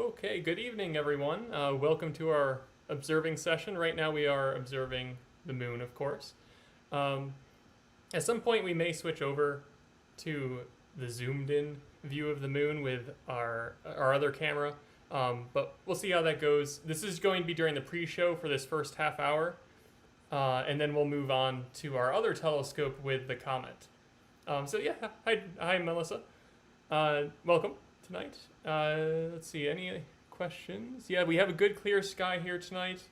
Okay, good evening, everyone. Welcome to our observing session. Right now, we are observing the moon, of course. Um, at some point, we may switch over to the zoomed-in view of the moon with our other camera, but we'll see how that goes. This is going to be during the pre-show for this first half hour, and then we'll move on to our other telescope with the comet. So yeah, hi, Melissa. Welcome tonight. Let's see, any questions? Yeah, we have a good clear sky here tonight,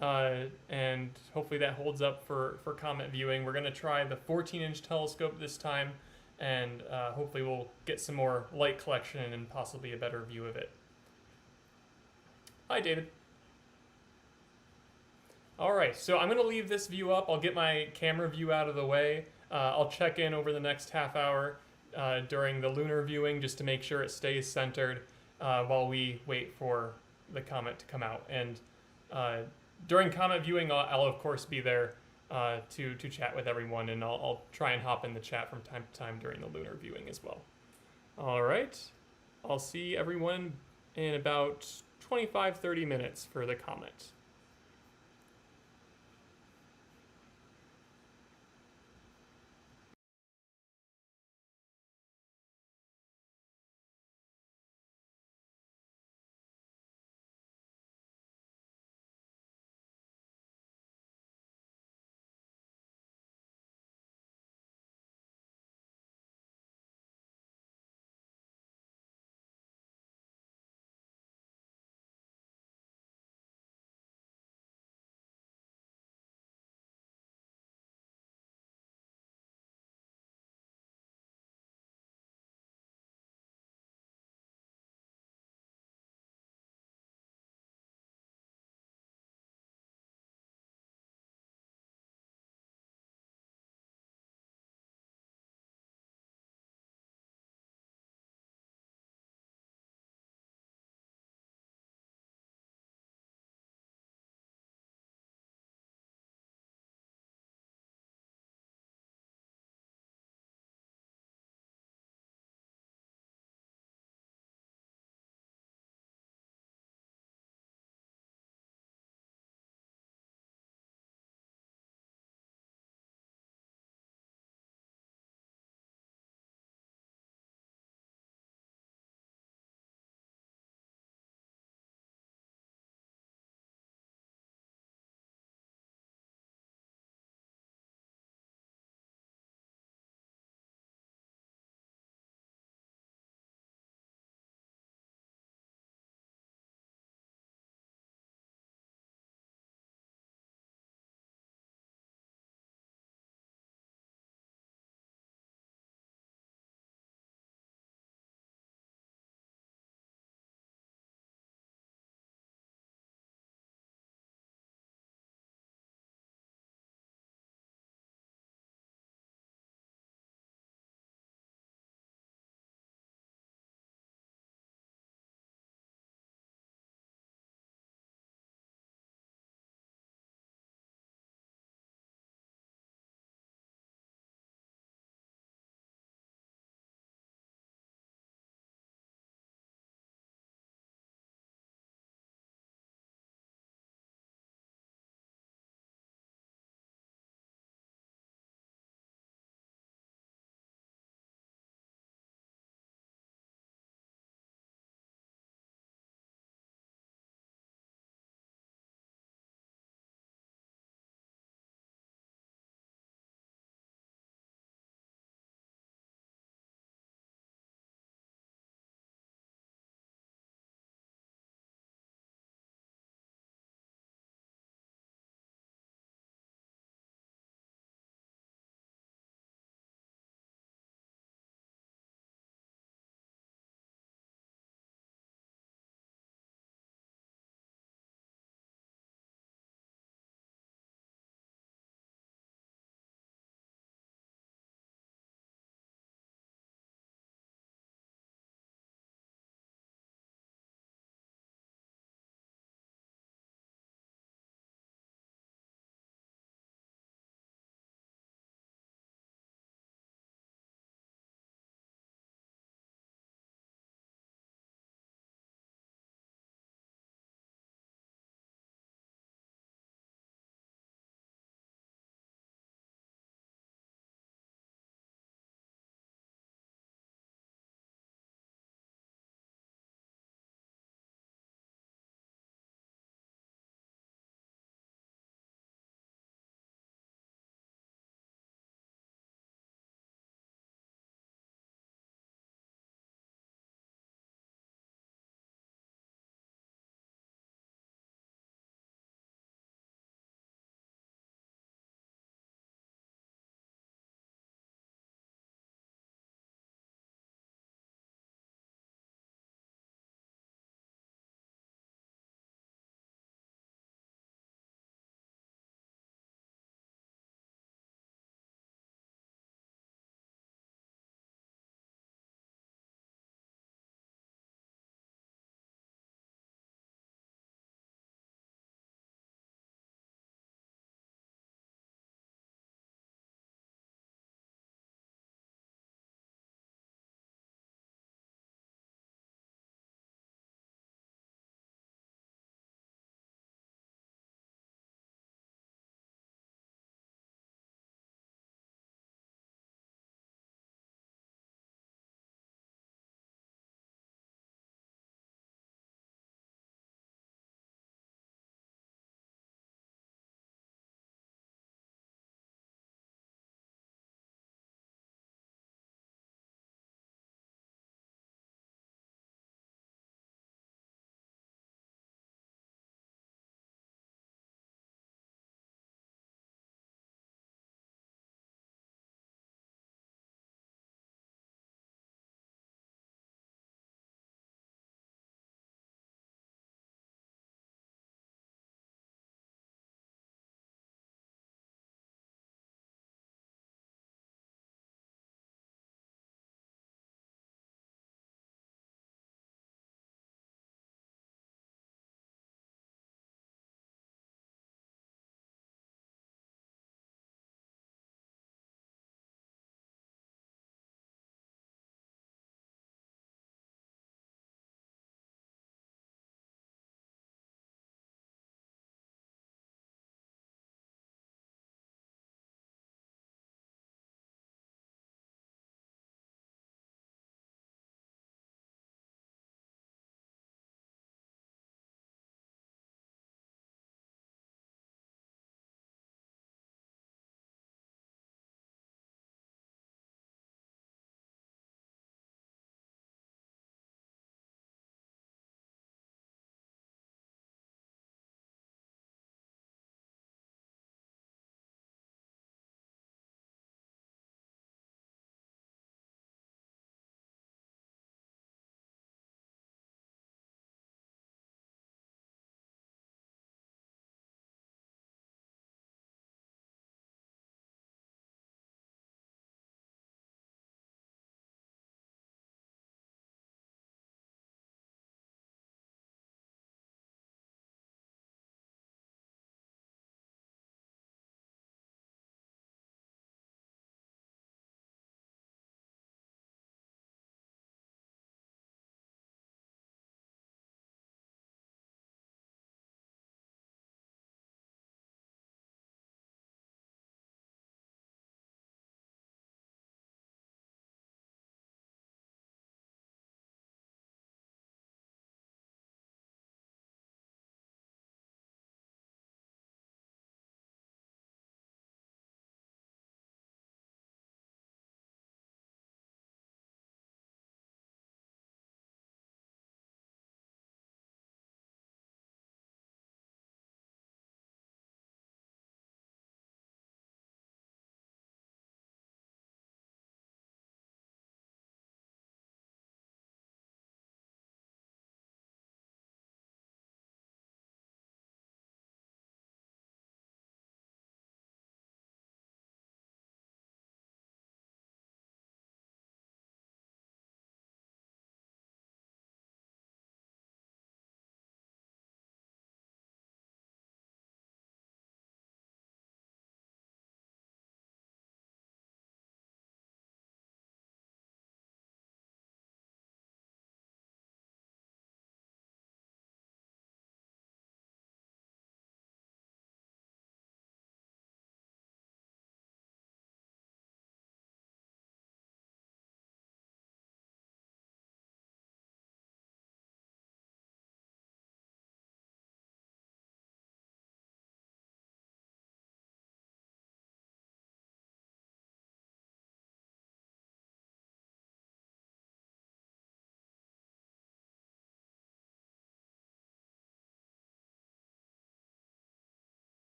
and hopefully that holds up for comet viewing. We're going to try the 14-inch telescope this time, and hopefully we'll get some more light collection and possibly a better view of it. Hi, David. All right, so I'm going to leave this view up. I'll get my camera view out of the way. I'll check in over the next half hour during the lunar viewing just to make sure it stays centered while we wait for the comet to come out. And during comet viewing, I'll of course be there to chat with everyone, and I'll try and hop in the chat from time to time during the lunar viewing as well. All right, I'll see everyone in about 25-30 minutes for the comet.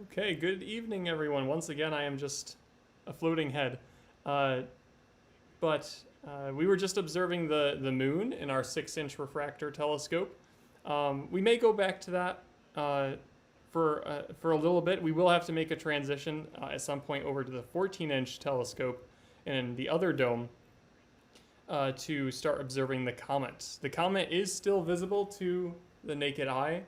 Okay, good evening, everyone. Once again, I am just a floating head. Uh, but we were just observing the moon in our 6-inch refractor telescope. We may go back to that for a little bit. We will have to make a transition at some point over to the 14-inch telescope in the other dome to start observing the comet. The comet is still visible to the naked eye.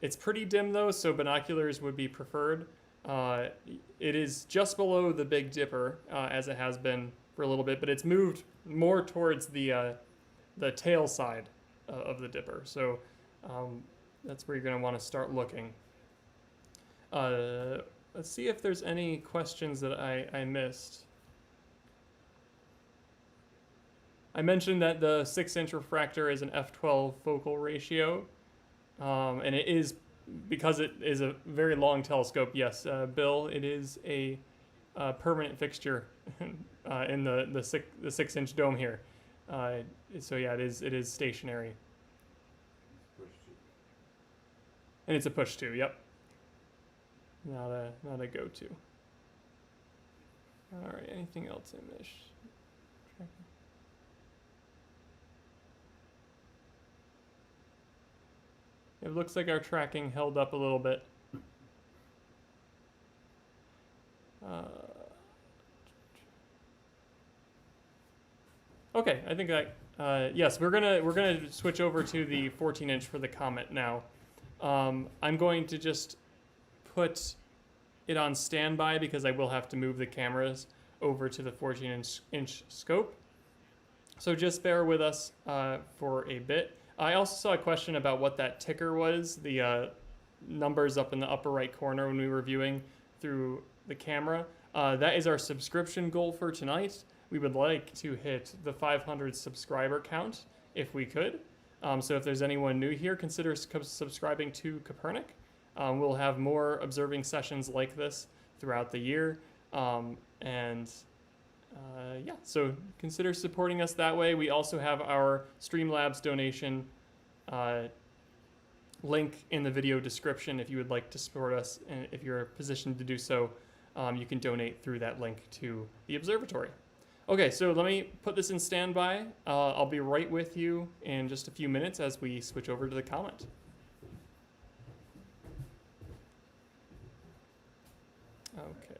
It's pretty dim though, so binoculars would be preferred. It is just below the Big Dipper, as it has been for a little bit, but it's moved more towards the tail side of the Dipper. So that's where you're going to want to start looking. Let's see if there's any questions that I missed. I mentioned that the 6-inch refractor is an f12 focal ratio, and it is, because it is a very long telescope, yes, Bill, it is a permanent fixture in the 6-inch dome here. So yeah, it is stationary. And it's a push to, yep. Not a go-to. All right, anything else I missed? It looks like our tracking held up a little bit. Okay, I think that yes, we're gonna switch over to the 14-inch for the Comet now. I'm going to just put it on standby because I will have to move the cameras over to the 14-inch scope. So just bear with us for a bit. I also saw a question about what that ticker was, the numbers up in the upper right corner when we were viewing through the camera. That is our subscription goal for tonight. We would like to hit the 500 subscriber count if we could. So if there's anyone new here, consider subscribing to Kopernik. We'll have more observing sessions like this throughout the year. Yeah, so consider supporting us that way. We also have our Streamlabs donation link in the video description if you would like to support us, and if you're positioned to do so, you can donate through that link to the observatory. Okay, so let me put this in standby. I'll be right with you in just a few minutes as we switch over to the Comet. Okay.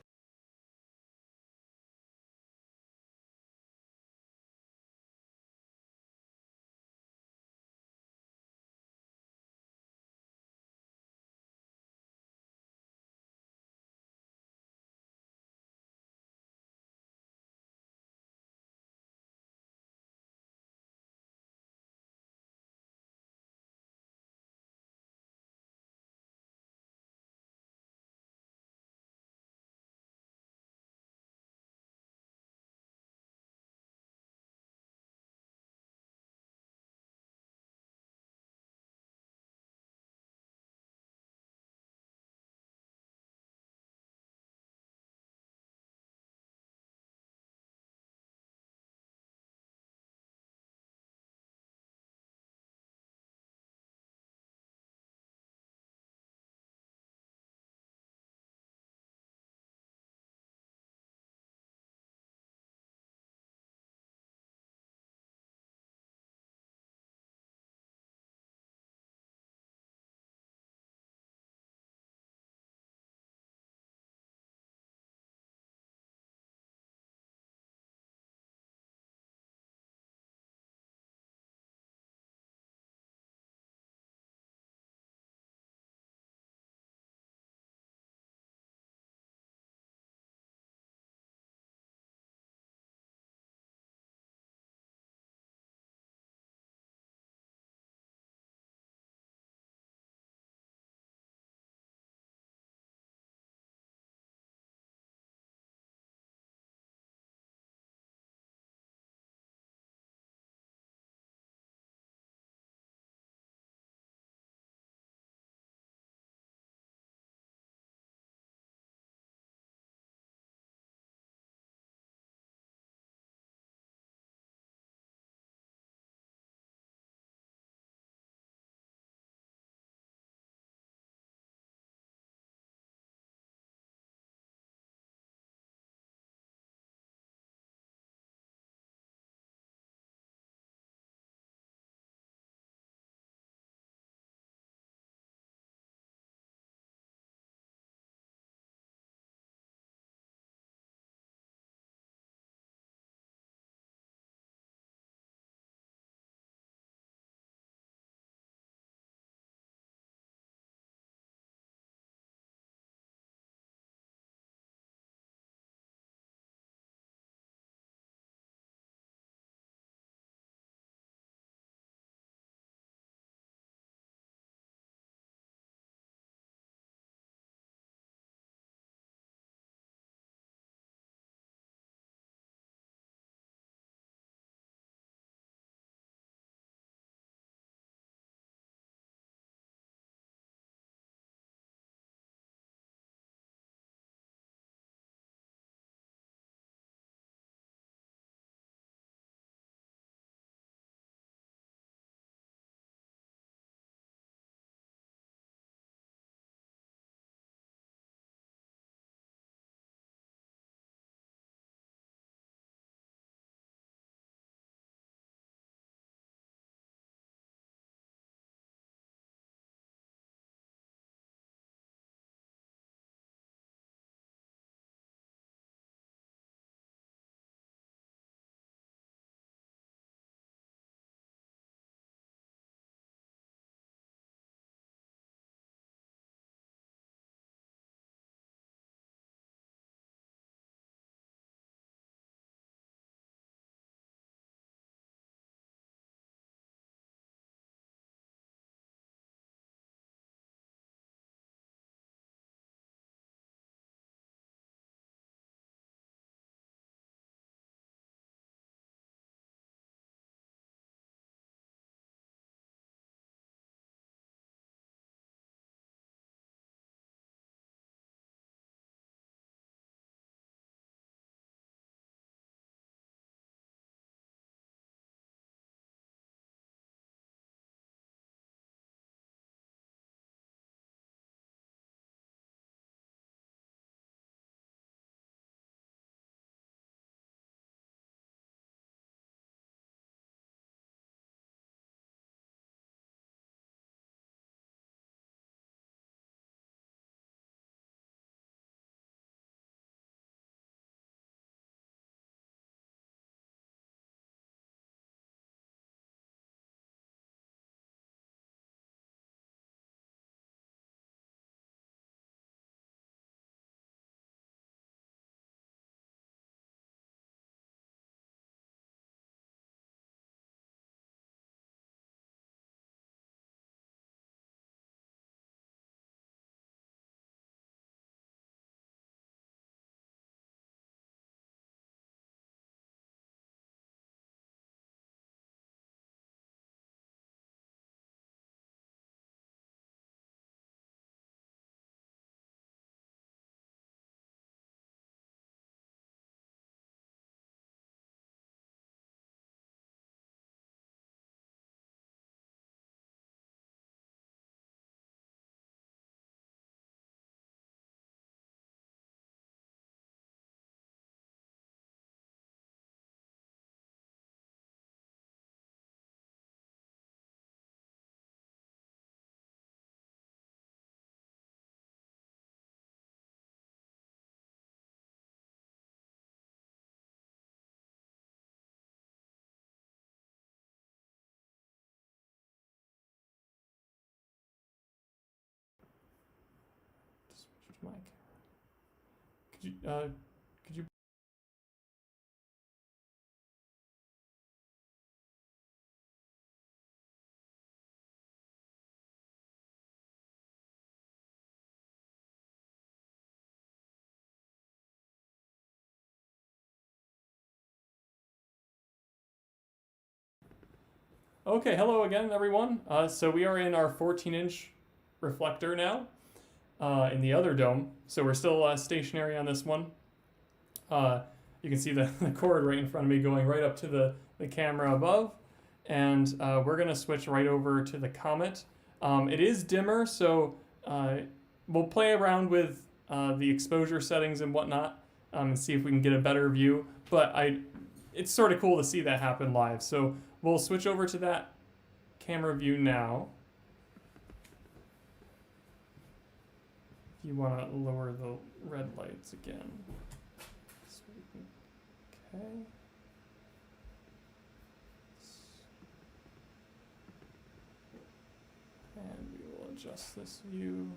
my could you Okay, hello again, everyone. So we are in our 14-inch reflector now in the other dome. So we're still stationary on this one. You can see the cord right in front of me going right up to the camera above. And we're going to switch right over to the Comet. It is dimmer, so we'll play around with the exposure settings and whatnot and see if we can get a better view. But it's sort of cool to see that happen live. So we'll switch over to that camera view now. If you want to lower the red lights again. So we can, okay. And we will adjust this view.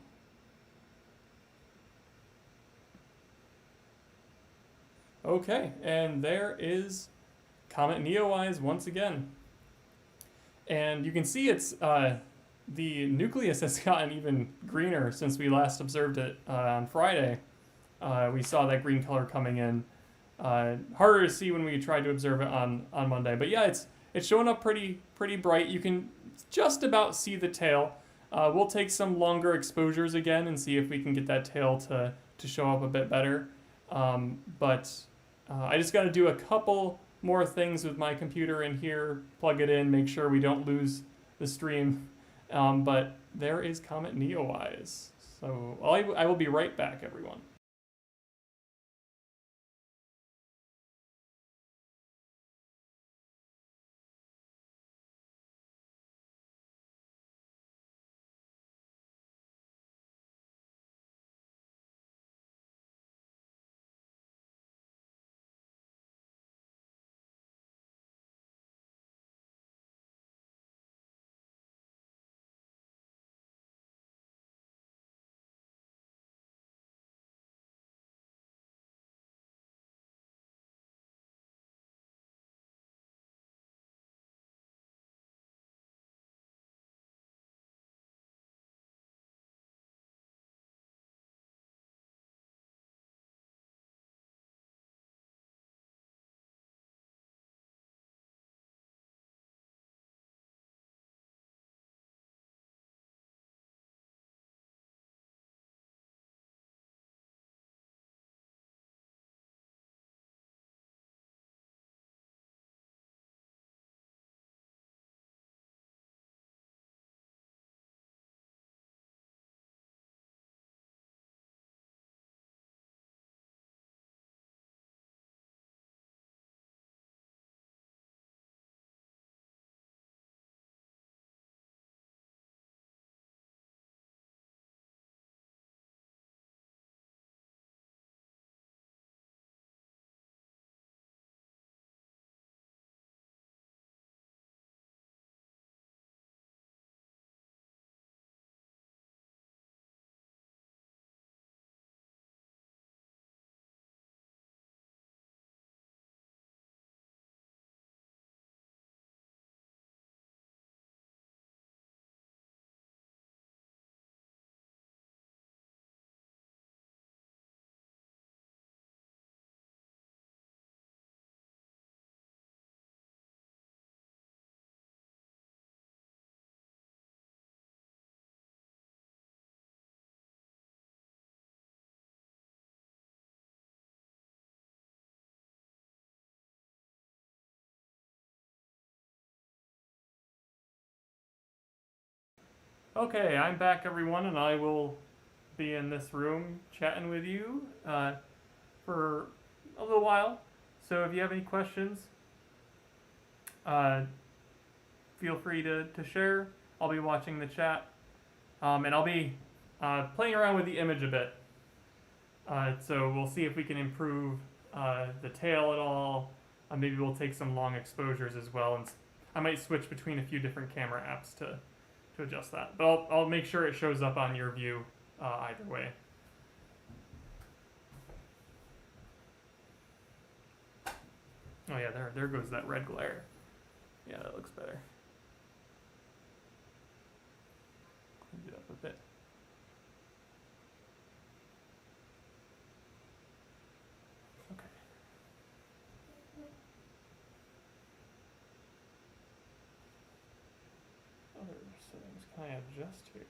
Okay, and there is Comet NEOWISE once again. And you can see it's the nucleus has gotten even greener since we last observed it on Friday. We saw that green color coming in. Harder to see when we tried to observe it on Monday. But yeah, it's showing up pretty bright. You can just about see the tail. We'll take some longer exposures again and see if we can get that tail to show up a bit better. But I just got to do a couple more things with my computer in here, plug it in, make sure we don't lose the stream. But there is Comet NEOWISE. So I will be right back, everyone. Okay, I'm back, everyone, and I will be in this room chatting with you for a little while. So if you have any questions, feel free to share. I'll be watching the chat, and I'll be playing around with the image a bit. So we'll see if we can improve the tail at all. Maybe we'll take some long exposures as well, and I might switch between a few different camera apps to adjust that. But I'll make sure it shows up on your view either way. Oh yeah, there goes that red glare. Yeah, that looks better. Clean it up a bit. Okay. Other settings can I adjust here?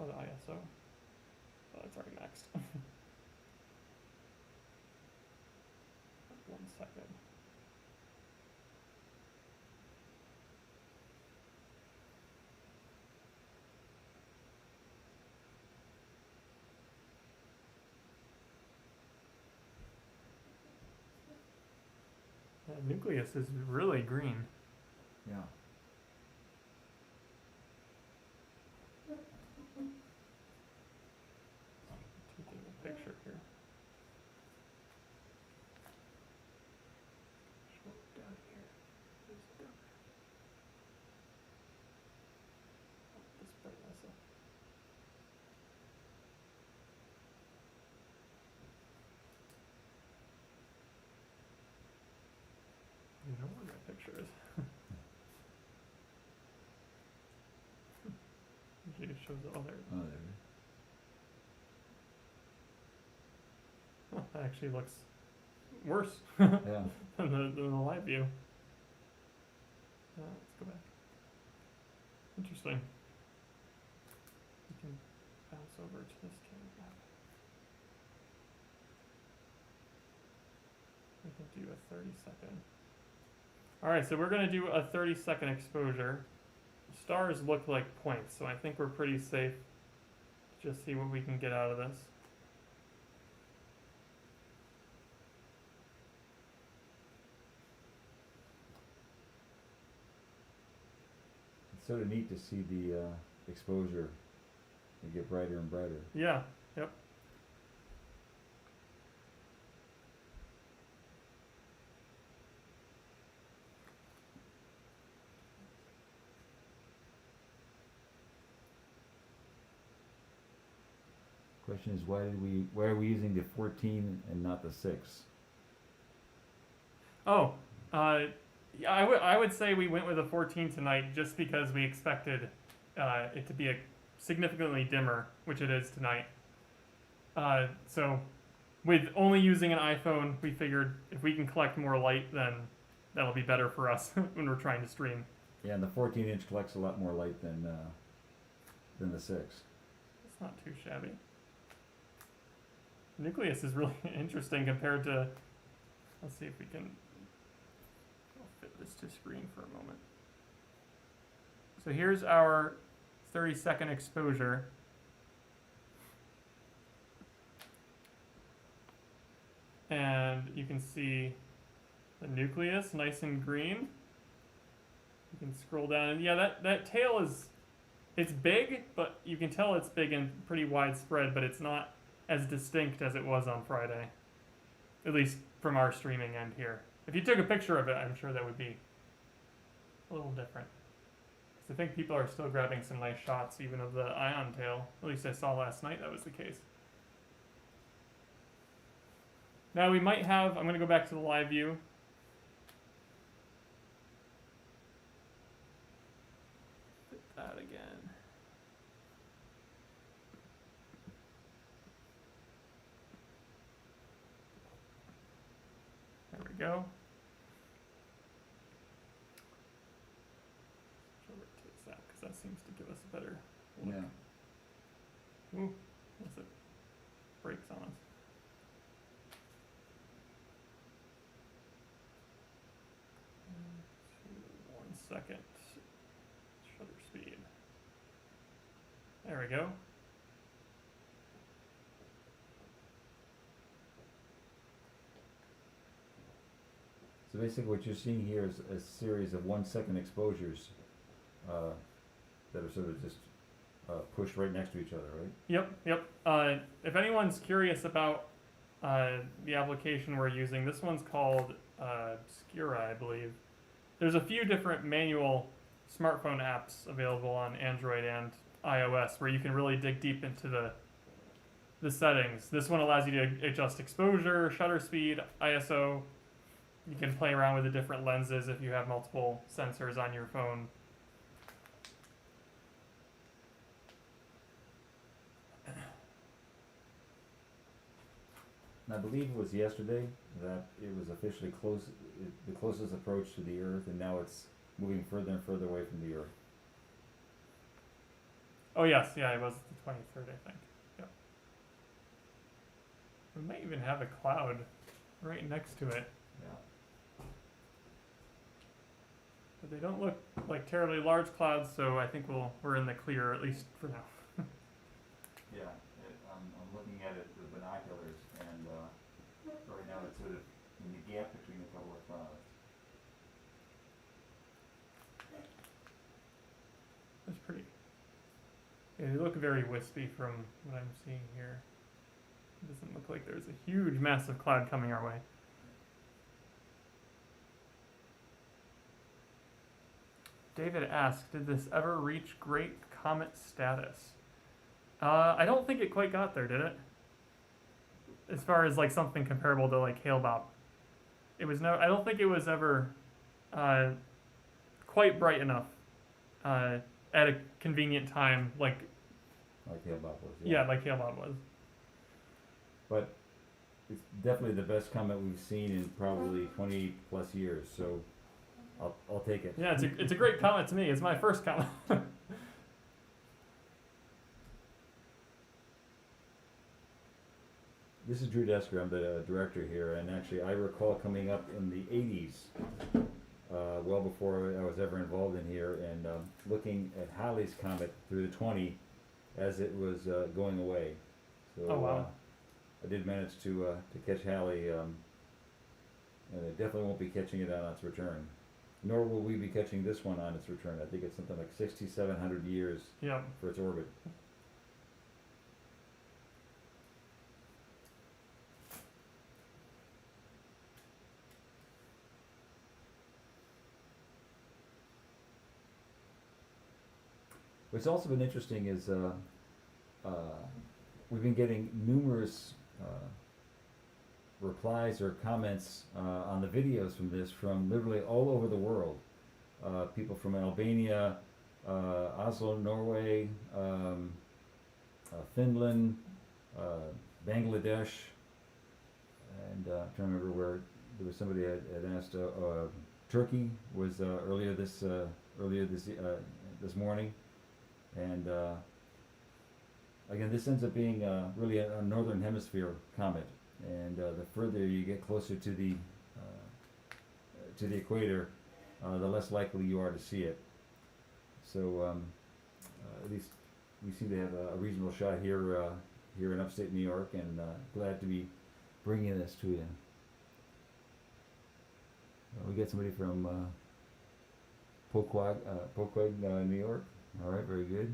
Oh, the ISO. Oh, that's already maxed. 1 second. The nucleus is really green. Yeah. Taking a picture here. Show it down here. Where's it down there? Oh, this brightness up. You know where my picture is. Usually it shows the other. Oh, there it Oh, that actually looks worse is. than Yeah. the live view. Let's go back. Interesting. We can bounce over to this camera. We can do a 30-second. Alright, so we're going to do a 30-second exposure. Stars look like points, so I think we're pretty safe. Just see what we can get out of this. It's sort of neat to see the exposure. It get brighter and brighter. Yeah, yep. Question is, why are we using the 14 and not the 6? Oh, yeah, I would say we went with a 14 tonight just because we expected it to be a significantly dimmer, which it is tonight. So with only using an iPhone, we figured if we can collect more light, then that'll be better for us when we're trying to stream. Yeah, and the 14-inch collects a lot more light than the 6. It's not too shabby. Nucleus is really interesting compared to. Let's see if we can. I'll fit this to screen for a moment. So here's our 30-second exposure. And you can see the nucleus nice and green. You can scroll down, and yeah, that tail it's big, but you can tell it's big and pretty widespread, but it's not as distinct as it was on Friday. At least from our streaming end here. If you took a picture of it, I'm sure that would be a little different. Because I think people are still grabbing some nice shots even of the ion tail. At least I saw last night that was the case. Now we might have, I'm going to go back to the live view. Fit that again. There we go. Switch over to that because that seems to give us a better look. Yeah. Ooh, what's it? Brakes on us. 1 second. Shutter speed. There we go. So basically what you're seeing here is a series of 1-second exposures that are sort of just pushed right next to each other, right? Yep. If anyone's curious about the application we're using, this one's called Skira, I believe. There's a few different manual smartphone apps available on Android and iOS where you can really dig deep into the the settings. This one allows you to adjust exposure, shutter speed, ISO. You can play around with the different lenses if you have multiple sensors on your phone. And I believe it was yesterday that it was officially the closest approach to the Earth, and now it's moving further and further away from the Earth. Oh yes, yeah, it was the 23rd, I think. Yep. We might even have a cloud right next to it, Yeah. but they don't look like terribly large clouds, so I think we're in the clear, at least for now. Yeah, I'm looking at it with binoculars, and right now it's sort of in the gap between a couple of clouds. That's pretty. Yeah, they look very wispy from what I'm seeing here. It doesn't look like there's a huge, massive cloud coming our way. David asked, did this ever reach great comet status? I don't think it quite got there, did it? As far as like something comparable to like Hale-Bopp. It was no. I don't think it was ever quite bright enough at a convenient time, like Like Hale-Bopp was. yeah, like Hale-Bopp was. But it's definitely the best comet we've seen in probably 20 plus years, so I'll take it. Yeah, it's a great comet to me. It's my first comet. This is Drew Desker, I'm the director here, and actually I recall coming up in the 80s, well before I was ever involved in here, and looking at Halley's comet through the 20 as it was going away. So Oh, wow. I did manage to catch Halley, and I definitely won't be catching it on its return. Nor will we be catching this one on its return. I think it's something like 6,700 years Yeah. for its orbit. What's also been interesting is we've been getting numerous replies or comments on the videos from this from literally all over the world. People from Albania, Oslo, Norway, Finland, Bangladesh, and I'm trying to remember where there was somebody had asked. Turkey was earlier this morning, and again, this ends up being really a northern hemisphere comet, and the further you get closer to the equator, the less likely you are to see it. So at least we seem to have a reasonable shot here here in upstate New York, and glad to be bringing this to you. We get somebody from Poquag, New York. All right, very good.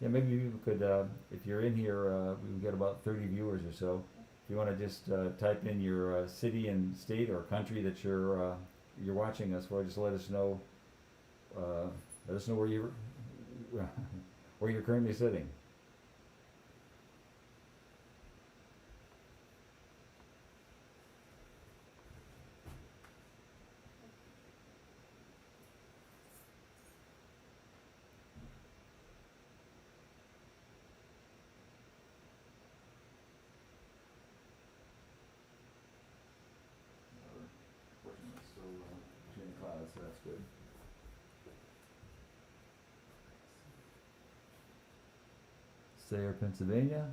Yeah, maybe you could, if you're in here, we've got about 30 viewers or so. If you want to just type in your city and state or country that you're watching us for, just let us know. Let us know where you're where you're currently sitting. Fortunately, still between the clouds, so that's good. Sayre, Pennsylvania.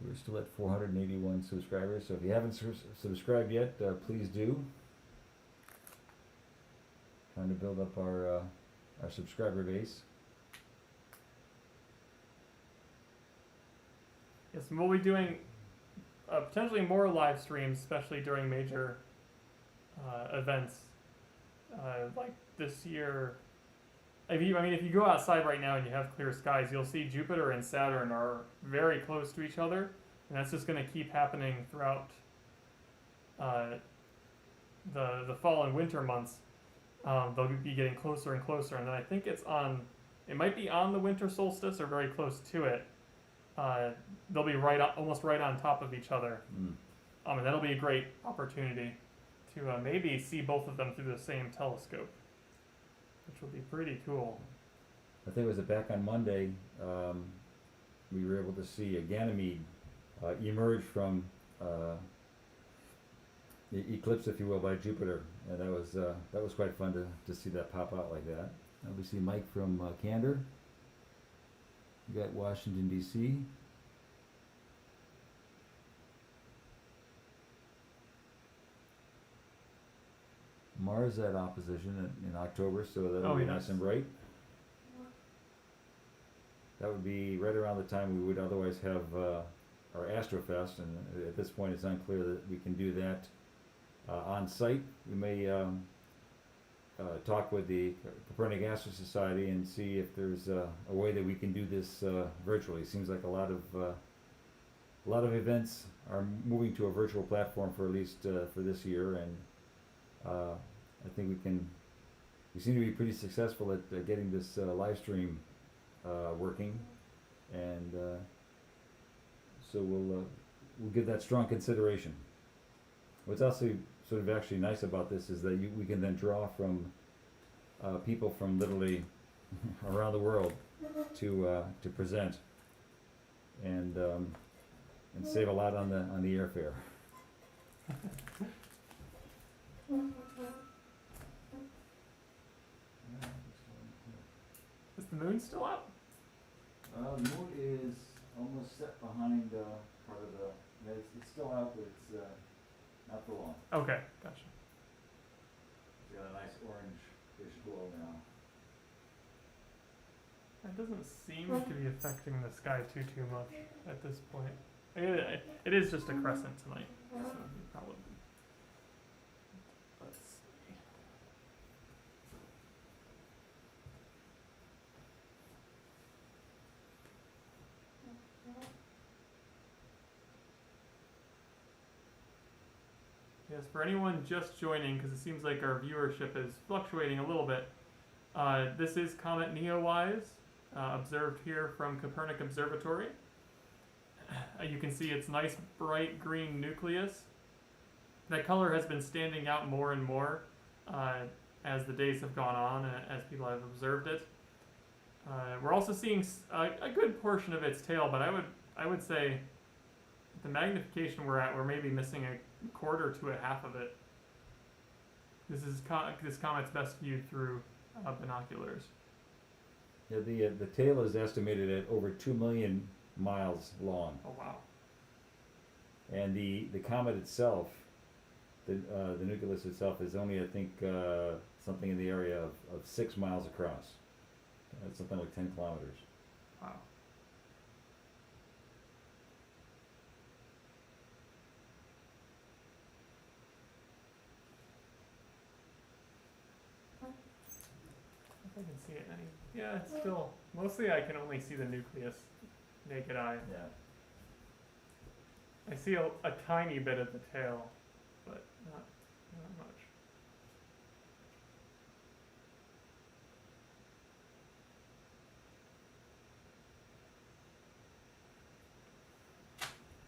We're still at 481 subscribers, so if you haven't subscribed yet, please do. Trying to build up our subscriber base. Yes, and we'll be doing potentially more live streams, especially during major events Like this year, if you go outside right now and you have clear skies, you'll see Jupiter and Saturn are very close to each other, and that's just going to keep happening throughout the fall and winter months. They'll be getting closer and closer, and then I think it might be on the winter solstice or very close to it. They'll be almost right on top of each other, and that'll be a great opportunity to maybe see both of them through the same telescope, which will be pretty cool. I think it was back on Monday, we were able to see a Ganymede emerge from the eclipse, if you will, by Jupiter, and that was quite fun to see that pop out like that. And we see Mike from Candor. We got Washington D.C. Mars at opposition in October, so that'll be nice and bright. That would be right around the time we would otherwise have our Astrofest, and at this point it's unclear that we can do that on site. We may talk with the Kopernik Astro Society and see if there's a way that we can do this virtually. Seems like a lot of events are moving to a virtual platform for at least for this year, and I think we seem to be pretty successful at getting this live stream working, and so we'll give that strong consideration. What's also sort of actually nice about this is that we can then draw from people from literally around the world to present, and save a lot on the airfare. Is the moon still out? The moon is almost set behind part of the. It's still out, but it's not for long. Okay, gotcha. It's got a nice orange-ish glow now. That doesn't seem to be affecting the sky too much at this point. It is just a crescent tonight, so you probably. Let's see. Yes, for anyone just joining, because it seems like our viewership is fluctuating a little bit, this is Comet NEOWISE, observed here from Kopernik Observatory. You can see its nice bright green nucleus. That color has been standing out more and more as the days have gone on and as people have observed it. We're also seeing a good portion of its tail, but I would say the magnification we're at, we're maybe missing a quarter to a half of it. This comet's best viewed through binoculars. Yeah, the tail is estimated at over 2 million miles long. Oh wow! And the comet itself, the nucleus itself, is only, I think, something in the area of 6 miles across. That's something like 10 kilometers. Wow. I can see it. Yeah, it's still mostly I can only see the nucleus, naked eye. Yeah. I see a tiny bit of the tail, but not much.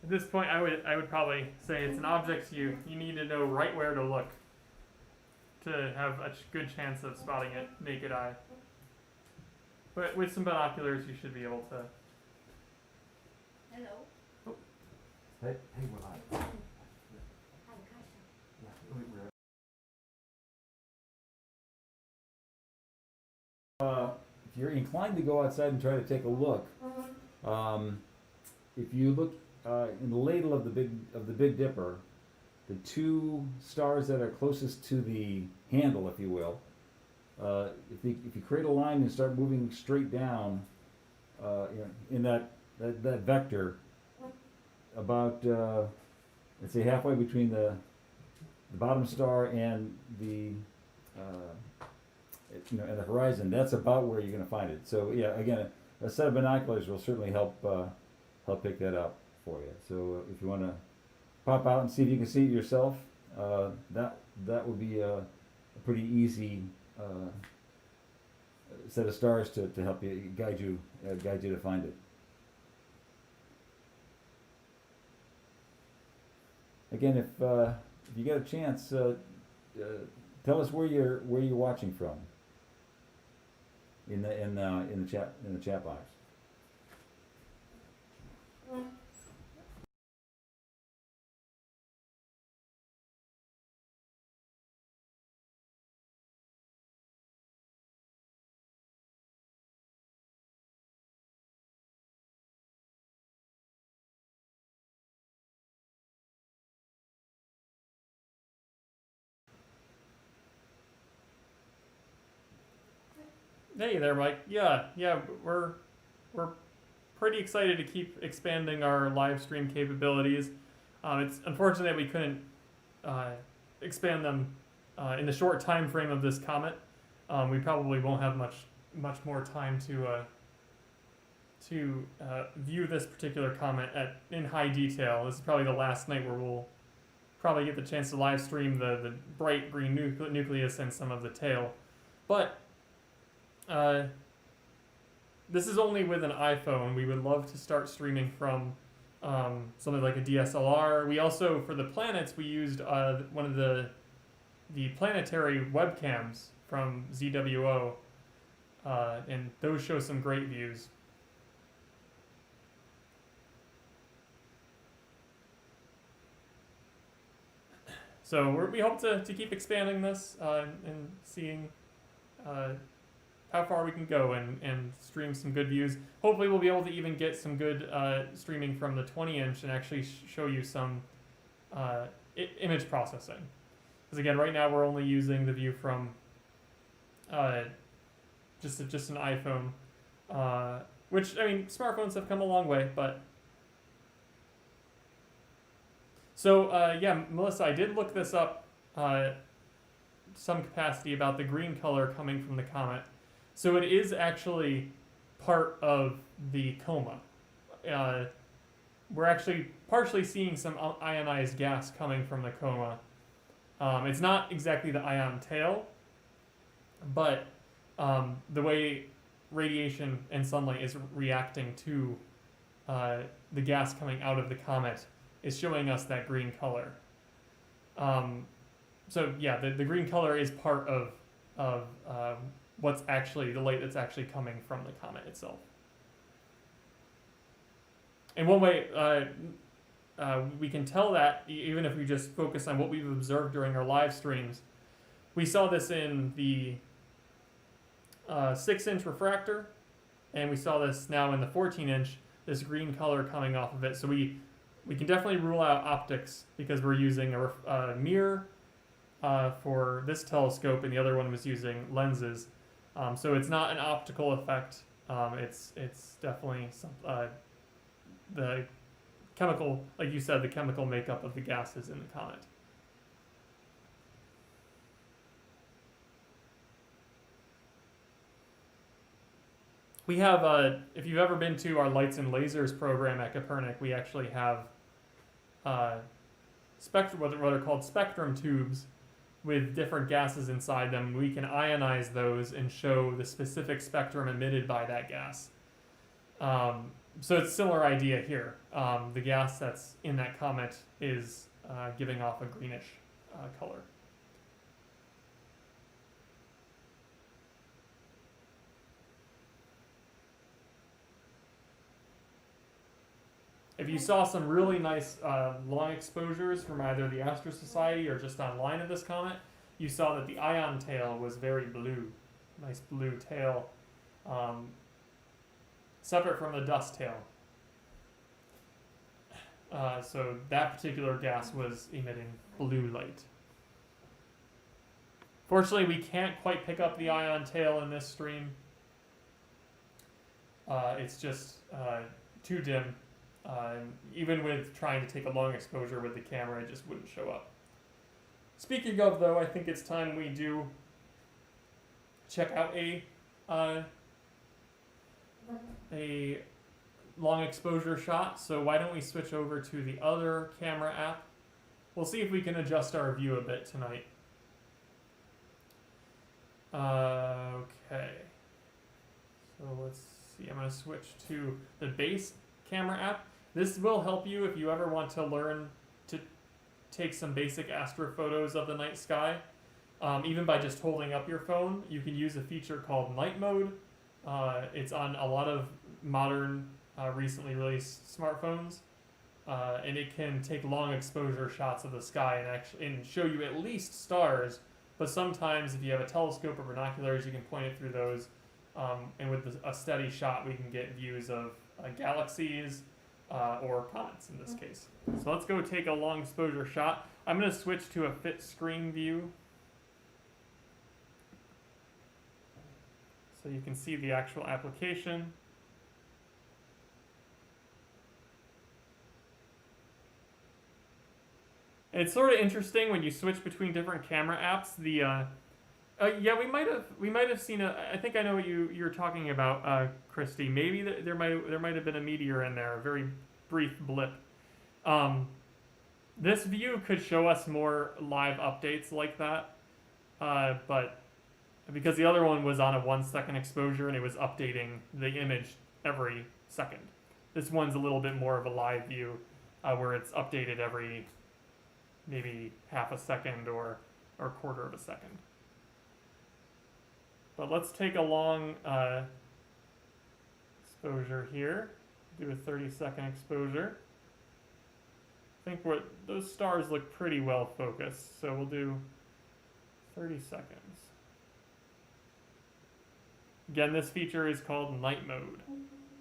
At this point, I would probably say it's an object you need to know right where to look to have a good chance of spotting it naked eye. But with some binoculars, you should be able to. Hello. Hey, we're live. Hi, Kasha. If you're inclined to go outside and try to take a look, if you look in the ladle of the Big Dipper, the two stars that are closest to the handle, if you will, if you create a line and start moving straight down, in that vector, about let's say halfway between the bottom star and the at the horizon, that's about where you're going to find it. So yeah, again, a set of binoculars will certainly help pick that up for you. So if you want to pop out and see if you can see it yourself, that would be a pretty easy set of stars to help you guide you to find it. Again, if you get a chance, tell us where you're watching from in the chat box. Hey there, Mike. Yeah, we're pretty excited to keep expanding our live stream capabilities. It's unfortunate we couldn't expand them in the short time frame of this comet. We probably won't have much more time to view this particular comet in high detail. This is probably the last night where we'll probably get the chance to live stream the bright green nucleus and some of the tail. But this is only with an iPhone. We would love to start streaming from something like a DSLR. We also, for the planets, we used one of the planetary webcams from ZWO, and those show some great views. So we hope to keep expanding this and seeing how far we can go and stream some good views. Hopefully we'll be able to even get some good streaming from the 20-inch and actually show you some image processing. Because again, right now we're only using the view from just an iPhone, which, I mean, smartphones have come a long way, but... So, yeah, Melissa, I did look this up some capacity about the green color coming from the comet. So it is actually part of the coma. We're actually partially seeing some ionized gas coming from the coma. It's not exactly the ion tail, but the way radiation and sunlight is reacting to the gas coming out of the comet is showing us that green color. So yeah, the green color is part of what's actually the light that's actually coming from the comet itself. And one way we can tell that, even if we just focus on what we've observed during our live streams, we saw this in the 6-inch refractor, and we saw this now in the 14-inch, this green color coming off of it. So we can definitely rule out optics because we're using a mirror for this telescope, and the other one was using lenses. So it's not an optical effect. It's definitely the chemical, like you said, the chemical makeup of the gases in the comet. We have, if you've ever been to our Lights and Lasers program at Kopernik, we actually have what are called spectrum tubes with different gases inside them. We can ionize those and show the specific spectrum emitted by that gas. So it's a similar idea here. The gas that's in that comet is giving off a greenish color. If you saw some really nice long exposures from either the Astro Society or just online of this comet, you saw that the ion tail was very blue. Nice blue tail. Separate from the dust tail. So that particular gas was emitting blue light. Fortunately, we can't quite pick up the ion tail in this stream. It's just too dim. Even with trying to take a long exposure with the camera, it just wouldn't show up. Speaking of, though, I think it's time we do check out a long exposure shot. So why don't we switch over to the other camera app? We'll see if we can adjust our view a bit tonight. Okay. So let's see. I'm going to switch to the base camera app. This will help you if you ever want to learn to take some basic astrophotos of the night sky. Even by just holding up your phone, you can use a feature called night mode. It's on a lot of modern, recently released smartphones. And it can take long exposure shots of the sky and show you at least stars. But sometimes, if you have a telescope or binoculars, you can point it through those. And with a steady shot, we can get views of galaxies or comets in this case. So let's go take a long exposure shot. I'm going to switch to a fit screen view, so you can see the actual application. It's sort of interesting when you switch between different camera apps. Yeah, we might have seen I think I know what you're talking about, Christy. Maybe there might have been a meteor in there, a very brief blip. This view could show us more live updates like that, but because the other one was on a 1 second exposure and it was updating the image every second. This one's a little bit more of a live view, where it's updated every maybe half a second or a quarter of a second. But let's take a long exposure here. Do a 30-second exposure. I think those stars look pretty well focused, so we'll do 30 seconds. Again, this feature is called night mode.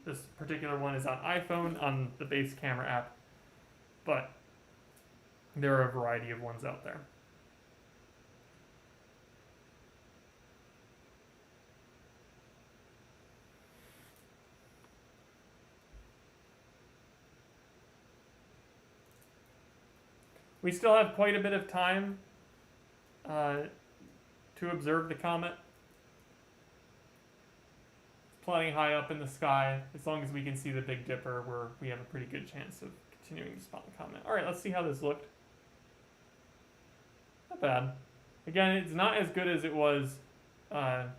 This particular one is on iPhone on the base camera app, but there are a variety of ones out there. We still have quite a bit of time to observe the comet. It's plenty high up in the sky. As long as we can see the Big Dipper, we have a pretty good chance of continuing to spot the comet. All right, let's see how this looked. Not bad. Again, it's not as good as it was on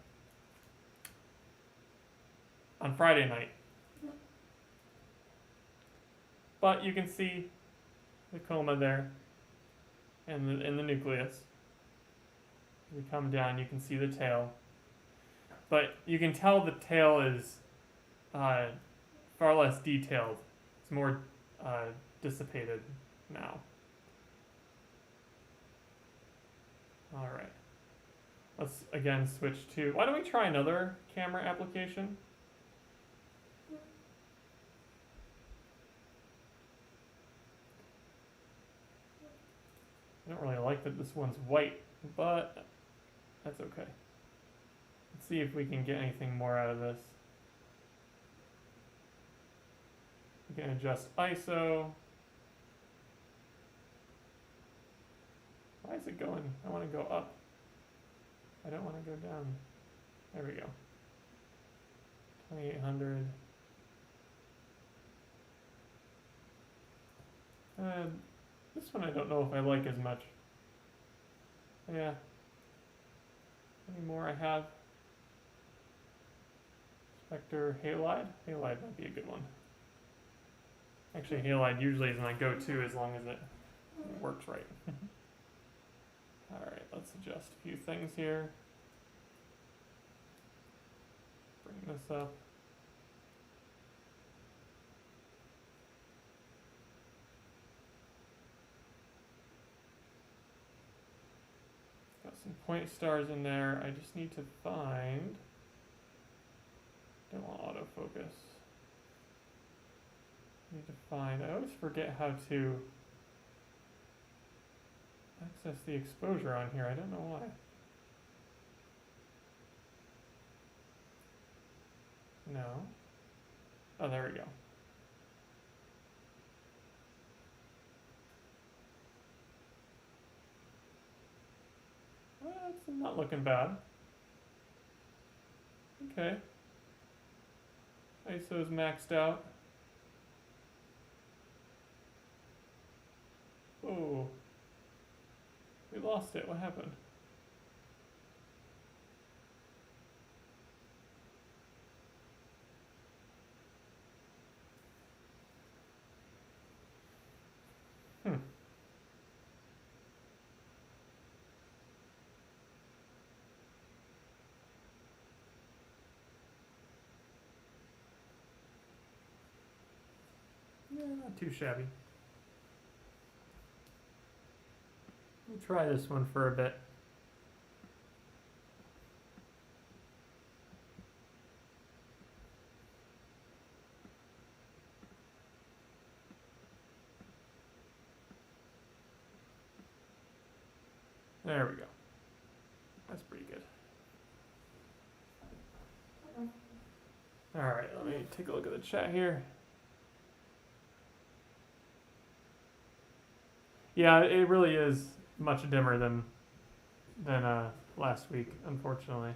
Friday night. But you can see the coma there and the nucleus. We come down, you can see the tail. But you can tell the tail is far less detailed. It's more dissipated now. All right. Let's again switch to, why don't we try another camera application? I don't really like that this one's white, but that's okay. Let's see if we can get anything more out of this. We can adjust ISO. Why is it going? I want to go up. I don't want to go down. There we go. 2800. This one I don't know if I like as much. Yeah. Any more I have? Spectre halide? Halide might be a good one. Actually, halide usually is my go-to as long as it works right. Alright, let's adjust a few things here. Bring this up. Got some point stars in there. I just need to find. Don't want autofocus. Need to find. I always forget how to access the exposure on here. I don't know why. No. Oh, there we go. Well, it's not looking bad. Okay. ISO's maxed out. Oh. We lost it. What happened? Hmm. Yeah, not too shabby. We'll try this one for a bit. There we go. That's pretty good. Alright, let me take a look at the chat here. Yeah, it really is much dimmer than last week, unfortunately.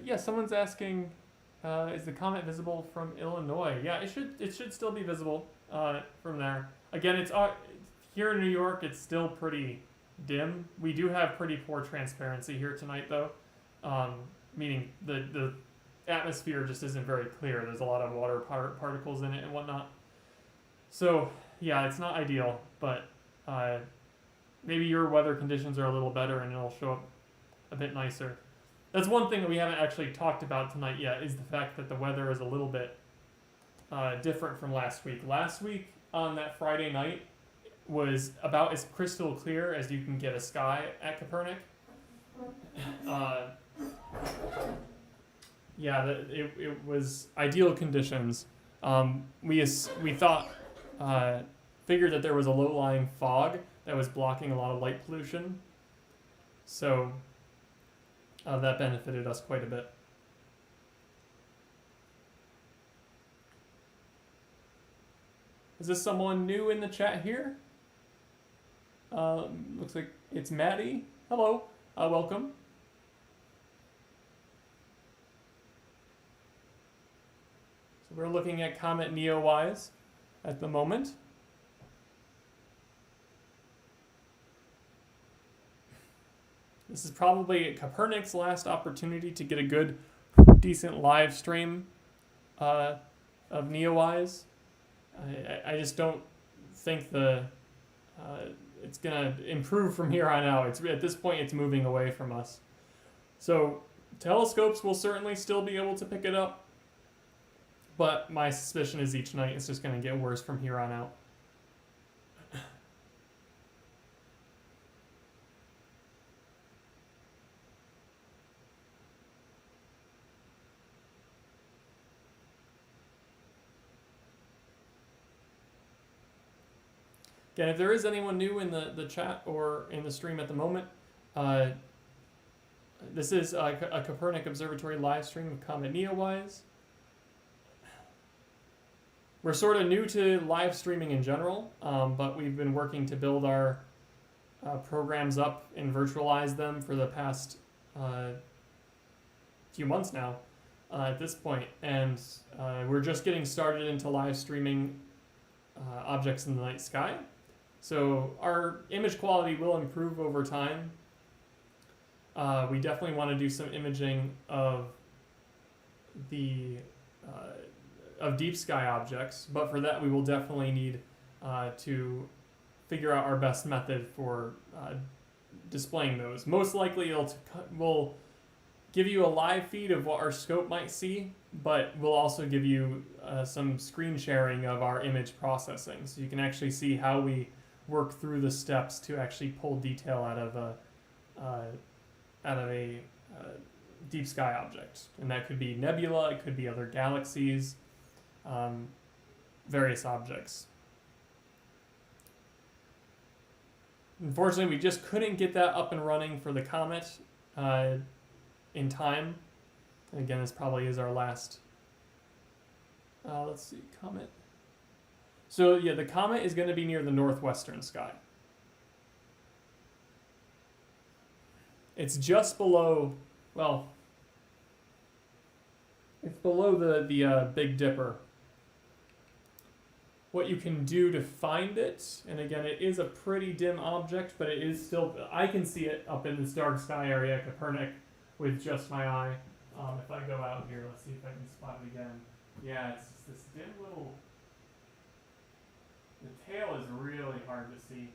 Yeah, someone's asking, is the comet visible from Illinois? Yeah, it should still be visible from there. Again, it's here in New York. It's still pretty dim. We do have pretty poor transparency here tonight, though, meaning the atmosphere just isn't very clear. There's a lot of water particles in it and whatnot. So yeah, it's not ideal, but maybe your weather conditions are a little better and it'll show up a bit nicer. That's one thing that we haven't actually talked about tonight yet, is the fact that the weather is a little bit different from last week. Last week on that Friday night was about as crystal clear as you can get a sky at Kopernik. Yeah, it was ideal conditions. We thought, figured that there was a low-lying fog that was blocking a lot of light pollution. So that benefited us quite a bit. Is this someone new in the chat here? Looks like it's Maddie. Hello, welcome. So we're looking at Comet NEOWISE at the moment. This is probably Kopernik's last opportunity to get a good, decent live stream of NEOWISE. I just don't think it's gonna improve from here on out. At this point, it's moving away from us. So telescopes will certainly still be able to pick it up, but my suspicion is each night it's just gonna get worse from here on out. Again, if there is anyone new in the chat or in the stream at the moment, this is a Kopernik Observatory live stream of Comet NEOWISE. We're sort of new to live streaming in general, but we've been working to build our programs up and virtualize them for the past few months now at this point. And we're just getting started into live streaming objects in the night sky. So our image quality will improve over time. We definitely want to do some imaging of the of deep sky objects, but for that we will definitely need to figure out our best method for displaying those. Most likely will give you a live feed of what our scope might see, but we'll also give you some screen sharing of our image processing, so you can actually see how we work through the steps to actually pull detail out of a deep sky object, and that could be nebula, it could be other galaxies, various objects. Unfortunately, we just couldn't get that up and running for the Comet in time. And again, this probably is our last. Let's see, Comet. So yeah, the Comet is going to be near the northwestern sky. It's just below, well, it's below the Big Dipper. What you can do to find it, and again, it is a pretty dim object, but it is still, I can see it up in this dark sky area, Kopernik, with just my eye. If I go out here, let's see if I can spot it again. Yeah, it's just this dim little, the tail is really hard to see.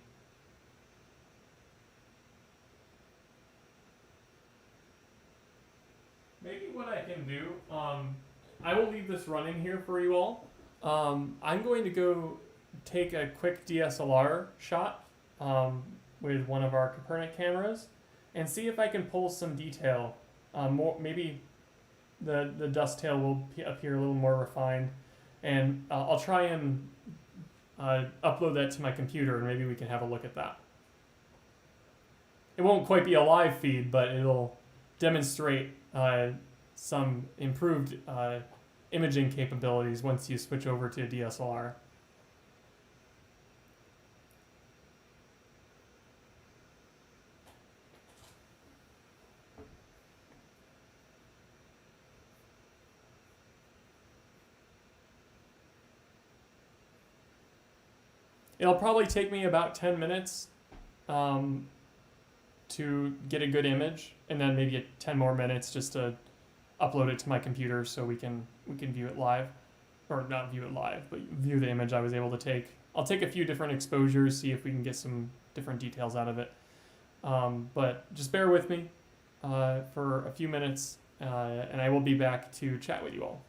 Maybe what I can do, I will leave this running here for you all. I'm going to go take a quick DSLR shot with one of our Kopernik cameras and see if I can pull some detail. Maybe the dust tail will appear a little more refined, and I'll try and upload that to my computer, and maybe we can have a look at that. It won't quite be a live feed, but it'll demonstrate some improved imaging capabilities once you switch over to a DSLR. It'll probably take me about 10 minutes to get a good image, and then maybe 10 more minutes just to upload it to my computer so we can view it live, or not view it live, but view the image I was able to take. I'll take a few different exposures, see if we can get some different details out of it. But just bear with me for a few minutes, and I will be back to chat with you all.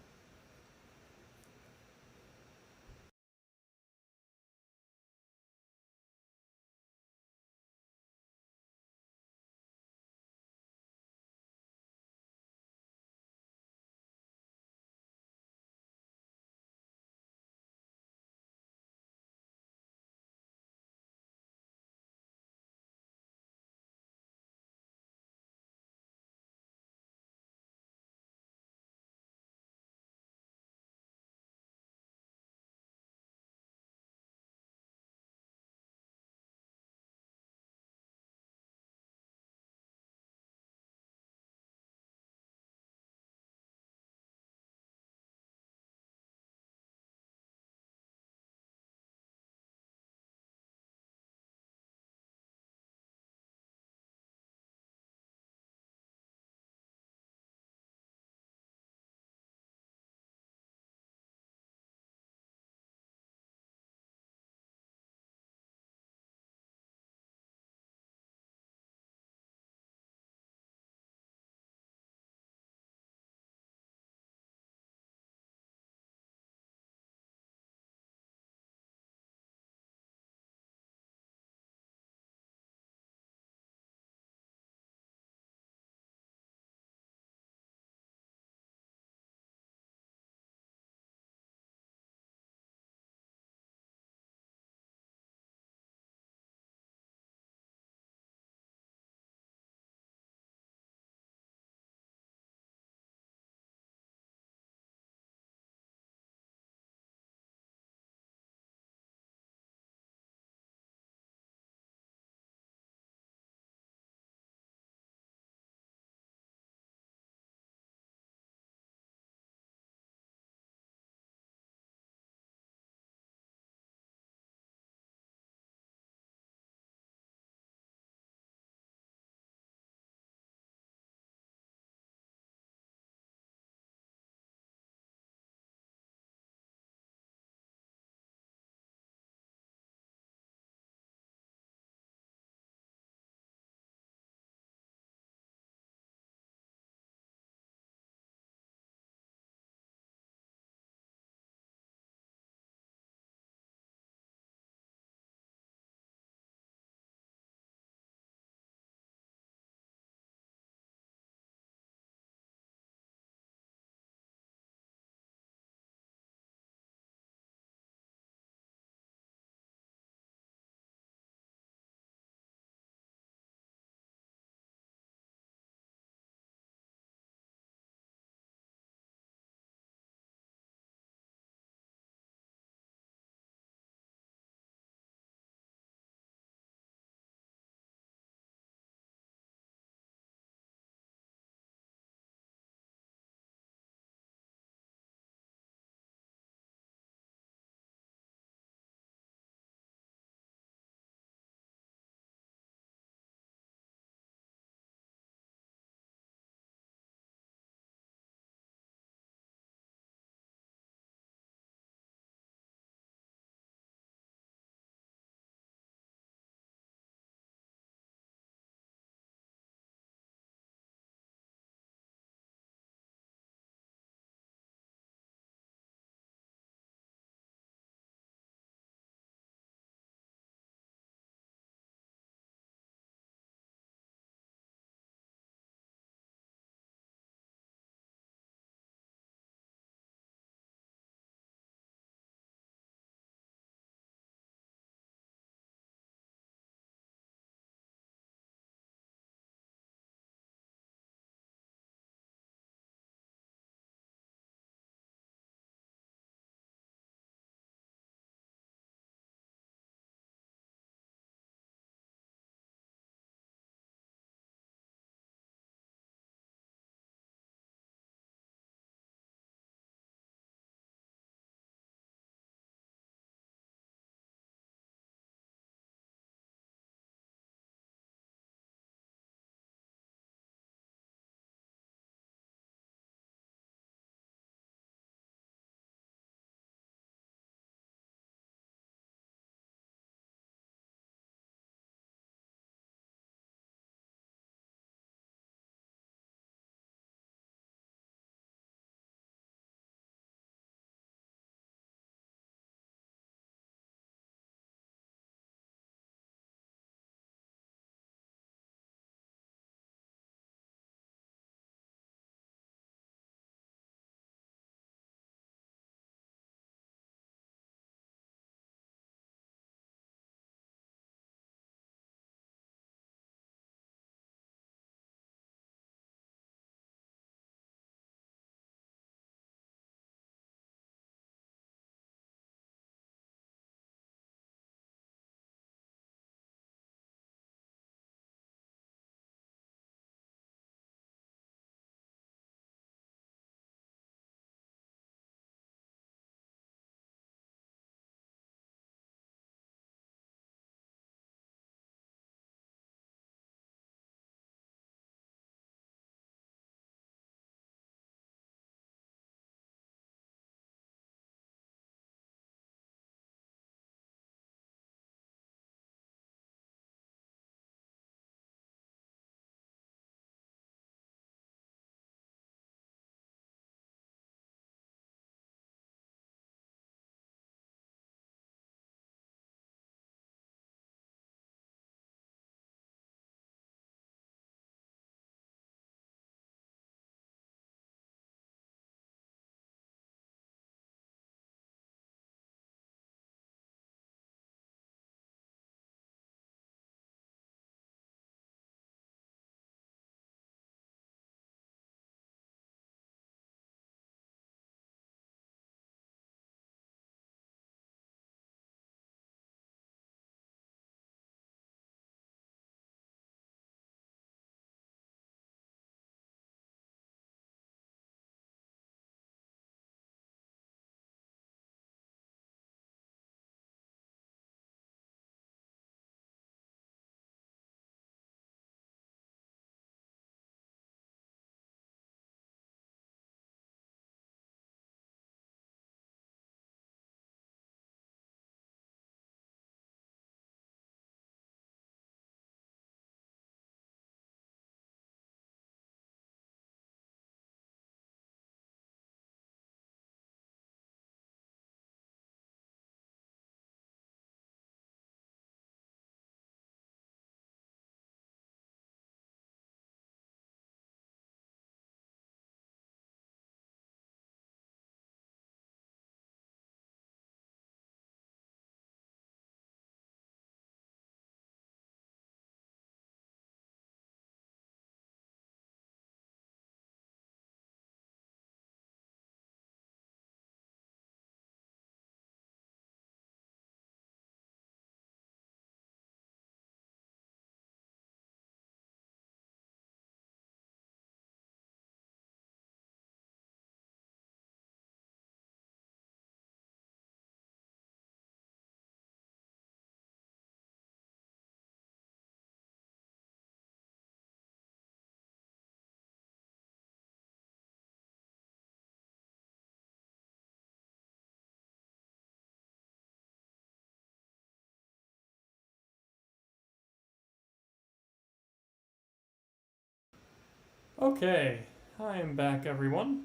Okay, I'm back, everyone.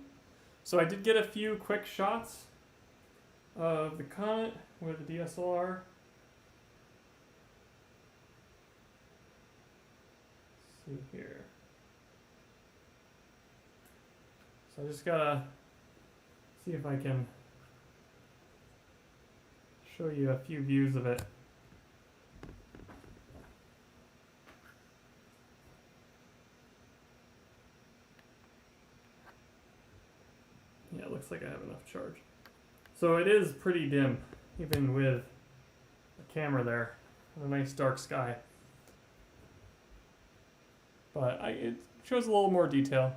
So I did get a few quick shots of the comet with the DSLR. Let's see here. So I just gotta see if I can show you a few views of it. Yeah, it looks like I have enough charge. So it is pretty dim, even with the camera there, and a nice dark sky. But it shows a little more detail.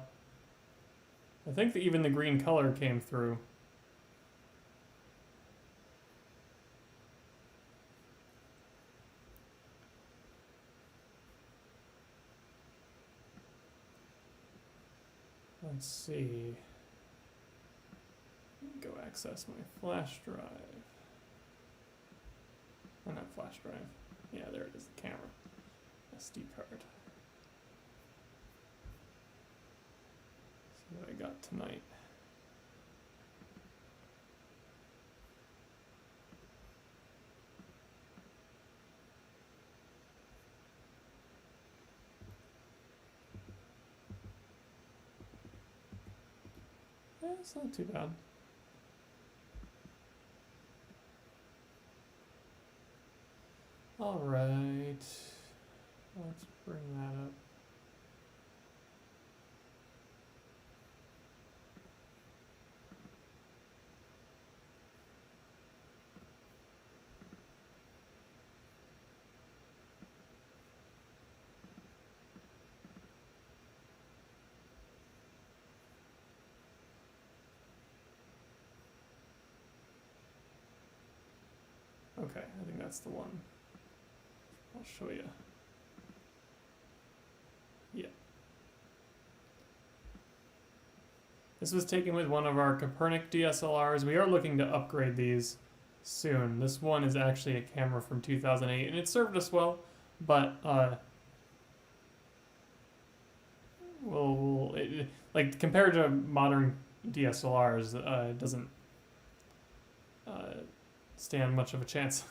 I think that even the green color came through. Let's see. Go access my flash drive. Oh, not flash drive. Yeah, there it is, the camera. SD card. See what I got tonight. Yeah, it's not too bad. All right, let's bring that up. Okay, I think that's the one. I'll show you. Yeah. This was taken with one of our Kopernik DSLRs. We are looking to upgrade these soon. This one is actually a camera from 2008, and it served us well, but like compared to modern DSLRs, it doesn't stand much of a chance.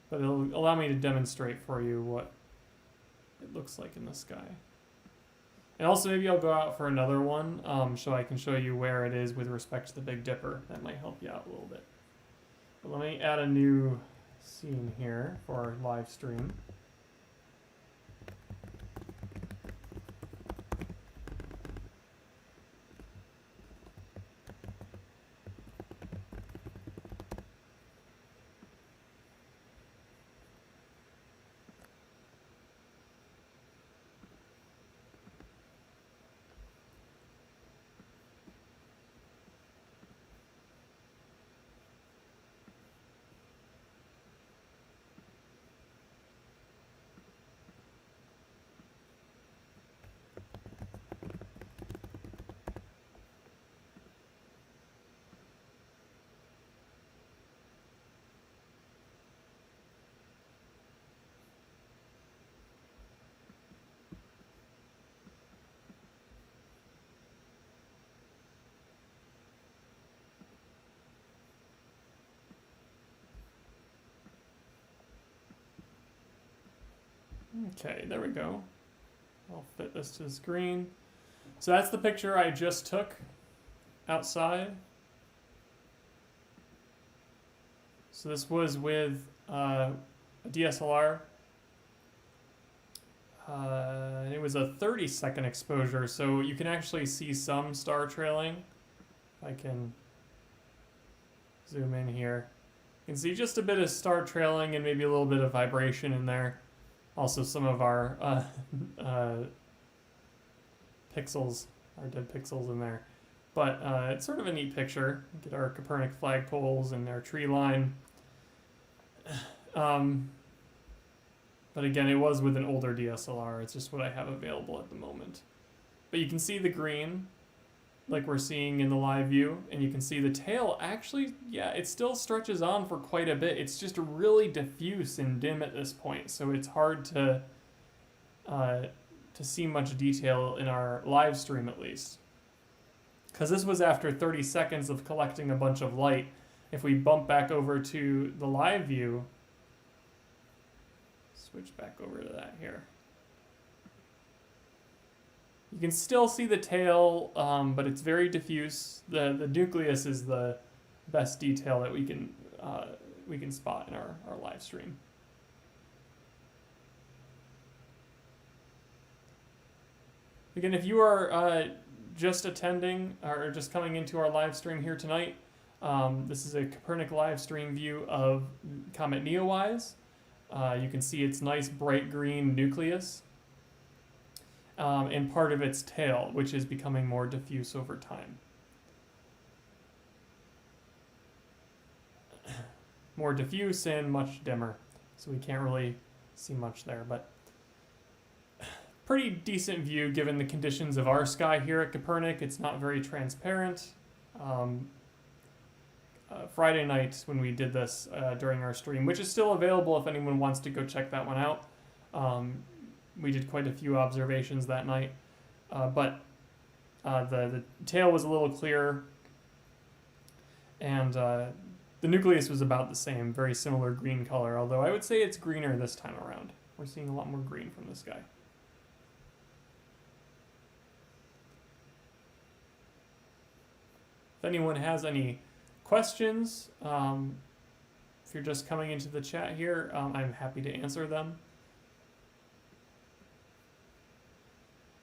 But it'll allow me to demonstrate for you what it looks like in the sky. And also maybe I'll go out for another one so I can show you where it is with respect to the Big Dipper. That might help you out a little bit. But let me add a new scene here for our live stream. Okay, there we go. I'll fit this to the screen. So that's the picture I just took outside. So this was with a DSLR. It was a 30-second exposure, so you can actually see some star trailing. I can zoom in here. You can see just a bit of star trailing and maybe a little bit of vibration in there. Also some of our pixels, our dead pixels in there. But it's sort of a neat picture. Get our Kopernik flagpoles and our tree line. But again, it was with an older DSLR. It's just what I have available at the moment. But you can see the green. like we're seeing in the live view, and you can see the tail actually, yeah, it still stretches on for quite a bit. It's just really diffuse and dim at this point, so it's hard to see much detail in our live stream at least. Because this was after 30 seconds of collecting a bunch of light. If we bump back over to the live view, switch back over to that here. You can still see the tail, but it's very diffuse. The nucleus is the best detail that we can spot in our live stream. Again, if you are just attending or just coming into our live stream here tonight, this is a Kopernik live stream view of Comet NEOWISE. You can see its nice bright green nucleus. And part of its tail, which is becoming more diffuse over time. More diffuse and much dimmer, so we can't really see much there, but pretty decent view given the conditions of our sky here at Kopernik. It's not very transparent. Friday night when we did this during our stream, which is still available if anyone wants to go check that one out. We did quite a few observations that night, but the tail was a little clearer, and the nucleus was about the same, very similar green color, although I would say it's greener this time around. We're seeing a lot more green from this guy. If anyone has any questions, if you're just coming into the chat here, I'm happy to answer them.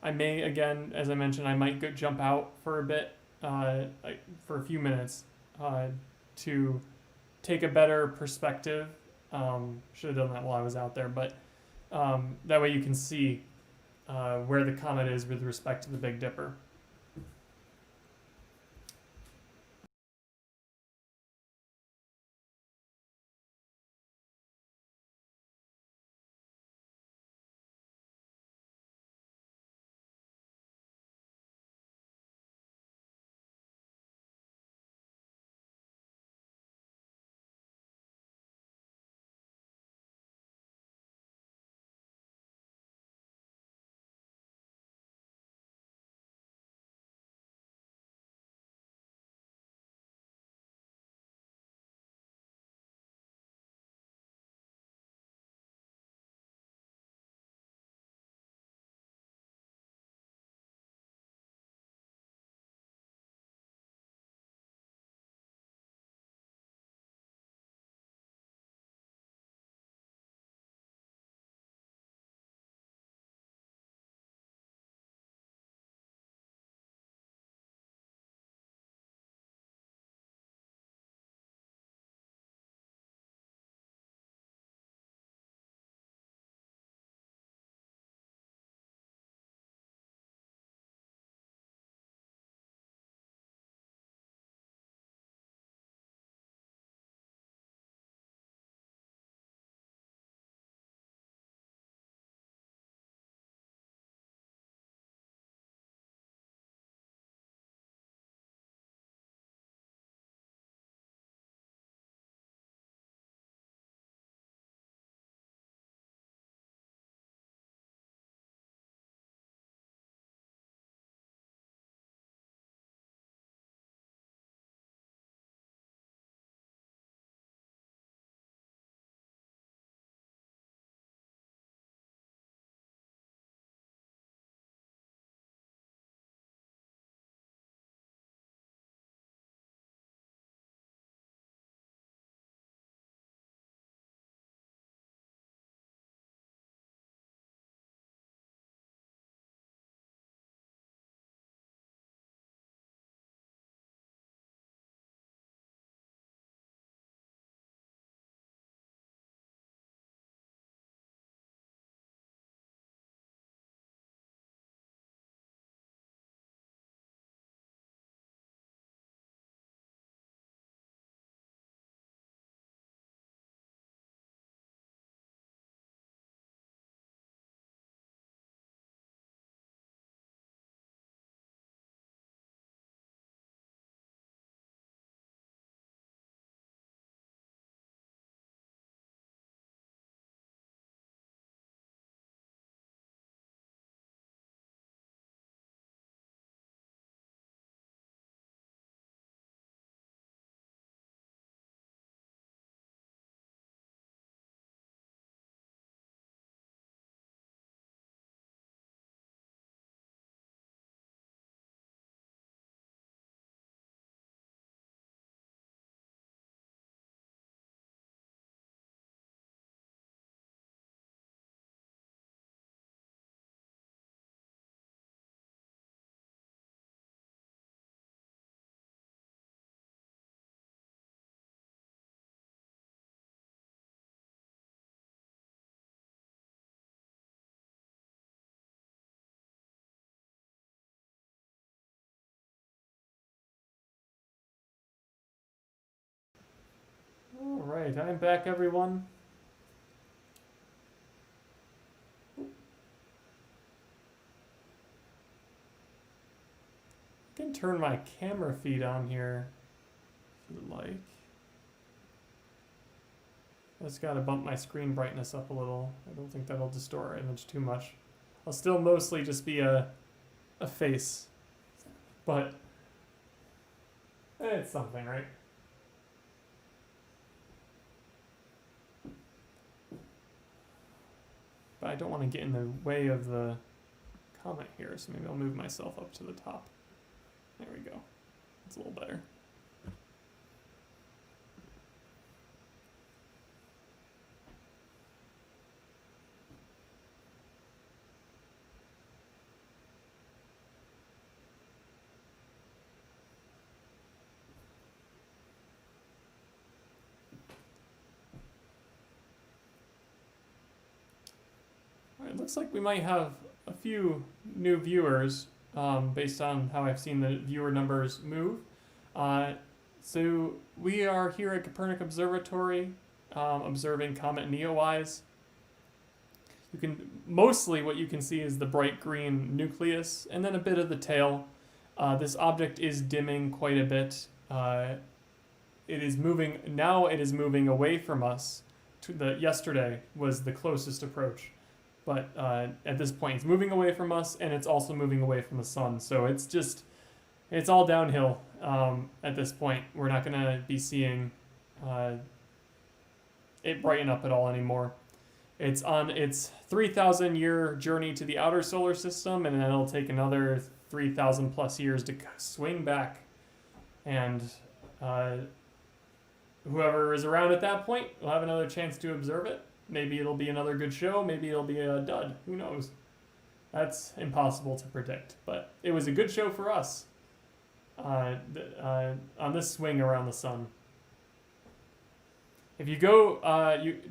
I may, again, as I mentioned, I might jump out for a bit, for a few minutes, to take a better perspective. Should have done that while I was out there, but that way you can see where the comet is with respect to the Big Dipper. All right, I'm back, everyone. I can turn my camera feed on here if you'd like. I just gotta bump my screen brightness up a little. I don't think that'll distort our image too much. I'll still mostly just be a face, but it's something, right? But I don't want to get in the way of the comment here, so maybe I'll move myself up to the top. There we go. It's a little better. It looks like we might have a few new viewers based on how I've seen the viewer numbers move. So we are here at Kopernik Observatory observing Comet NEOWISE. Mostly what you can see is the bright green nucleus and then a bit of the tail. This object is dimming quite a bit. It is moving away from us. Yesterday was the closest approach. But at this point, it's moving away from us, and it's also moving away from the sun. So it's all downhill at this point. We're not going to be seeing it brighten up at all anymore. It's on its 3,000-year journey to the outer solar system, and then it'll take another 3,000 plus years to swing back. And whoever is around at that point will have another chance to observe it. Maybe it'll be another good show. Maybe it'll be a dud. Who knows? That's impossible to predict. But it was a good show for us on this swing around the sun. If you go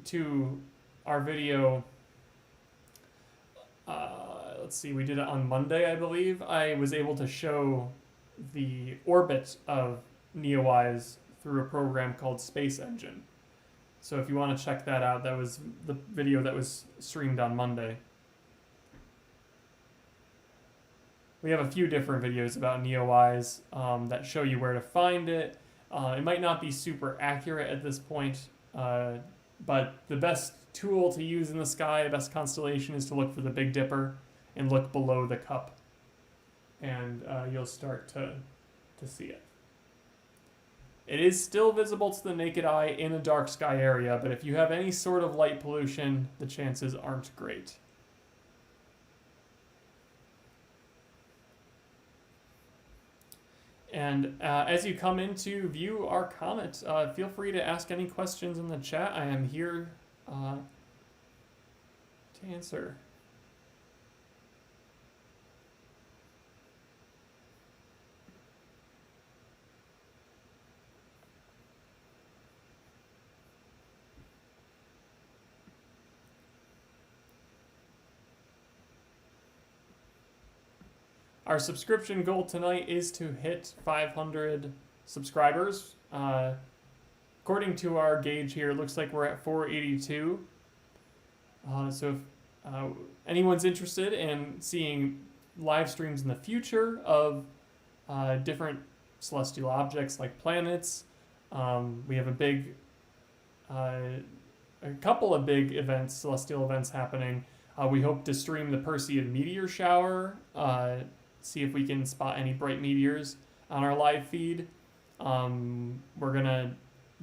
to our video, let's see, we did it on Monday, I believe. I was able to show the orbit of NEOWISE through a program called Space Engine. So if you want to check that out, that was the video that was streamed on Monday. We have a few different videos about NEOWISE that show you where to find it. It might not be super accurate at this point, but the best tool to use in the sky, the best constellation, is to look for the Big Dipper and look below the cup. And you'll start to see it. It is still visible to the naked eye in a dark sky area, but if you have any sort of light pollution, the chances aren't great. And as you come in to view our comet, feel free to ask any questions in the chat. I am here to answer. Our subscription goal tonight is to hit 500 subscribers. According to our gauge here, it looks like we're at 482. So if anyone's interested in seeing live streams in the future of different celestial objects like planets, we have a couple of big events, celestial events happening. We hope to stream the Perseid meteor shower, see if we can spot any bright meteors on our live feed. We're going to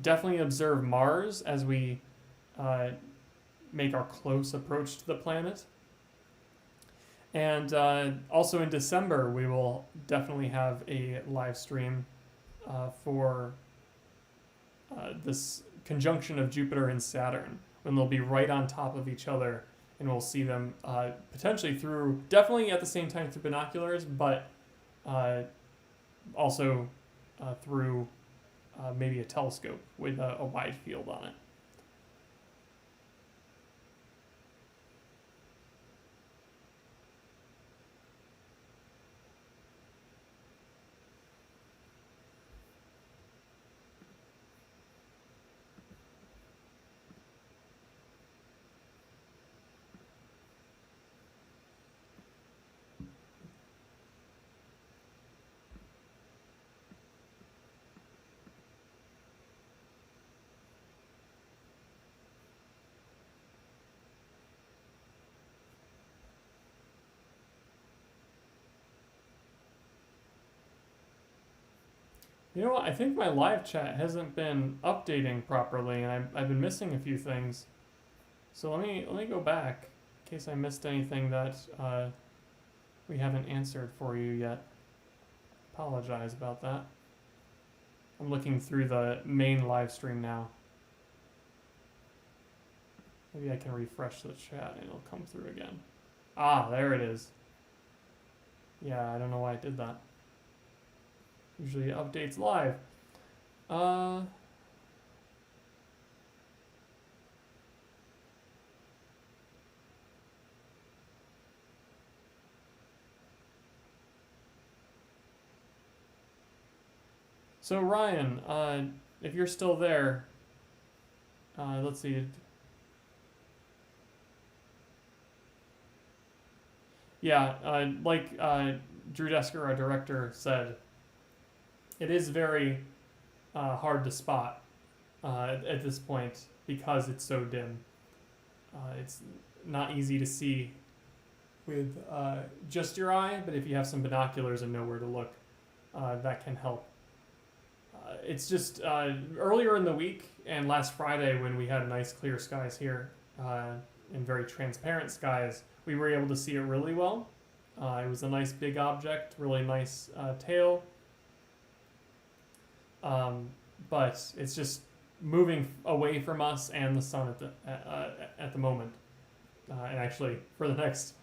definitely observe Mars as we make our close approach to the planet. And also in December, we will definitely have a live stream for this conjunction of Jupiter and Saturn, when they'll be right on top of each other. And we'll see them potentially definitely at the same time through binoculars, but also through maybe a telescope with a wide field on it. You know what? I think my live chat hasn't been updating properly, and I've been missing a few things. So let me go back in case I missed anything that we haven't answered for you yet. Apologize about that. I'm looking through the main live stream now. Maybe I can refresh the chat and it'll come through again. Ah, there it is. Yeah, I don't know why it did that. Usually it updates live. So Ryan, if you're still there, let's see. Yeah, like Drew Desker, our director, said, it is very hard to spot at this point because it's so dim. It's not easy to see with just your eye, but if you have some binoculars and know where to look, that can help. It's just earlier in the week and last Friday when we had nice clear skies here and very transparent skies, we were able to see it really well. It was a nice big object, really nice tail. But it's just moving away from us and the sun at the moment. And actually, for the next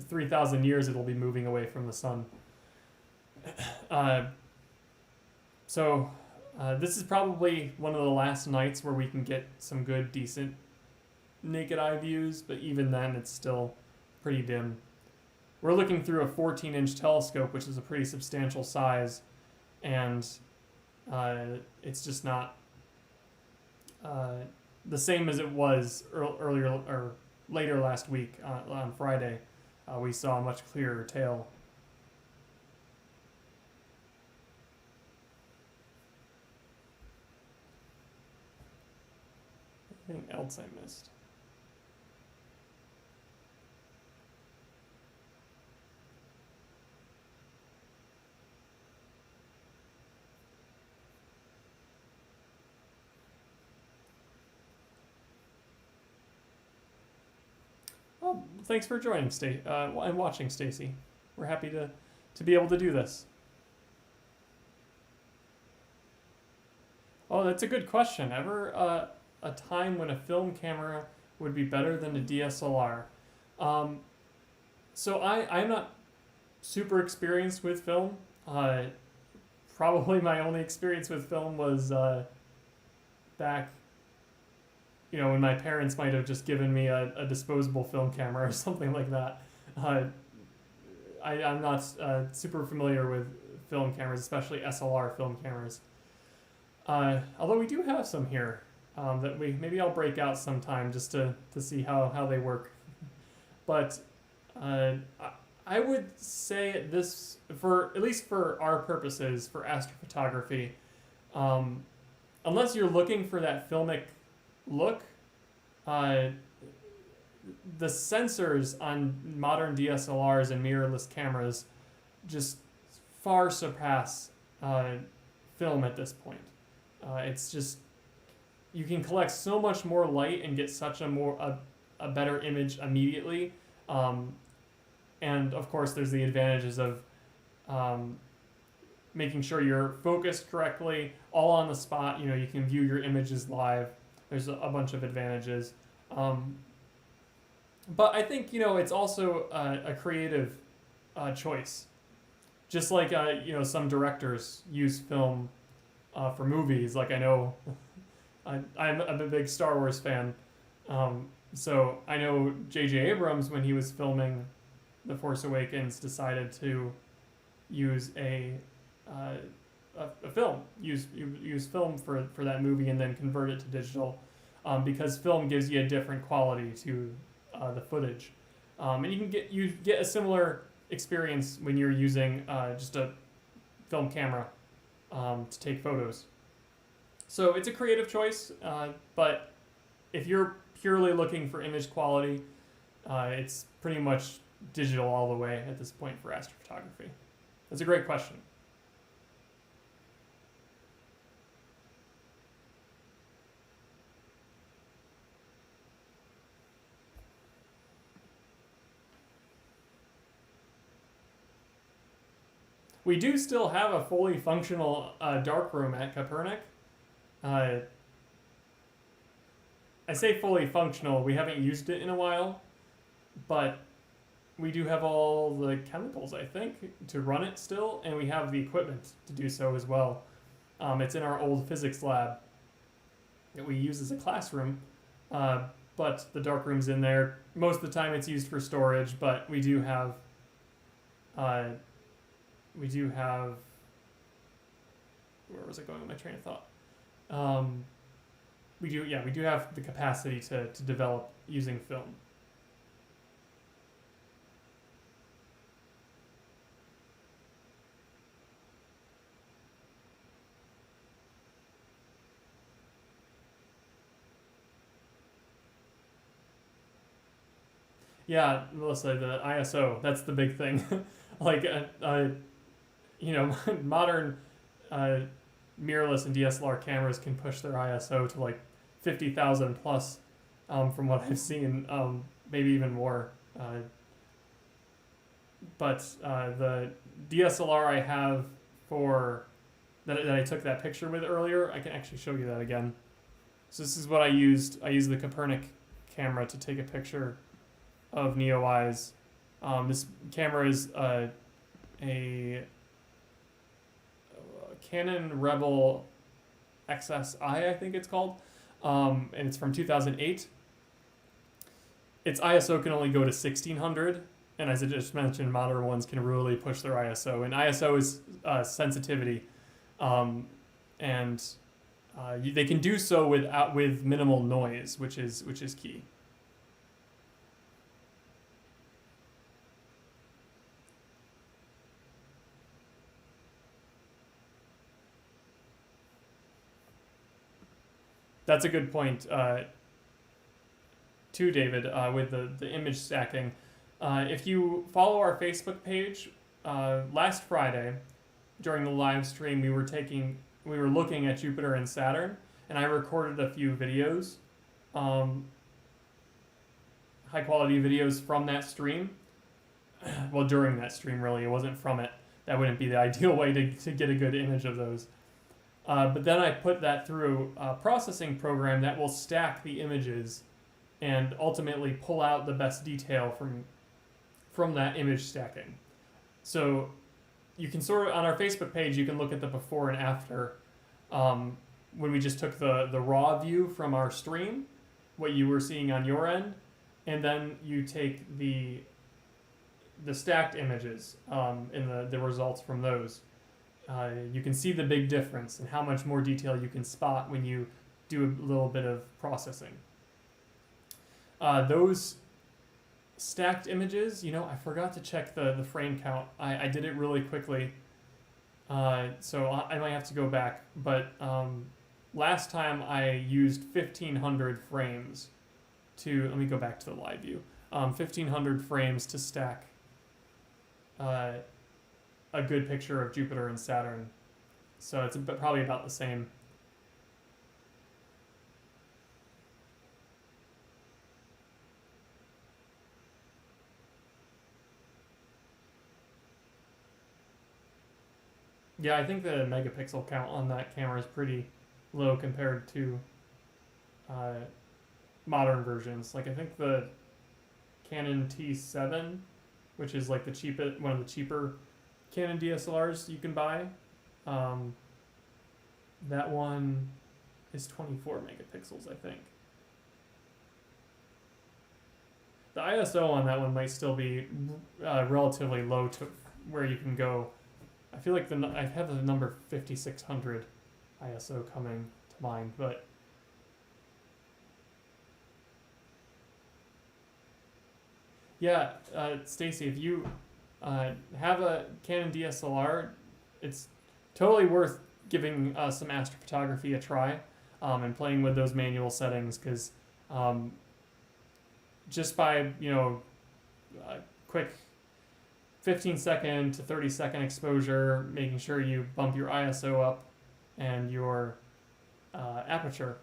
3,000 years, it'll be moving away from the sun. So this is probably one of the last nights where we can get some good, decent naked eye views, but even then, it's still pretty dim. We're looking through a 14-inch telescope, which is a pretty substantial size, and it's just not the same as it was earlier or later last week on Friday. We saw a much clearer tail. Anything else I missed? Well, thanks for joining, and watching, Stacy. We're happy to be able to do this. Oh, that's a good question. Ever a time when a film camera would be better than a DSLR? So I'm not super experienced with film. Probably my only experience with film was back, when my parents might have just given me a disposable film camera or something like that. I'm not super familiar with film cameras, especially SLR film cameras. Although we do have some here that maybe I'll break out sometime just to see how they work. But I would say this, at least for our purposes, for astrophotography, unless you're looking for that filmic look, the sensors on modern DSLRs and mirrorless cameras just far surpass film at this point. It's just, you can collect so much more light and get such a better image immediately. And of course, there's the advantages of making sure you're focused correctly, all on the spot. You can view your images live. There's a bunch of advantages. But I think, it's also a creative choice. Just like, some directors use film for movies. Like, I know I'm a big Star Wars fan. So I know J.J. Abrams, when he was filming The Force Awakens, decided to use a film, use film for that movie, and then convert it to digital, because film gives you a different quality to the footage, and you get a similar experience when you're using just a film camera to take photos. So it's a creative choice, but if you're purely looking for image quality, it's pretty much digital all the way at this point for astrophotography. That's a great question. We do still have a fully functional darkroom at Kopernik. I say fully functional. We haven't used it in a while, but we do have all the chemicals, I think, to run it still, and we have the equipment to do so as well. It's in our old physics lab that we use as a classroom, but the darkroom's in there. Most of the time it's used for storage, but we do have where was I going with my train of thought? We do have the capacity to develop using film. Yeah, Melissa, the ISO, that's the big thing. Like, modern mirrorless and DSLR cameras can push their ISO to like 50,000 plus, from what I've seen, maybe even more. But the DSLR I have that I took that picture with earlier, I can actually show you that again. So this is what I used. I used the Kopernik camera to take a picture of NEOWISE. This camera is a Canon Rebel XSI, I think it's called, and it's from 2008. Its ISO can only go to 1600, and as I just mentioned, modern ones can really push their ISO. And ISO is sensitivity, and they can do so with minimal noise, which is key. That's a good point, too, David, with the image stacking. If you follow our Facebook page, last Friday, during the live stream, we were looking at Jupiter and Saturn, and I recorded a few videos, high quality videos from that stream. Well, during that stream, really, it wasn't from it. That wouldn't be the ideal way to get a good image of those. But then I put that through a processing program that will stack the images and ultimately pull out the best detail from that image stacking. So you can on our Facebook page, you can look at the before and after, when we just took the raw view from our stream, what you were seeing on your end, and then you take the stacked images, and the results from those. You can see the big difference and how much more detail you can spot when you do a little bit of processing. Those stacked images, I forgot to check the frame count. I did it really quickly, so I might have to go back. But last time I used 1,500 frames let me go back to the live view. 1,500 frames to stack a good picture of Jupiter and Saturn. So it's probably about the same. Yeah, I think the megapixel count on that camera is pretty low compared to modern versions. Like, I think the Canon T7, which is like one of the cheaper Canon DSLRs you can buy, that one is 24 megapixels, I think. The ISO on that one might still be relatively low to where you can go. I feel like I have the number 5600 ISO coming to mind, but yeah, Stacy, if you have a Canon DSLR, it's totally worth giving some astrophotography a try, and playing with those manual settings, because just by quick 15-second to 30-second exposure, making sure you bump your ISO up and your aperture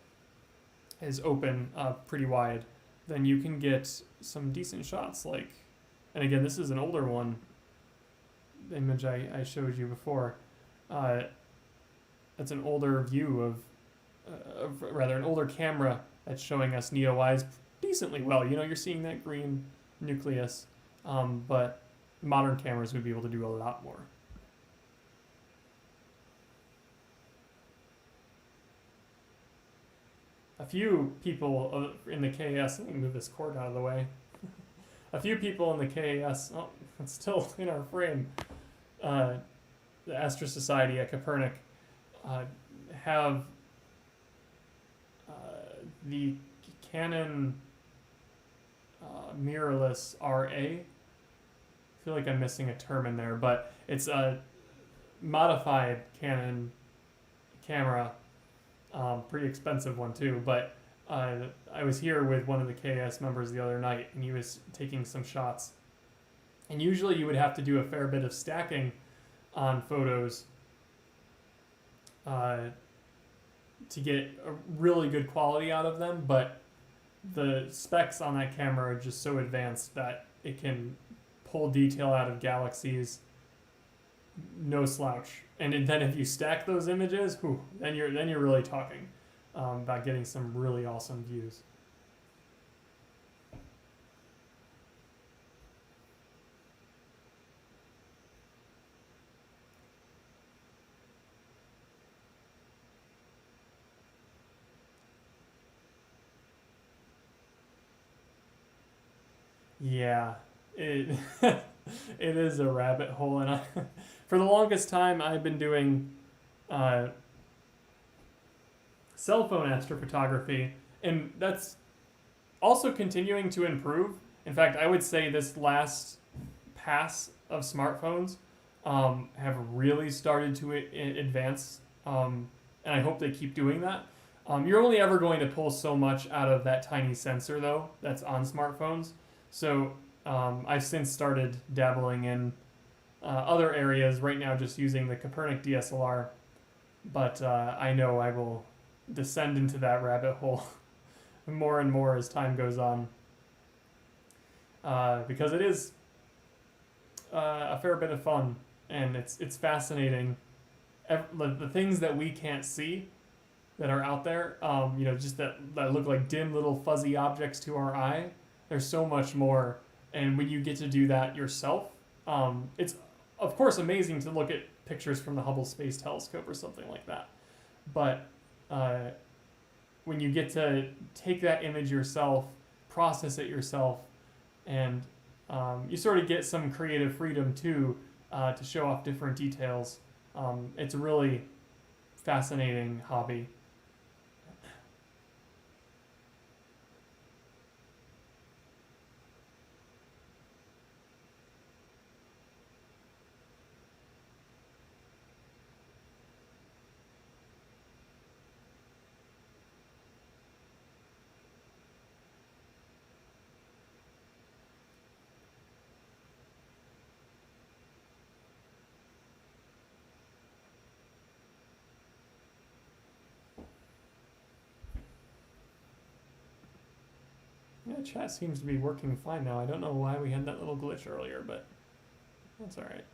is open pretty wide, then you can get some decent shots. And again, this is an older one. image I showed you before, that's an older view rather an older camera that's showing us NEOWISE decently well. You know, you're seeing that green nucleus, but modern cameras would be able to do a lot more. A few people in the KAS, let me move this cord out of the way. A few people in the KAS, oh, it's still in our frame, the Astro Society at Kopernik have the Canon mirrorless RA. I feel like I'm missing a term in there, but it's a modified Canon camera, pretty expensive one too. But I was here with one of the KS members the other night, and he was taking some shots. And usually you would have to do a fair bit of stacking on photos to get a really good quality out of them, but the specs on that camera are just so advanced that it can pull detail out of galaxies, no slouch. And then if you stack those images, then you're really talking about getting some really awesome views. Yeah, it it is a rabbit hole, and for the longest time I've been doing cell phone astrophotography, and that's also continuing to improve. In fact, I would say this last pass of smartphones have really started to advance, and I hope they keep doing that. You're only ever going to pull so much out of that tiny sensor, though, that's on smartphones. So I've since started dabbling in other areas right now, just using the Kopernik DSLR. But I know I will descend into that rabbit hole more and more as time goes on, because it is a fair bit of fun, and it's fascinating. The things that we can't see that are out there, just that look like dim little fuzzy objects to our eye. There's so much more, and when you get to do that yourself, it's of course amazing to look at pictures from the Hubble Space Telescope or something like that. But when you get to take that image yourself, process it yourself, and you sort of get some creative freedom too, to show off different details. It's a really fascinating hobby. Yeah, chat seems to be working fine now. I don't know why we had that little glitch earlier, but that's alright.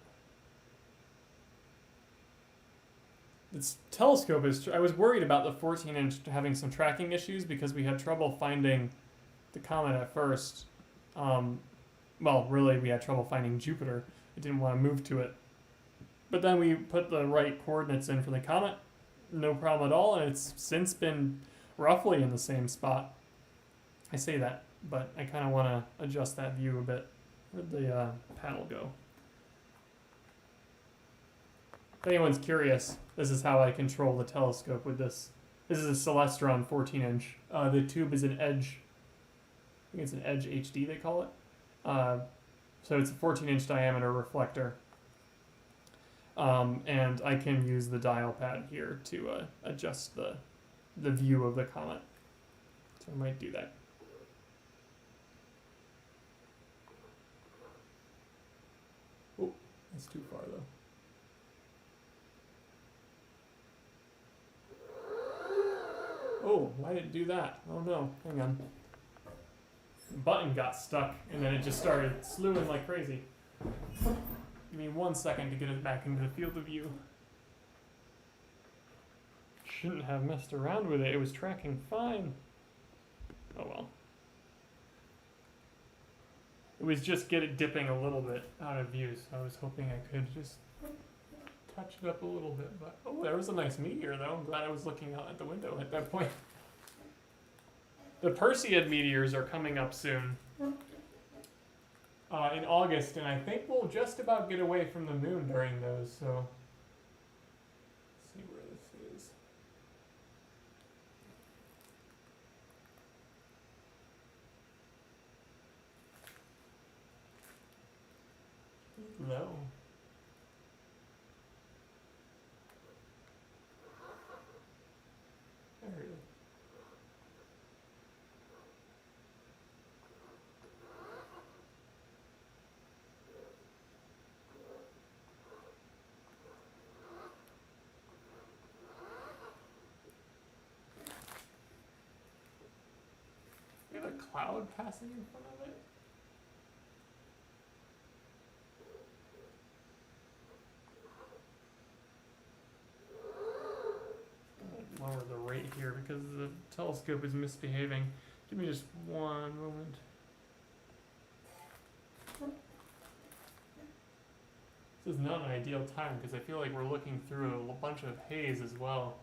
This telescope is... I was worried about the 14-inch having some tracking issues because we had trouble finding the comet at first. Well, really, we had trouble finding Jupiter. I didn't want to move to it. But then we put the right coordinates in for the comet. No problem at all, and it's since been roughly in the same spot. I say that, but I kind of want to adjust that view a bit. Where'd the panel go? If anyone's curious, this is how I control the telescope with this. This is a Celestron 14-inch. The tube is an Edge. I think it's an Edge HD, they call it. So it's a 14-inch diameter reflector. And I can use the dial pad here to adjust the view of the comet. So I might do that. Oh, that's too far though. Oh, why did it do that? Oh no, hang on. The button got stuck and then it just started slewing like crazy. Give me 1 second to get it back into the field of view. Shouldn't have messed around with it. It was tracking fine. Oh well. It was just dipping a little bit out of view, so I was hoping I could just touch it up a little bit. But oh, there was a nice meteor though. I'm glad I was looking out at the window at that point. The Perseid meteors are coming up soon. In August, and I think we'll just about get away from the moon during those, so let's see where this is. Low. There it is. We have a cloud passing in front of it. Lower the rate here because the telescope is misbehaving. Give me just 1 moment. This is not an ideal time because I feel like we're looking through a bunch of haze as well.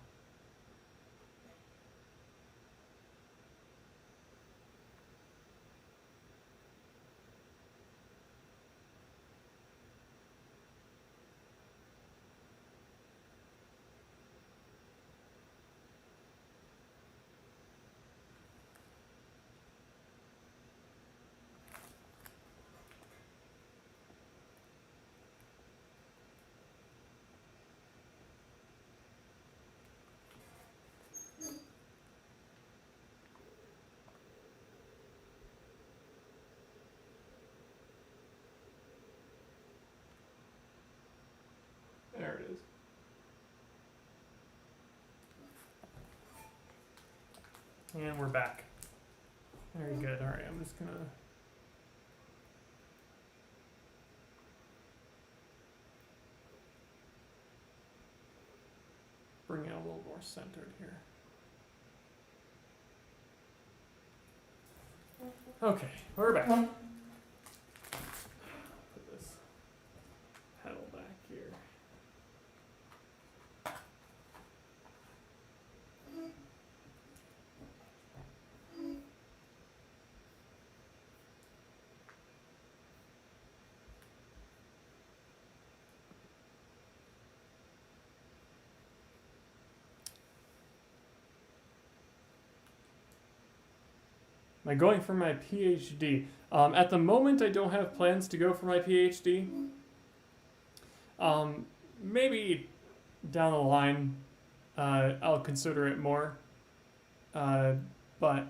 There it is. And we're back. Very good. All right, I'm just gonna bring it a little more centered here. Okay, we're back. Put this pedal back here. Am I going for my PhD? At the moment, I don't have plans to go for my PhD. Maybe down the line, I'll consider it more. But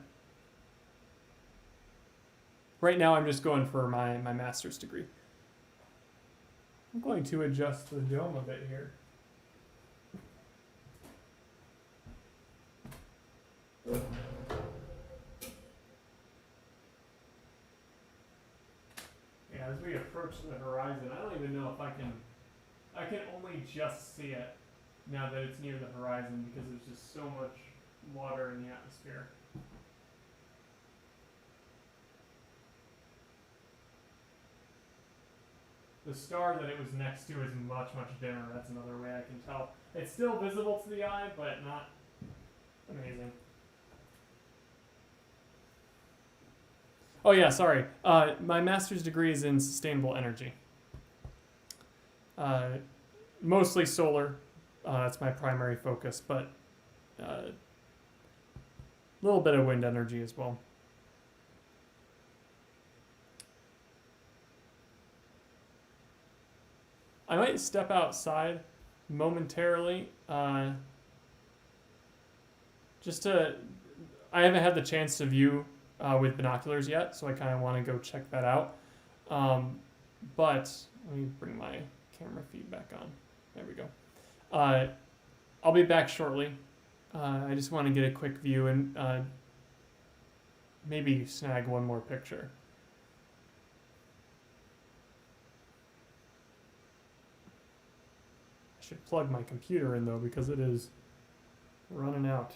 right now, I'm just going for my master's degree. I'm going to adjust the dome a bit here. As we approach the horizon, I don't even know if I can only just see it now that it's near the horizon because there's just so much water in the atmosphere. The star that it was next to is much, much dimmer. That's another way I can tell. It's still visible to the eye, but not amazing. Oh yeah, sorry. My master's degree is in sustainable energy. Mostly solar. That's my primary focus, but a little bit of wind energy as well. I might step outside momentarily, just to. I haven't had the chance to view with binoculars yet, so I kind of want to go check that out. But let me bring my camera feed back on. There we go. I'll be back shortly. I just want to get a quick view and maybe snag one more picture. should plug my computer in though because it is running out.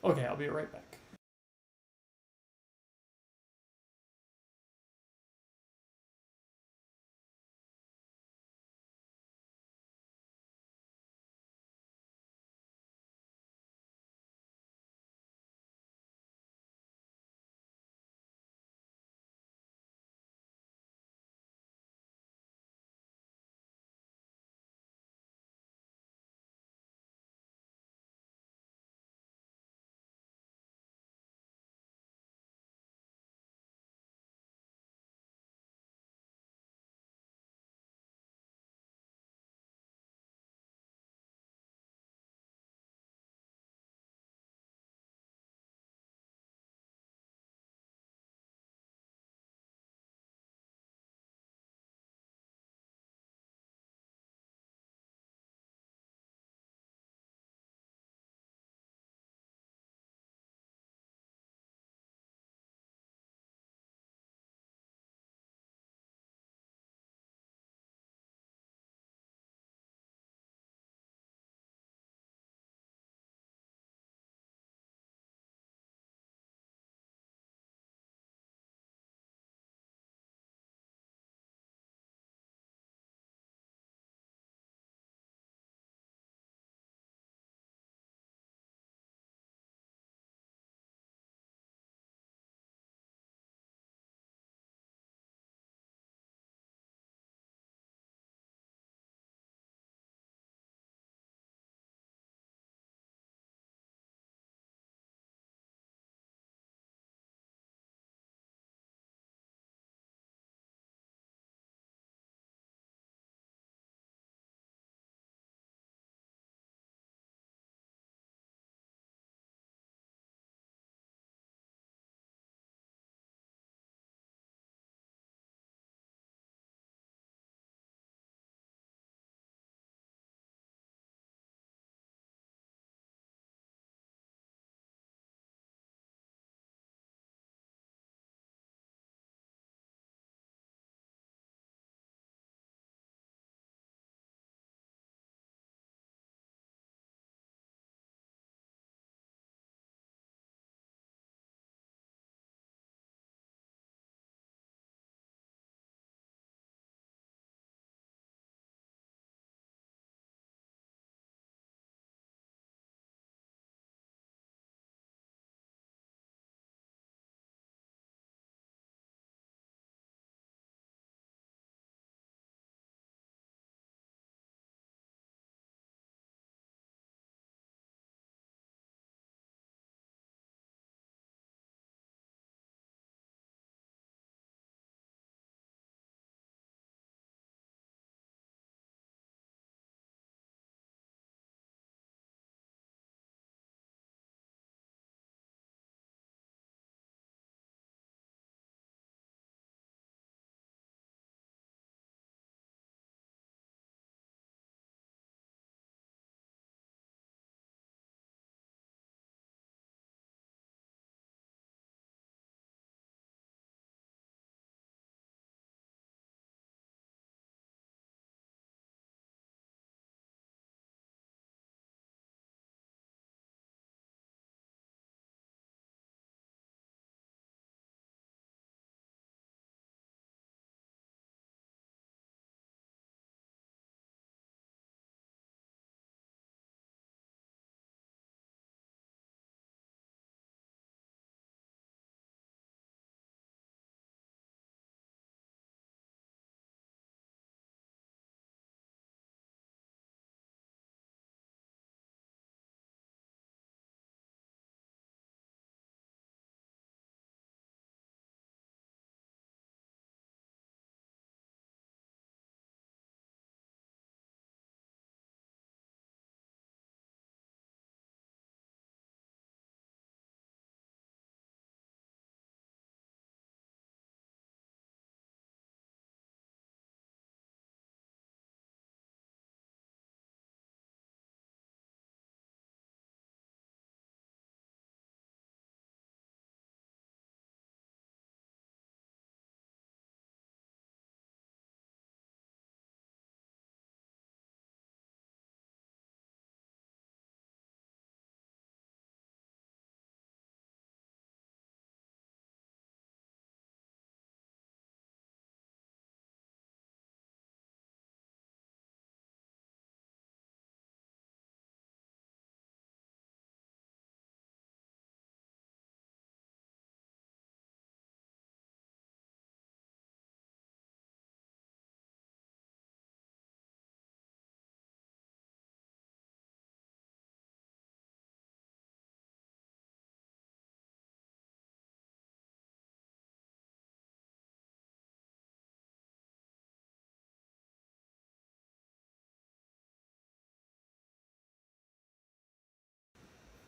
Okay, I'll be right back.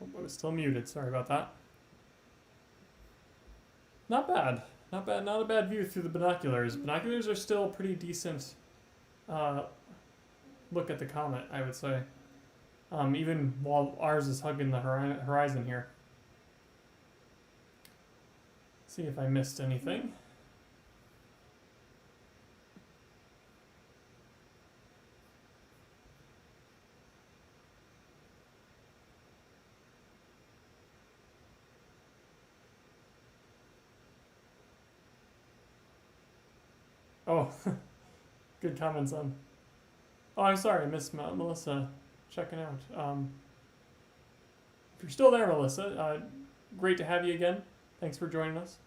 I was still muted. Sorry about that. Not bad. Not bad. Not a bad view through the binoculars. Binoculars are still pretty decent. Look at the comet, I would say. Even while ours is hugging the horizon here. See if I missed anything. Oh, good comments on. Oh, I'm sorry, I missed Melissa checking out. If you're still there, Melissa, great to have you again. Thanks for joining us.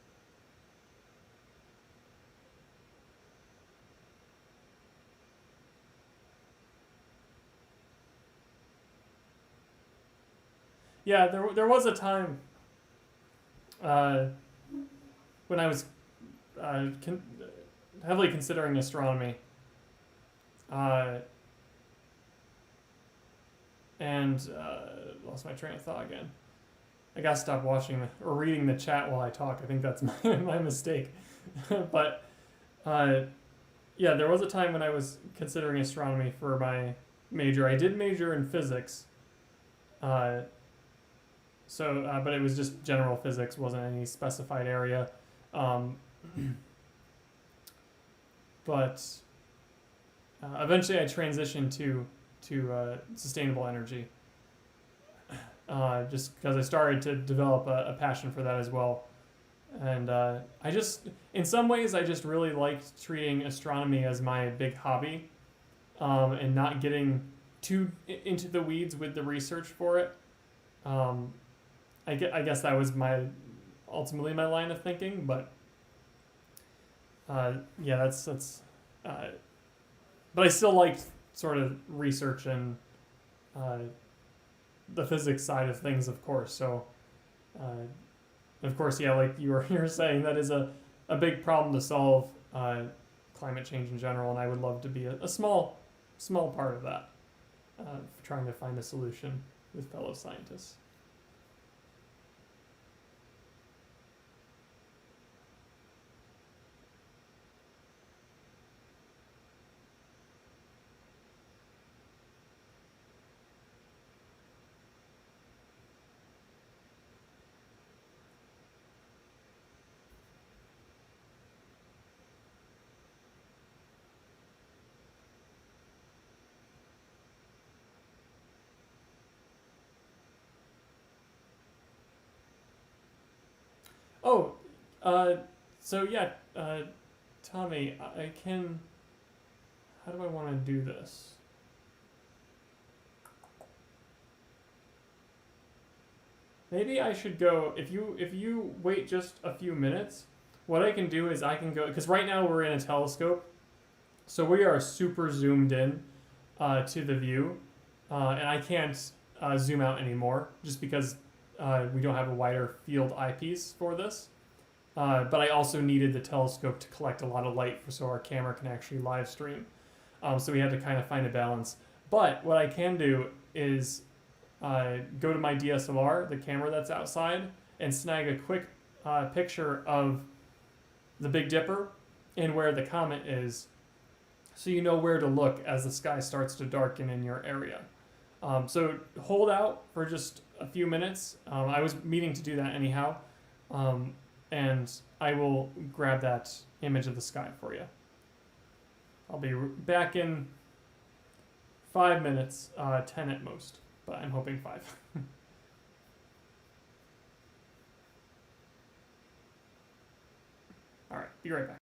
Yeah, there was a time when I was heavily considering astronomy, and lost my train of thought again. I gotta stop watching or reading the chat while I talk. I think that's my mistake. But yeah, there was a time when I was considering astronomy for my major. I did major in physics. But it was just general physics, wasn't any specified area. But eventually I transitioned to sustainable energy, just because I started to develop a passion for that as well. And I just, in some ways, I just really liked treating astronomy as my big hobby, and not getting too into the weeds with the research for it. I guess that was ultimately my line of thinking, but yeah, that's. But I still liked sort of research and the physics side of things, of course. So, of course, yeah, like you were saying, that is a big problem to solve, climate change in general, and I would love to be a small part of that, trying to find a solution with fellow scientists. Oh, so yeah, Tommy, I can. How do I want to do this? Maybe I should go. If you wait just a few minutes, what I can do is I can go, because right now we're in a telescope, so we are super zoomed in to the view, and I can't zoom out anymore just because we don't have a wider field eyepiece for this. But I also needed the telescope to collect a lot of light so our camera can actually live stream. So we had to kind of find a balance. But what I can do is go to my DSLR, the camera that's outside, and snag a quick picture of the Big Dipper and where the comet is, so you know where to look as the sky starts to darken in your area. So hold out for just a few minutes. I was meaning to do that anyhow. And I will grab that image of the sky for you. I'll be back in 5 minutes, 10 at most, but I'm hoping 5. All right, be right back.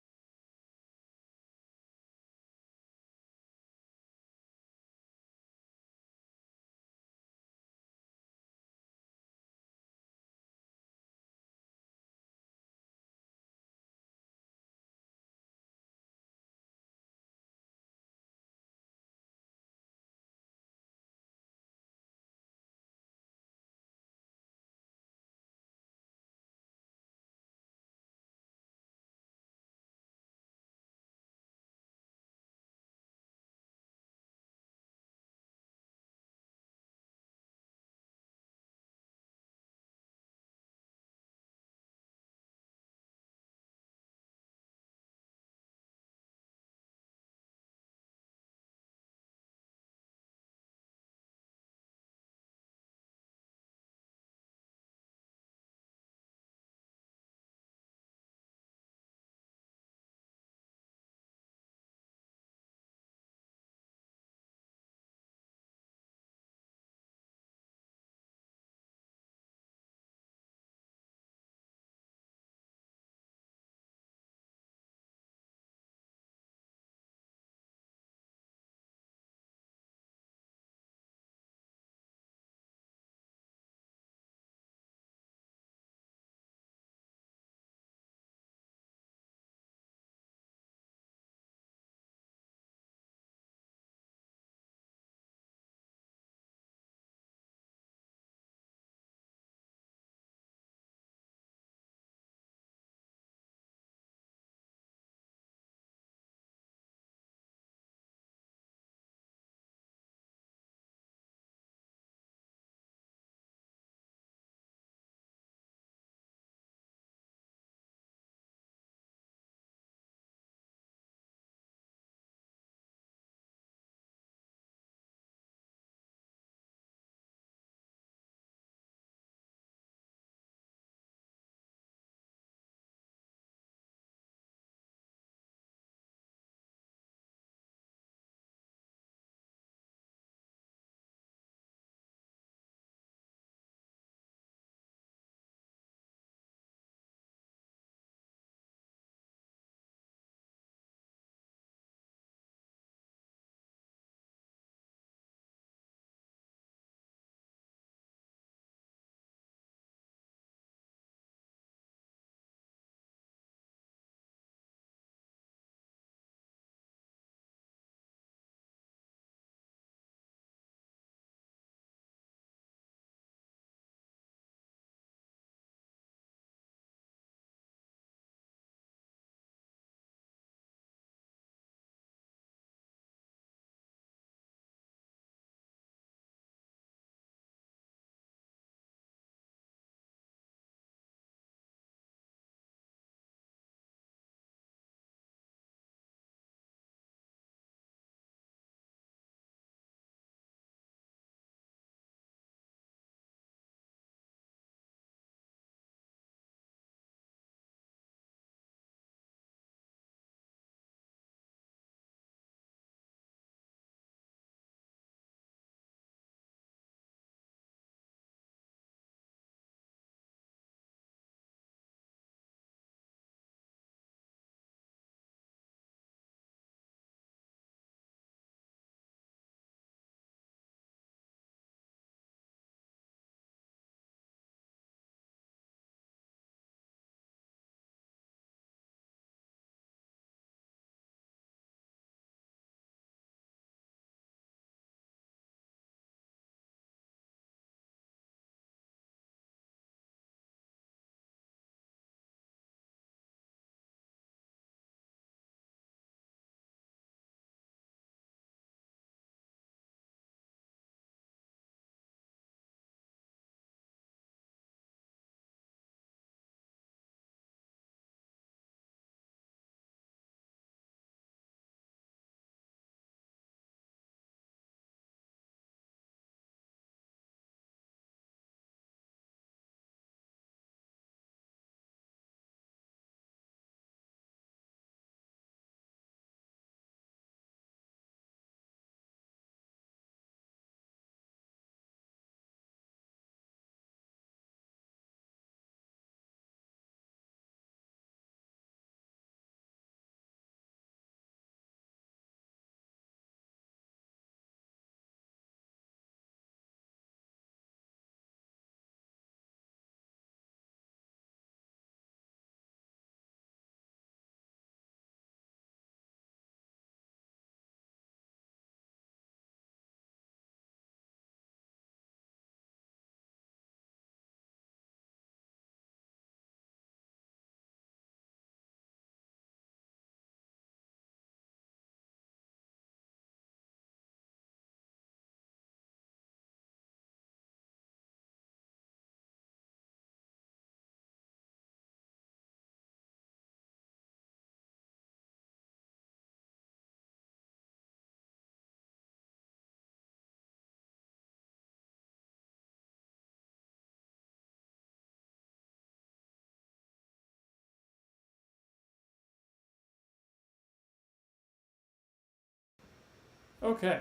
Okay.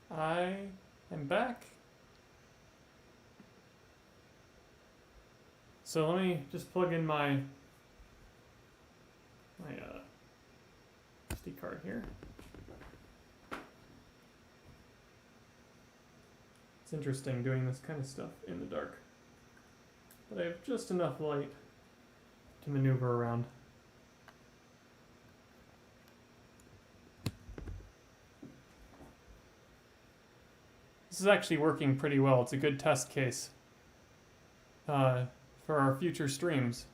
I am back. So let me just plug in my SD card here. It's interesting doing this kind of stuff in the dark. But I have just enough light to maneuver around. This is actually working pretty well. It's a good test case for our future streams.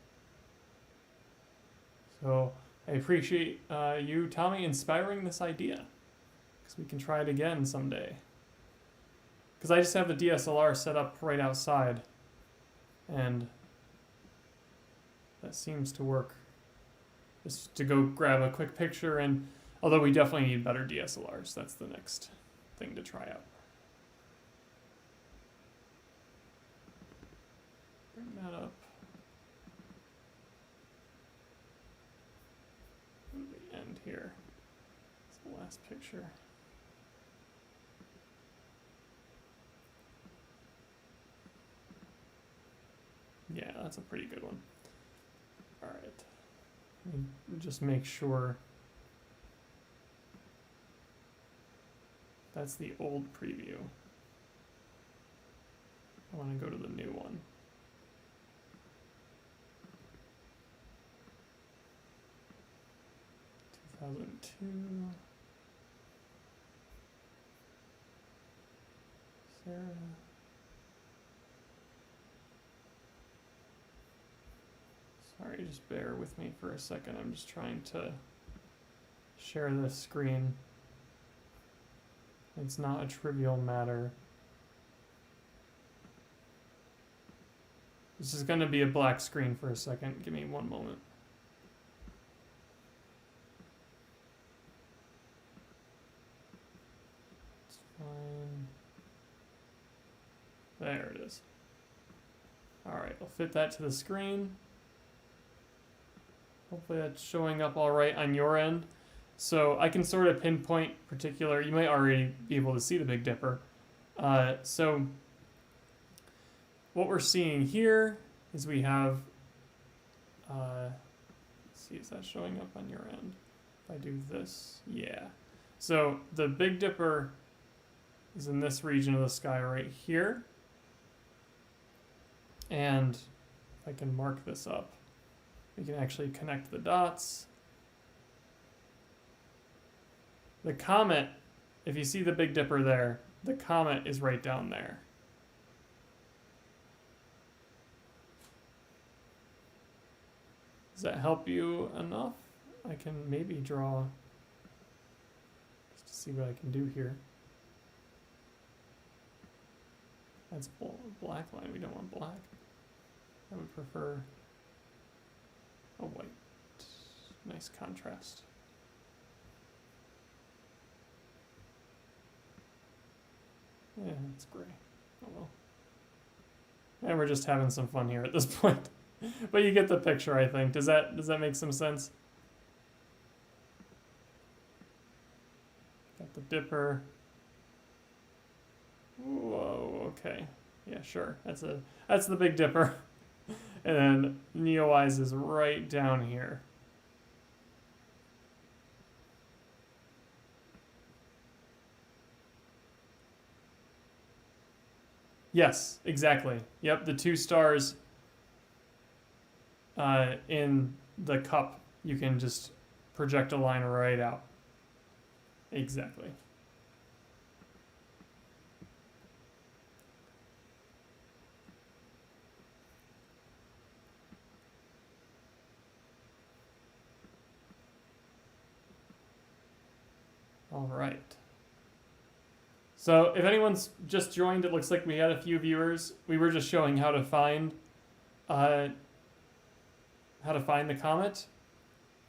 So I appreciate you, Tommy, inspiring this idea, because we can try it again someday. Because I just have the DSLR set up right outside, and that seems to work. Just to go grab a quick picture, and although we definitely need better DSLRs, that's the next thing to try out. Bring that up. And the end here. It's the last picture. Yeah, that's a pretty good one. All right. Let me just make sure. That's the old preview. I want to go to the new one. Sarah. Sorry, just bear with me for a second. I'm just trying to share this screen. It's not a trivial matter. This is going to be a black screen for a second. Give me one moment. It's fine. There it is. Alright, I'll fit that to the screen. Hopefully that's showing up all right on your end. So I can sort of pinpoint particular, you might already be able to see the Big Dipper. So what we're seeing here is we have, let's see, is that showing up on your end? If I do this, yeah. So the Big Dipper is in this region of the sky right here. And if I can mark this up, we can actually connect the dots. The comet, if you see the Big Dipper there, the comet is right down there. Does that help you enough? I can maybe draw, just to see what I can do here. That's black line, we don't want black. I would prefer a white. Nice contrast. Yeah, it's gray. Oh well. And we're just having some fun here at this point. But you get the picture, I think. Does that make some sense? Got the Dipper. Whoa, okay. Yeah, sure. That's the Big Dipper. And then NEOWISE is right down here. Yes, exactly. Yep, the two stars in the cup, you can just project a line right out. Exactly. All right. So if anyone's just joined, it looks like we had a few viewers. We were just showing how to find the comet.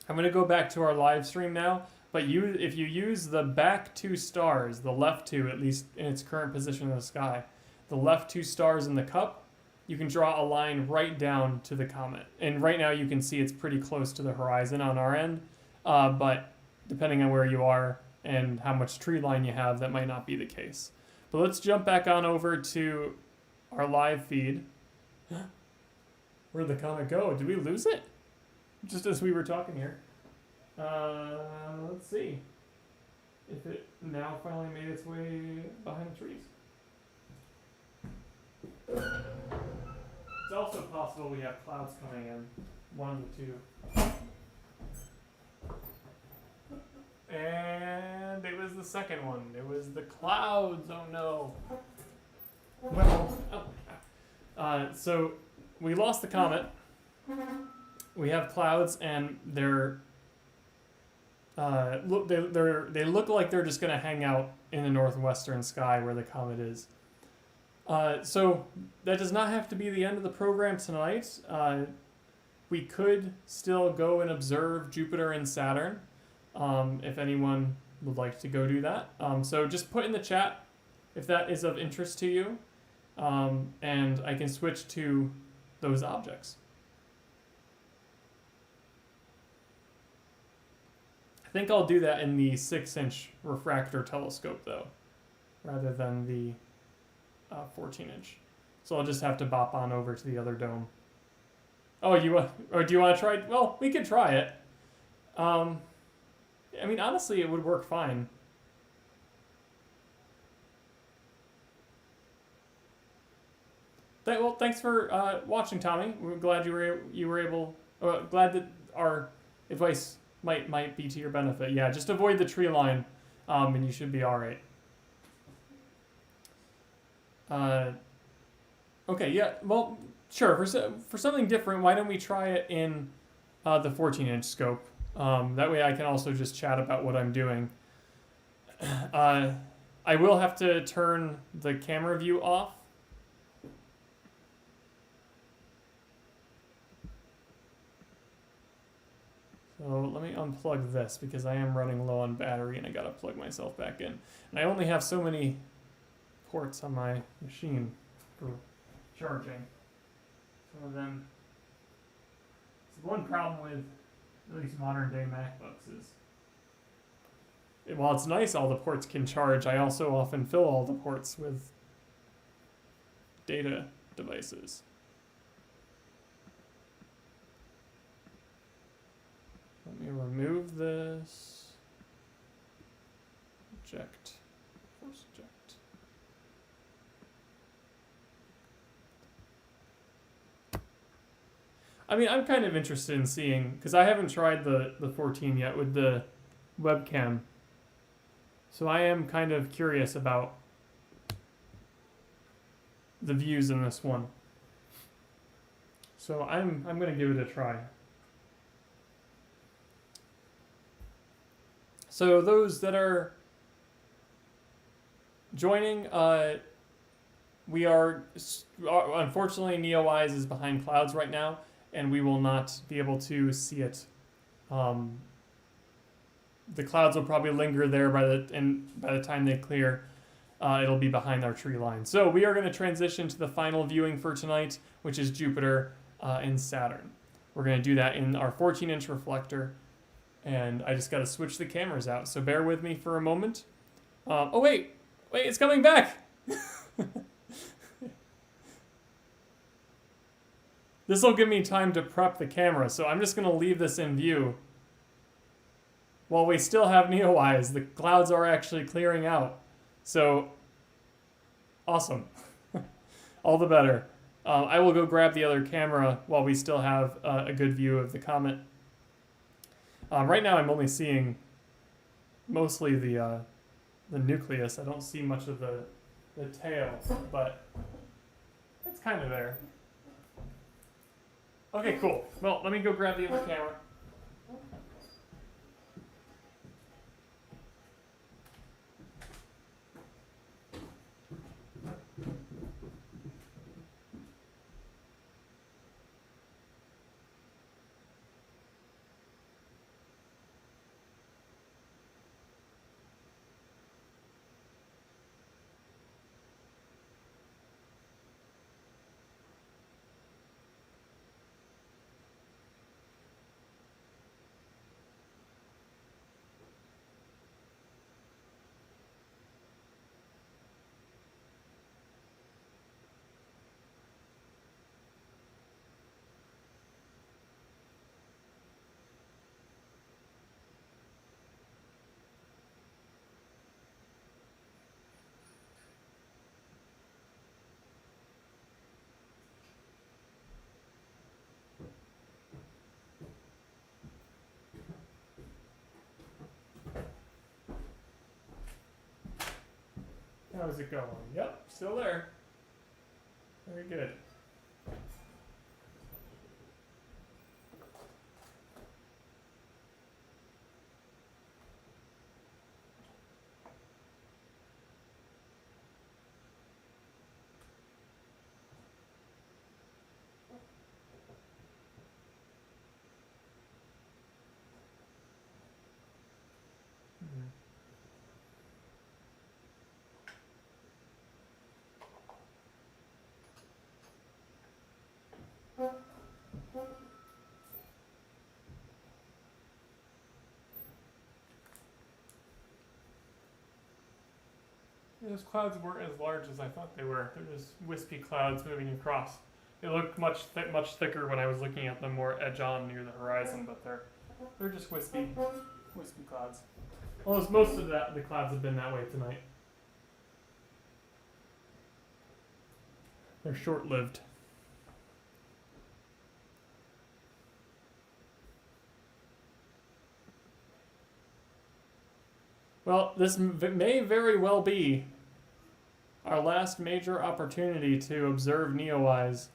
I'm going to go back to our live stream now, but if you use the back two stars, the left two, at least in its current position in the sky, the left two stars in the cup, you can draw a line right down to the comet. And right now you can see it's pretty close to the horizon on our end, but depending on where you are, and how much tree line you have, that might not be the case. But let's jump back on over to our live feed. Where'd the comet go? Did we lose it? Just as we were talking here. Let's see if it now finally made its way behind the trees. It's also possible we have clouds coming in. One of the two. And it was the second one. It was the clouds. Oh no. Well, so we lost the comet. We have clouds, and they're they look like they're just gonna hang out in the northwestern sky where the comet is. So that does not have to be the end of the program tonight. We could still go and observe Jupiter and Saturn, if anyone would like to go do that. So just put in the chat if that is of interest to you, and I can switch to those objects. I think I'll do that in the 6-inch refractor telescope, though, rather than the 14-inch. So I'll just have to bop on over to the other dome. Oh, or do you want to try? Well, we could try it. I mean, honestly, it would work fine. Well, thanks for watching, Tommy. We're glad you were able. Glad that our advice might be to your benefit. Yeah, just avoid the tree line, and you should be all right. Okay, yeah, well, sure. For something different, why don't we try it in the 14-inch scope? That way I can also just chat about what I'm doing. I will have to turn the camera view off. So let me unplug this because I am running low on battery and I gotta plug myself back in. And I only have so many ports on my machine for charging. Some of them. So one problem with at least modern day MacBooks is, while it's nice all the ports can charge, I also often fill all the ports with data devices. Let me remove this. Eject. Force eject. I mean, I'm kind of interested in seeing, because I haven't tried the 14 yet with the webcam. So I am kind of curious about the views in this one. So I'm going to give it a try. So those that are joining, we are, unfortunately, NEOWISE is behind clouds right now, and we will not be able to see it. The clouds will probably linger there by the time they clear. It'll be behind our tree line. So we are going to transition to the final viewing for tonight, which is Jupiter and Saturn. We're going to do that in our 14-inch reflector. And I just got to switch the cameras out. So bear with me for a moment. Oh, wait, it's coming back. This will give me time to prep the camera. So I'm just going to leave this in view. While we still have NEOWISE, the clouds are actually clearing out. So, awesome. All the better. I will go grab the other camera while we still have a good view of the comet. Right now I'm only seeing mostly the nucleus. I don't see much of the tail, but it's kind of there. Okay, cool. Well, let me go grab the other camera. How's it going? Yep, still there. Very good. Those clouds weren't as large as I thought they were. They're just wispy clouds moving across. They looked much thicker when I was looking at them more edge on near the horizon, but they're just wispy clouds. Well, most of the clouds have been that way tonight. They're short-lived. Well, this may very well be our last major opportunity to observe NEOWISE.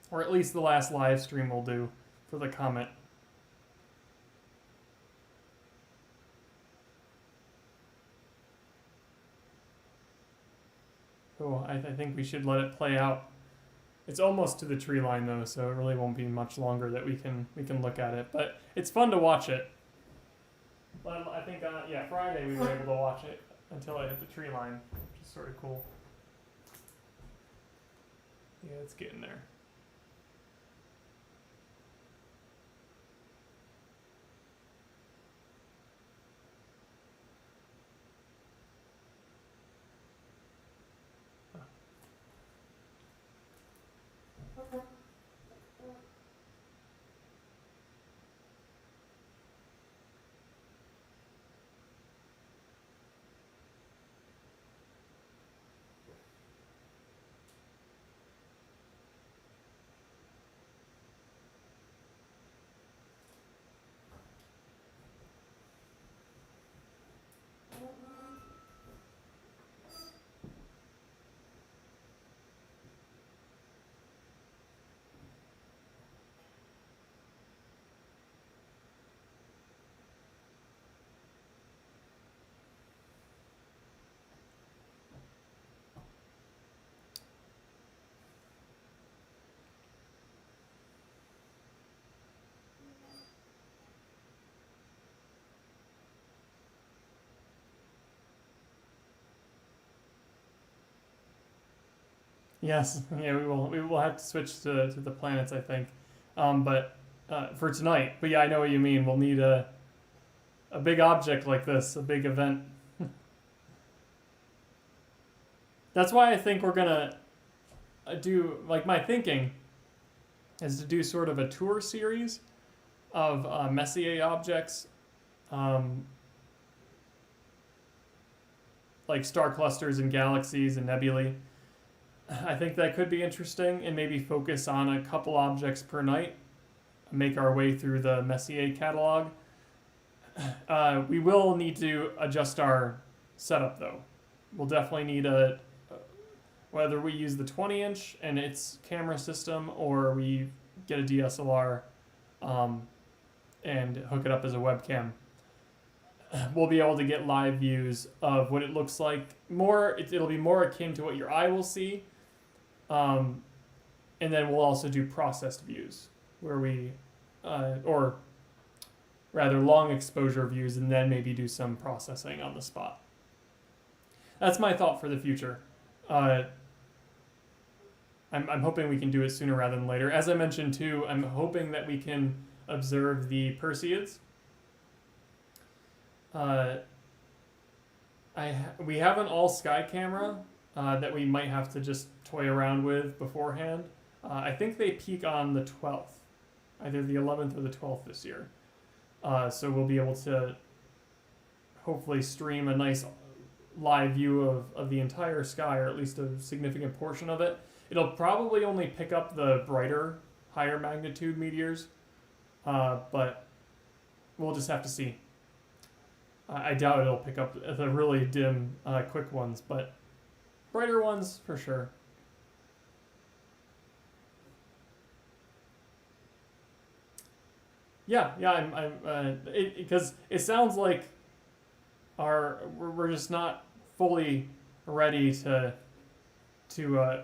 Or at least the last live stream will do for the Comet. Oh, I think we should let it play out. It's almost to the tree line though, so it really won't be much longer that we can look at it. But it's fun to watch it. Well, I think Friday we were able to watch it until I hit the tree line, which is sort of cool. Yeah, it's getting there. Yes, yeah, we will. We will have to switch to the planets, I think, but for tonight. But yeah, I know what you mean. We'll need a big object like this, a big event. That's why I think we're gonna do, like, my thinking is to do sort of a tour series of Messier objects, like star clusters and galaxies and nebulae. I think that could be interesting, and maybe focus on a couple objects per night, make our way through the Messier catalog. We will need to adjust our setup though. We'll definitely need whether we use the 20-inch and its camera system, or we get a DSLR and hook it up as a webcam. We'll be able to get live views of what it looks like. It'll be more akin to what your eye will see. And then we'll also do processed views, where we, or rather long exposure views, and then maybe do some processing on the spot. That's my thought for the future. I'm hoping we can do it sooner rather than later. As I mentioned too, I'm hoping that we can observe the Perseids. We have an all-sky camera that we might have to just toy around with beforehand. I think they peak on the 12th, either the 11th or the 12th this year. So we'll be able to hopefully stream a nice live view of the entire sky, or at least a significant portion of it. It'll probably only pick up the brighter, higher magnitude meteors, but we'll just have to see. I doubt it'll pick up the really dim, quick ones, but brighter ones for sure. Yeah, I'm because it sounds like we're just not fully ready to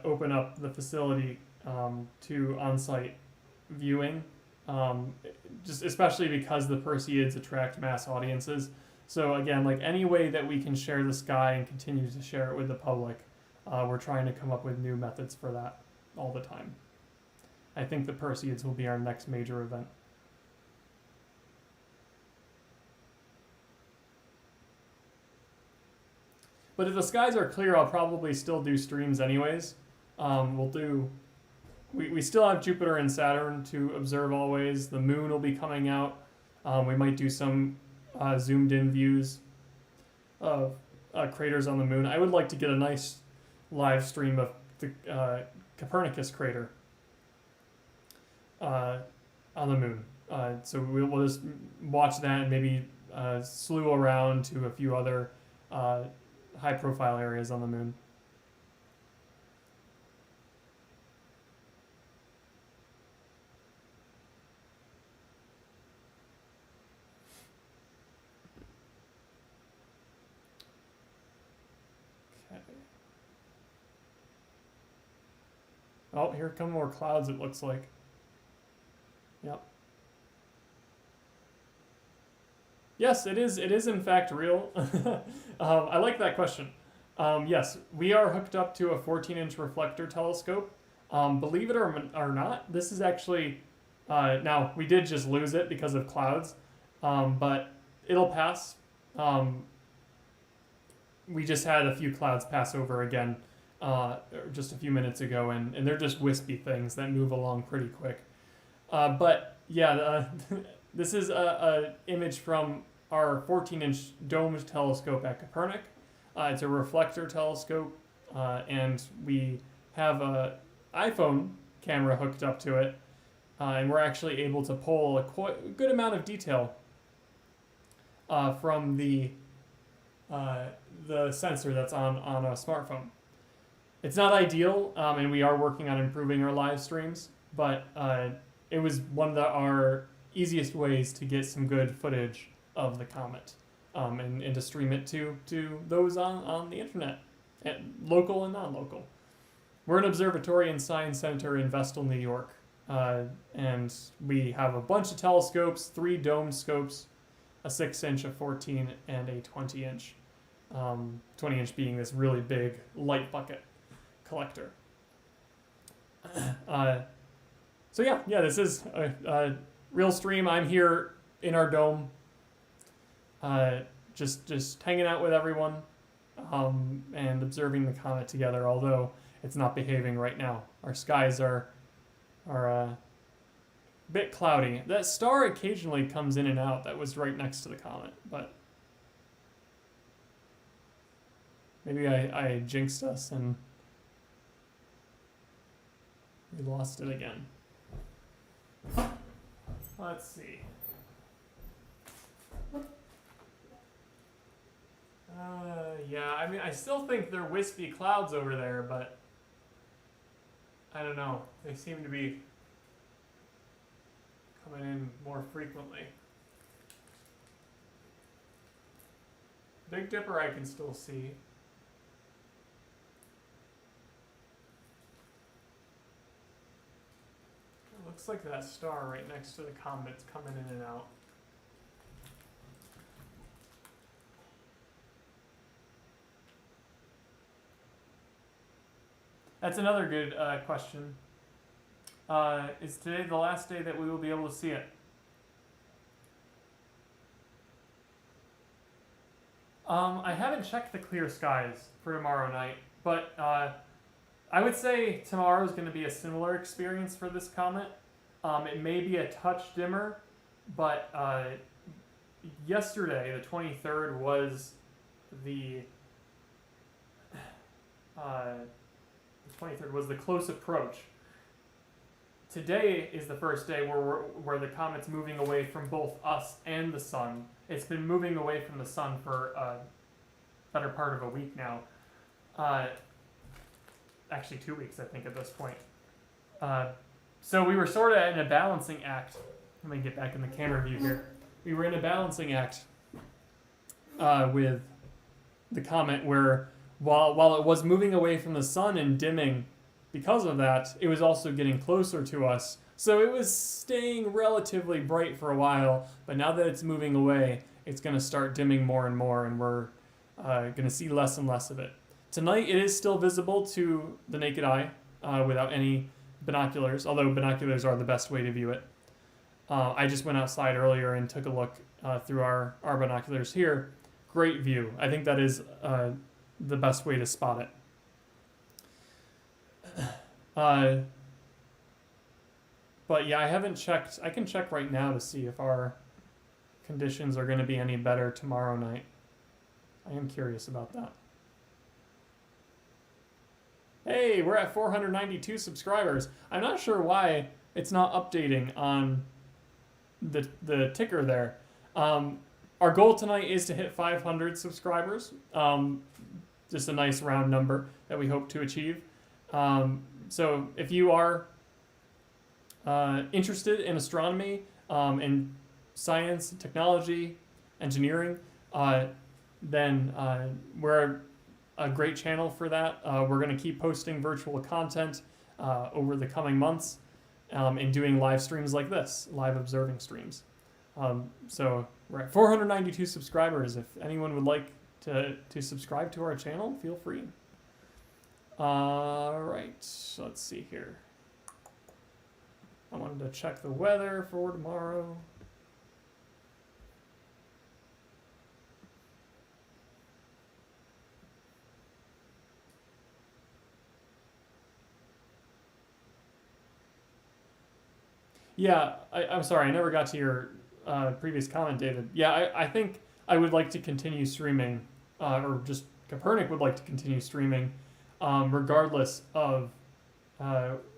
open up the facility to on-site viewing, just especially because the Perseids attract mass audiences. So again, like any way that we can share the sky and continue to share it with the public, we're trying to come up with new methods for that all the time. I think the Perseids will be our next major event. But if the skies are clear, I'll probably still do streams anyways. We still have Jupiter and Saturn to observe always. The moon will be coming out. We might do some zoomed in views of craters on the moon. I would like to get a nice live stream of the Copernicus crater on the moon. So we'll just watch that and maybe slew around to a few other high profile areas on the moon. Okay. Oh, here come more clouds, it looks like. Yep. Yes, it is in fact real. I like that question. Yes, we are hooked up to a 14-inch reflector telescope. Believe it or not, this is actually, now we did just lose it because of clouds, but it'll pass. We just had a few clouds pass over again just a few minutes ago, and they're just wispy things that move along pretty quick. But yeah, this is a image from our 14-inch domed telescope at Kopernik. It's a reflector telescope, and we have a iPhone camera hooked up to it, and we're actually able to pull a good amount of detail from the sensor that's on a smartphone. It's not ideal, and we are working on improving our live streams, but it was one of our easiest ways to get some good footage of the comet, and to stream it to those on the internet, local and non-local. We're an observatory and science center in Vestal, New York, and we have a bunch of telescopes, 3 domed scopes, a 6-inch, a 14, and a 20-inch. 20-inch being this really big light bucket collector. So yeah, this is a real stream. I'm here in our dome, just hanging out with everyone, and observing the comet together. Although it's not behaving right now, our skies are a bit cloudy. That star occasionally comes in and out. That was right next to the comet, but maybe I jinxed us and we lost it again. Let's see. Yeah, I mean, I still think they're wispy clouds over there, but I don't know. They seem to be coming in more frequently. Big Dipper I can still see. It looks like that star right next to the comet's coming in and out. That's another good question. Is today the last day that we will be able to see it? I haven't checked the clear skies for tomorrow night, but I would say tomorrow is going to be a similar experience for this comet. It may be a touch dimmer, but yesterday, the 23rd, was the 23rd was the close approach today is the first day where the comet's moving away from both us and the sun. It's been moving away from the sun for a better part of a week now. Actually 2 weeks, I think, at this point. So we were sort of in a balancing act. Let me get back in the camera view here. We were in a balancing act with the comet where while it was moving away from the sun and dimming because of that, it was also getting closer to us. So it was staying relatively bright for a while, but now that it's moving away, it's going to start dimming more and more, and we're going to see less and less of it. Tonight it is still visible to the naked eye without any binoculars, although binoculars are the best way to view it. I just went outside earlier and took a look through our binoculars here. Great view. I think that is the best way to spot it. But yeah, I haven't checked. I can check right now to see if our conditions are going to be any better tomorrow night. I am curious about that. Hey, we're at 492 subscribers. I'm not sure why it's not updating on the ticker there. Our goal tonight is to hit 500 subscribers. Just a nice round number that we hope to achieve. So if you are interested in astronomy, in science, technology, engineering, then we're a great channel for that. We're going to keep posting virtual content over the coming months and doing live streams like this, live observing streams. So we're at 492 subscribers. If anyone would like to subscribe to our channel, feel free. All right, let's see here. I wanted to check the weather for tomorrow. Yeah, I'm sorry, I never got to your previous comment, David. Yeah, I think I would like to continue streaming, or just Kopernik would like to continue streaming, regardless of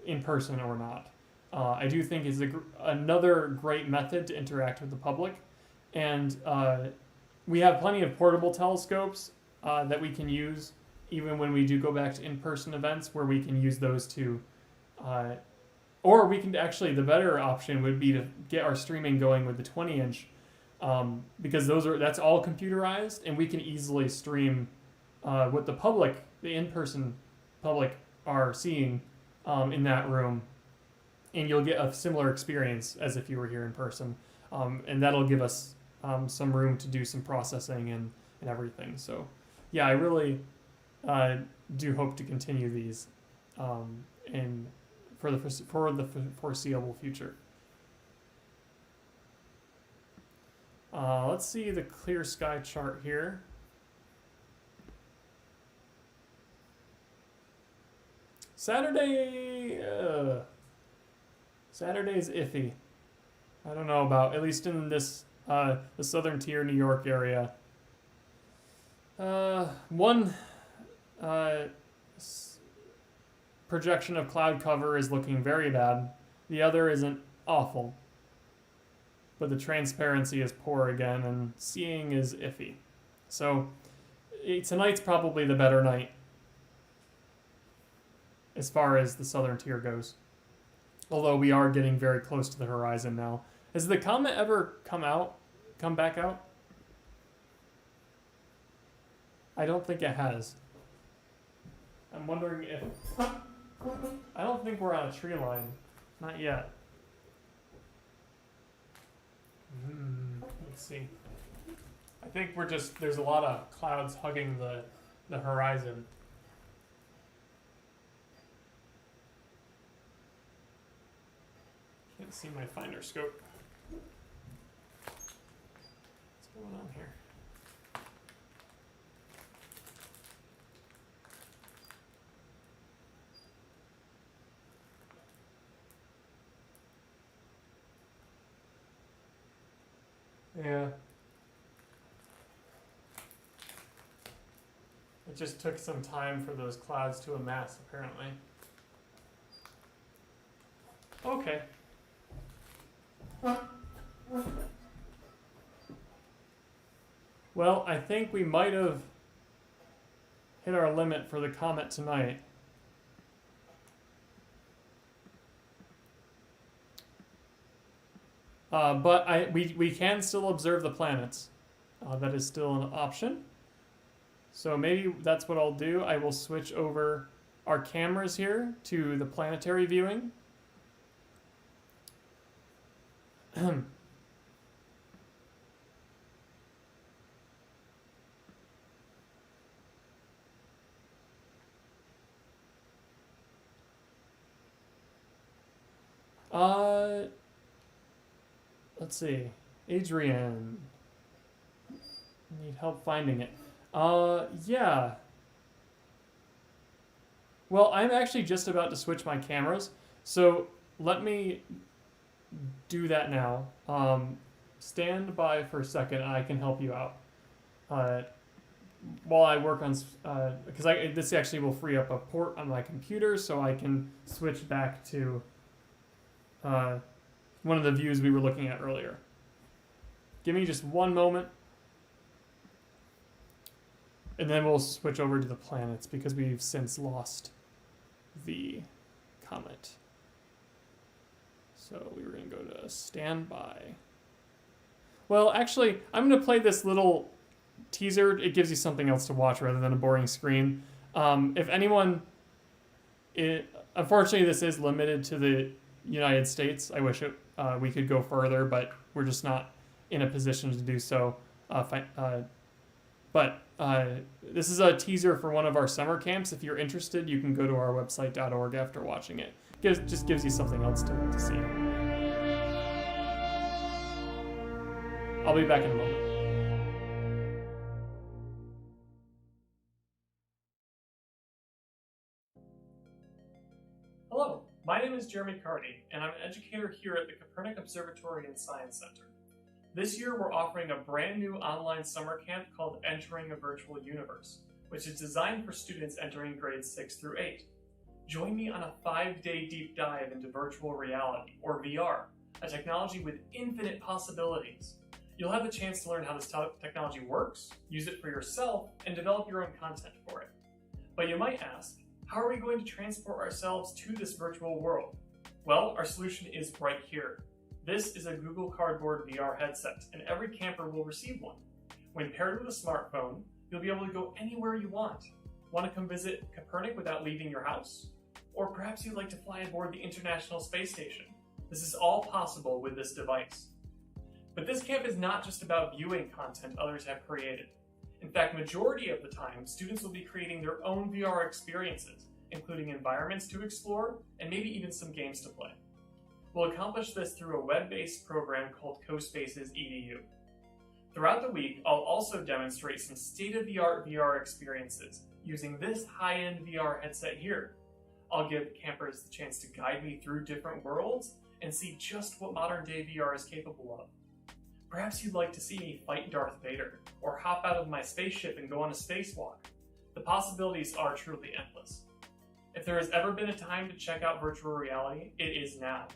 in person or not. I do think is another great method to interact with the public, and we have plenty of portable telescopes that we can use even when we do go back to in-person events, where we can use those to or we can actually, the better option would be to get our streaming going with the 20-inch, because that's all computerized, and we can easily stream what the public, the in-person public, are seeing in that room, and you'll get a similar experience as if you were here in person, and that'll give us some room to do some processing and everything. So, yeah, I really do hope to continue these for the foreseeable future. Let's see the clear sky chart here. Saturday's iffy. I don't know about, at least in this the southern tier New York area. One projection of cloud cover is looking very bad. The other isn't awful, but the transparency is poor again, and seeing is iffy. So tonight's probably the better night as far as the southern tier goes. Although we are getting very close to the horizon now. Has the comet ever come back out? I don't think it has. I'm wondering if... I don't think we're on a tree line. Not yet. Let's see. I think we're just... There's a lot of clouds hugging the horizon. Can't see my finder scope. What's going on here? Yeah. It just took some time for those clouds to amass, apparently. Okay. Well, I think we might have hit our limit for the comet tonight. But we can still observe the planets. That is still an option. So maybe that's what I'll do. I will switch over our cameras here to the planetary viewing. Let's see. Adrian. Need help finding it. Yeah. Well, I'm actually just about to switch my cameras, so let me do that now. Stand by for a second, and I can help you out. While I work on, because this actually will free up a port on my computer, so I can switch back to one of the views we were looking at earlier. Give me just one moment. And then we'll switch over to the planets because we've since lost the comet. So we were going to go to standby. Well, actually, I'm going to play this little teaser. It gives you something else to watch rather than a boring screen. If anyone... unfortunately, this is limited to the United States. I wish we could go further, but we're just not in a position to do so. But this is a teaser for one of our summer camps. If you're interested, you can go to our website.org after watching it. Just gives you something else to see. I'll be back in a moment. Hello, my name is Jeremy Carney, and I'm an educator here at the Kopernik Observatory and Science Center. This year, we're offering a brand new online summer camp called Entering a Virtual Universe, which is designed for students entering grades 6 through 8. Join me on a 5-day deep dive into virtual reality, or VR, a technology with infinite possibilities. You'll have the chance to learn how this technology works, use it for yourself, and develop your own content for it. But you might ask, how are we going to transport ourselves to this virtual world? Well, our solution is right here. This is a Google Cardboard VR headset, and every camper will receive one. When paired with a smartphone, you'll be able to go anywhere you want. Want to come visit Kopernik without leaving your house? Or perhaps you'd like to fly aboard the International Space Station. This is all possible with this device. But this camp is not just about viewing content others have created. In fact, majority of the time, students will be creating their own VR experiences, including environments to explore, and maybe even some games to play. We'll accomplish this through a web-based program called CoSpaces EDU. Throughout the week, I'll also demonstrate some state-of-the-art VR experiences using this high-end VR headset here. I'll give campers the chance to guide me through different worlds and see just what modern-day VR is capable of. Perhaps you'd like to see me fight Darth Vader, or hop out of my spaceship and go on a spacewalk. The possibilities are truly endless. If there has ever been a time to check out virtual reality, it is now.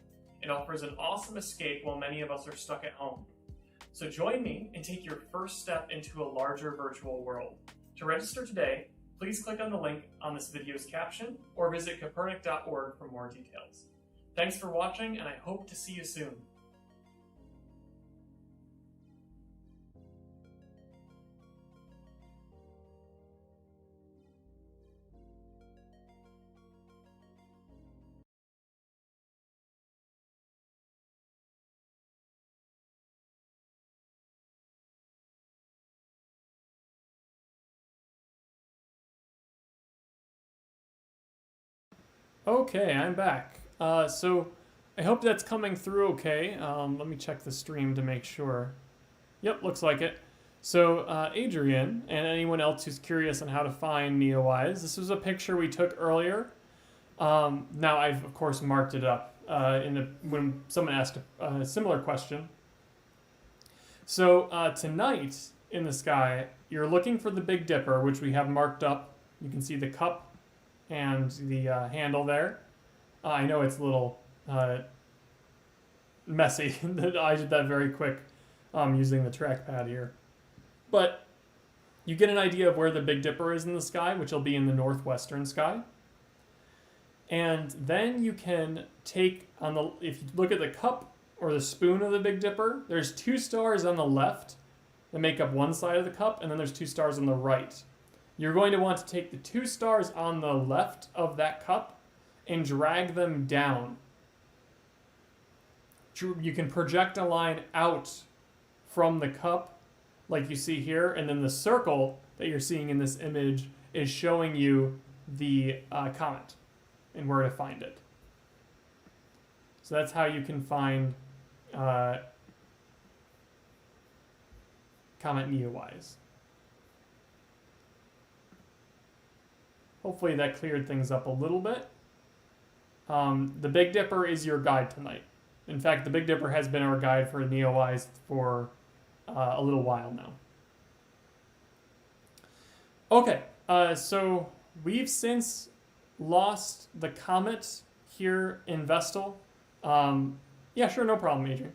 It offers an awesome escape while many of us are stuck at home. So join me and take your first step into a larger virtual world. To register today, please click on the link on this video's caption or visit kopernik.org for more details. Thanks for watching, and I hope to see you soon. Okay, I'm back. So I hope that's coming through okay. Let me check the stream to make sure. Yep, looks like it. So Adrian and anyone else who's curious on how to find NEOWISE, this was a picture we took earlier. Now I've of course marked it up when someone asked a similar question. So tonight in the sky, you're looking for the Big Dipper, which we have marked up. You can see the cup and the handle there. I know it's a little messy. I did that very quick using the trackpad here. But you get an idea of where the Big Dipper is in the sky, which will be in the northwestern sky. And then you can take if you look at the cup or the spoon of the Big Dipper, there's 2 stars on the left that make up one side of the cup, and then there's 2 stars on the right. You're going to want to take the 2 stars on the left of that cup and drag them down. You can project a line out from the cup like you see here, and then the circle that you're seeing in this image is showing you the comet and where to find it. So that's how you can find Comet NEOWISE. Hopefully that cleared things up a little bit. The Big Dipper is your guide tonight. In fact, the Big Dipper has been our guide for NEOWISE for a little while now. Okay, so we've since lost the comet here in Vestal. Yeah, sure, no problem, Adrian.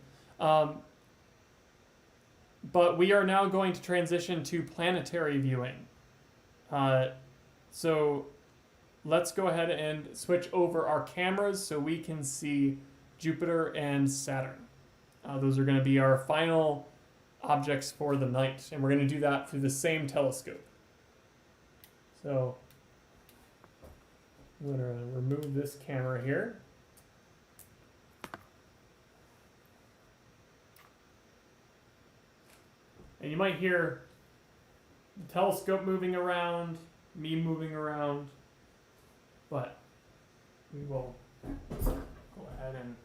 But we are now going to transition to planetary viewing. So let's go ahead and switch over our cameras so we can see Jupiter and Saturn. Those are going to be our final objects for the night, and we're going to do that through the same telescope. So I'm going to remove this camera here. And you might hear the telescope moving around, me moving around, but we will go ahead and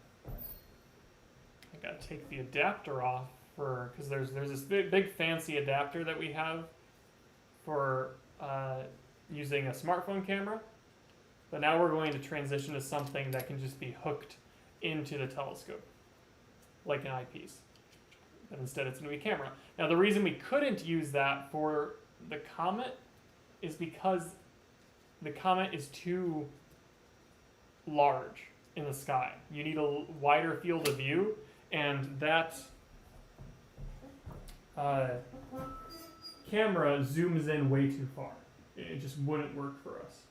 I gotta take the adapter off because there's this big fancy adapter that we have for using a smartphone camera, but now we're going to transition to something that can just be hooked into the telescope, like an eyepiece. But instead it's going to be a camera. Now the reason we couldn't use that for the comet is because the comet is too large in the sky. You need a wider field of view, and that camera zooms in way too far. It just wouldn't work for us.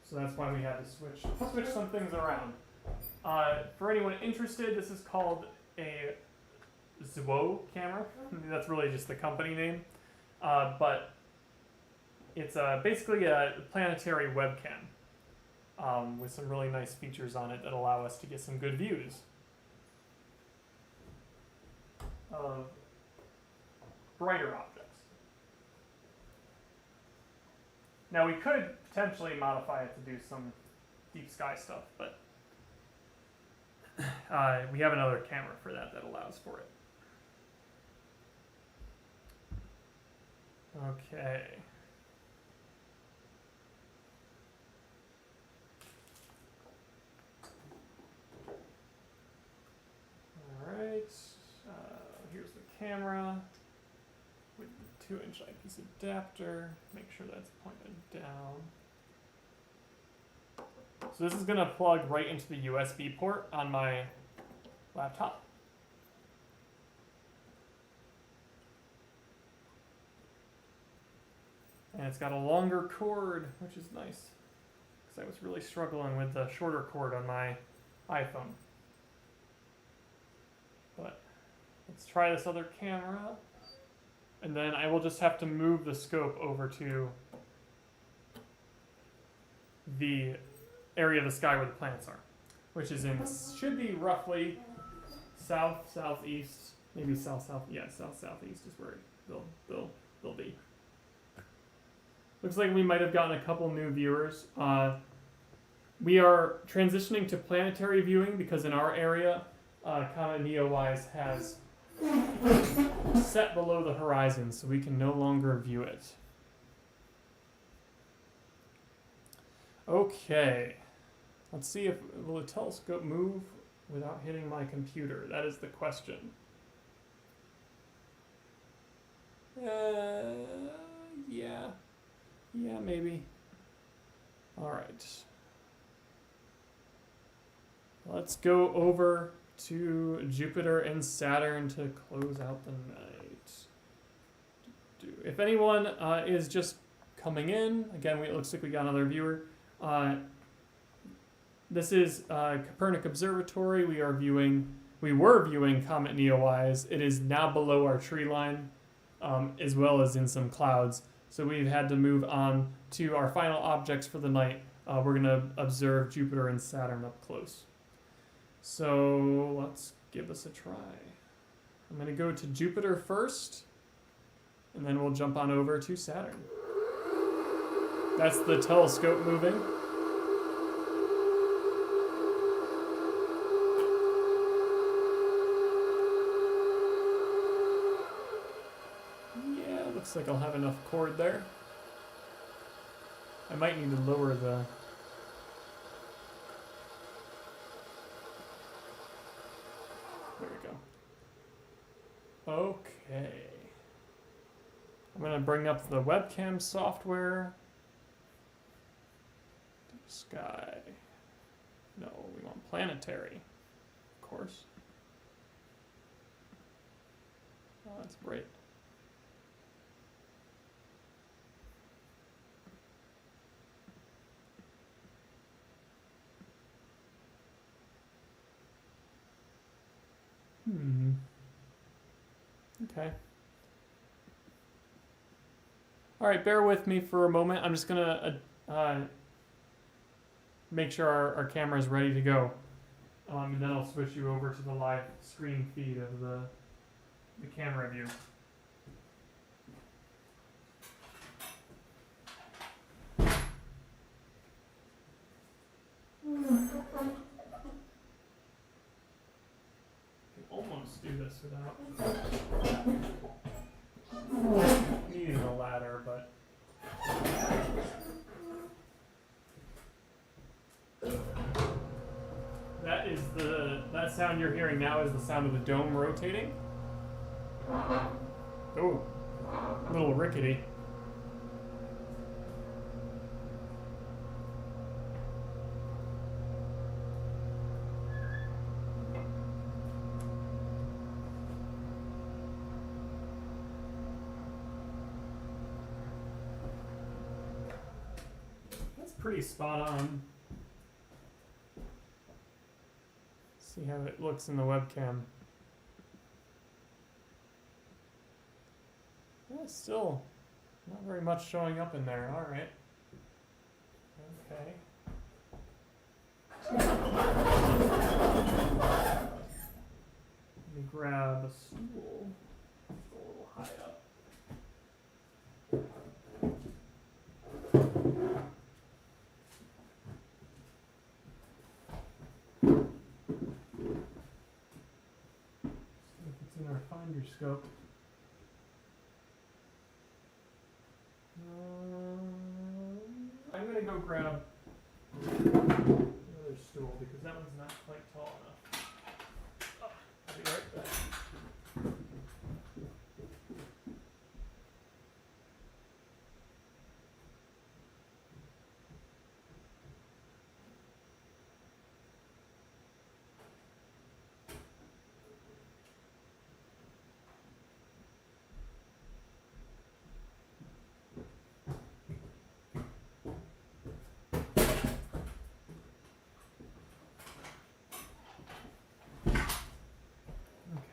So that's why we had to switch some things around. For anyone interested, this is called a ZWO camera. That's really just the company name. But it's basically a planetary webcam with some really nice features on it that allow us to get some good views of brighter objects. Now we could potentially modify it to do some deep sky stuff, but we have another camera for that allows for it. Okay. Alright, here's the camera with the 2-inch eyepiece adapter. Make sure that's pointed down. So this is going to plug right into the USB port on my laptop. And it's got a longer cord, which is nice, because I was really struggling with the shorter cord on my iPhone. But let's try this other camera, and then I will just have to move the scope over to the area of the sky where the planets are, which is should be roughly southeast, maybe southeast is where they'll be. Looks like we might have gotten a couple new viewers. We are transitioning to planetary viewing because in our area, Comet NEOWISE has set below the horizon, so we can no longer view it. Okay, let's see if will the telescope move without hitting my computer. That is the question. Yeah, maybe. All right. Let's go over to Jupiter and Saturn to close out the night. If anyone is just coming in, again, it looks like we got another viewer. This is Kopernik Observatory. We were viewing Comet NEOWISE. It is now below our tree line, as well as in some clouds. So we've had to move on to our final objects for the night. We're going to observe Jupiter and Saturn up close. So let's give this a try. I'm going to go to Jupiter first, and then we'll jump on over to Saturn. That's the telescope moving. Yeah, looks like I'll have enough cord there. I might need to lower the... There we go. Okay. I'm going to bring up the webcam software. Sky. No, we want planetary, of course. Oh, that's bright. Okay. All right, bear with me for a moment. I'm just gonna make sure our camera is ready to go, and then I'll switch you over to the live screen feed of the camera view. Almost do this without needing a ladder, but that sound you're hearing now is the sound of the dome rotating. Oh, a little rickety. Pretty spot on. See how it looks in the webcam. Yeah, still not very much showing up in there. All right. Okay. Let me grab a stool. It's a little high up. Finder scope. I'm gonna go grab another stool because that one's not quite tall enough. Oh, I'll be right back.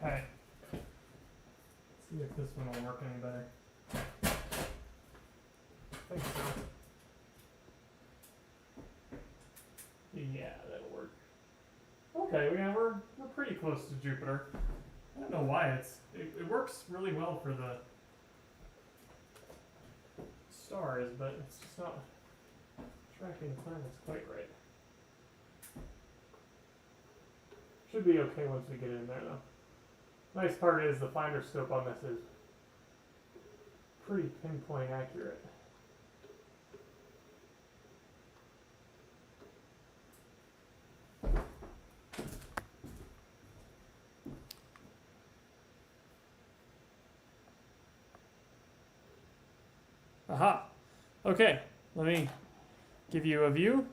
Okay. Let's see if this one will work any better. I think so. Yeah, that'll work. Okay, we're pretty close to Jupiter. I don't know why it works really well for the stars, but it's just not tracking the planets quite right. Should be okay once we get in there, though. Nice part is the finder scope on this is pretty pinpoint accurate. Aha. Okay, let me give you a view.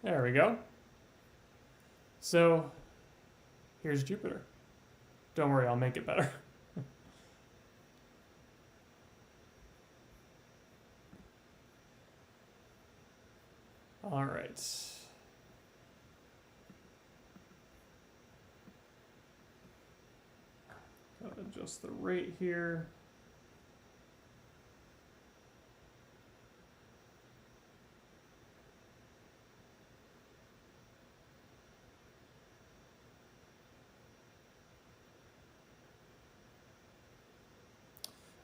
There we go. So here's Jupiter. Don't worry, I'll make it better. All right. Gotta adjust the rate here.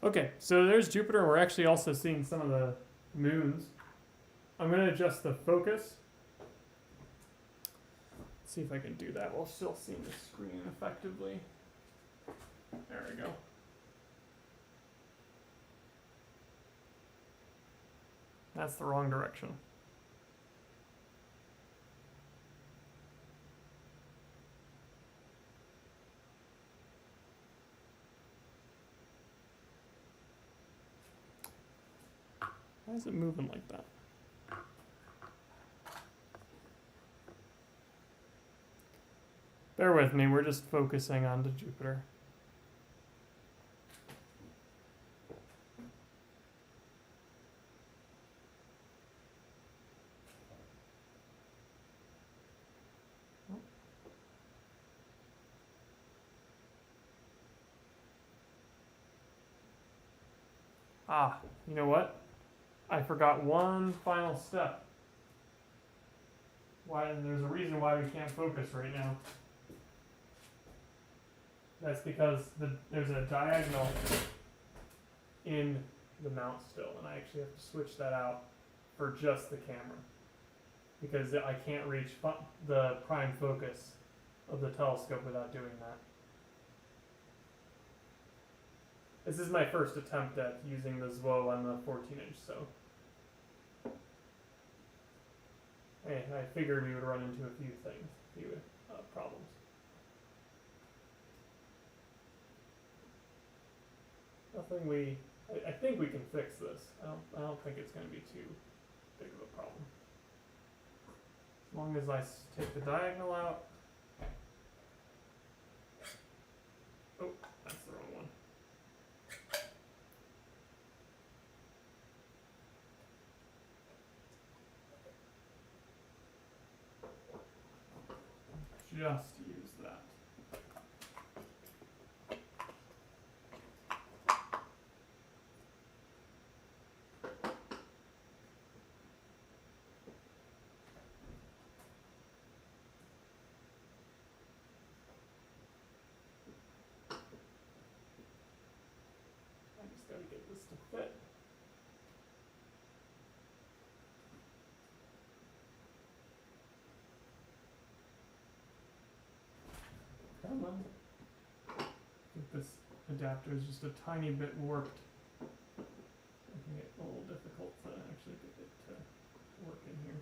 Okay, so there's Jupiter. We're actually also seeing some of the moons. I'm going to adjust the focus. Let's see if I can do that while still seeing the screen effectively. There we go. That's the wrong direction. Why is it moving like that? Bear with me, we're just focusing on to Jupiter. Ah, you know what? I forgot one final step. Why? There's a reason why we can't focus right now. That's because there's a diagonal in the mount still, and I actually have to switch that out for just the camera because I can't reach the prime focus of the telescope without doing that. This is my first attempt at using the ZWO on the 14-inch, so hey, I figured we would run into a few things, a few problems. Nothing I think we can fix this. I don't think it's going to be too big of a problem. As long as I take the diagonal out. Oh, that's the wrong one. Just use that. I just gotta get this to fit. Come on. I think this adapter is just a tiny bit warped. Making it a little difficult to actually get it to work in here.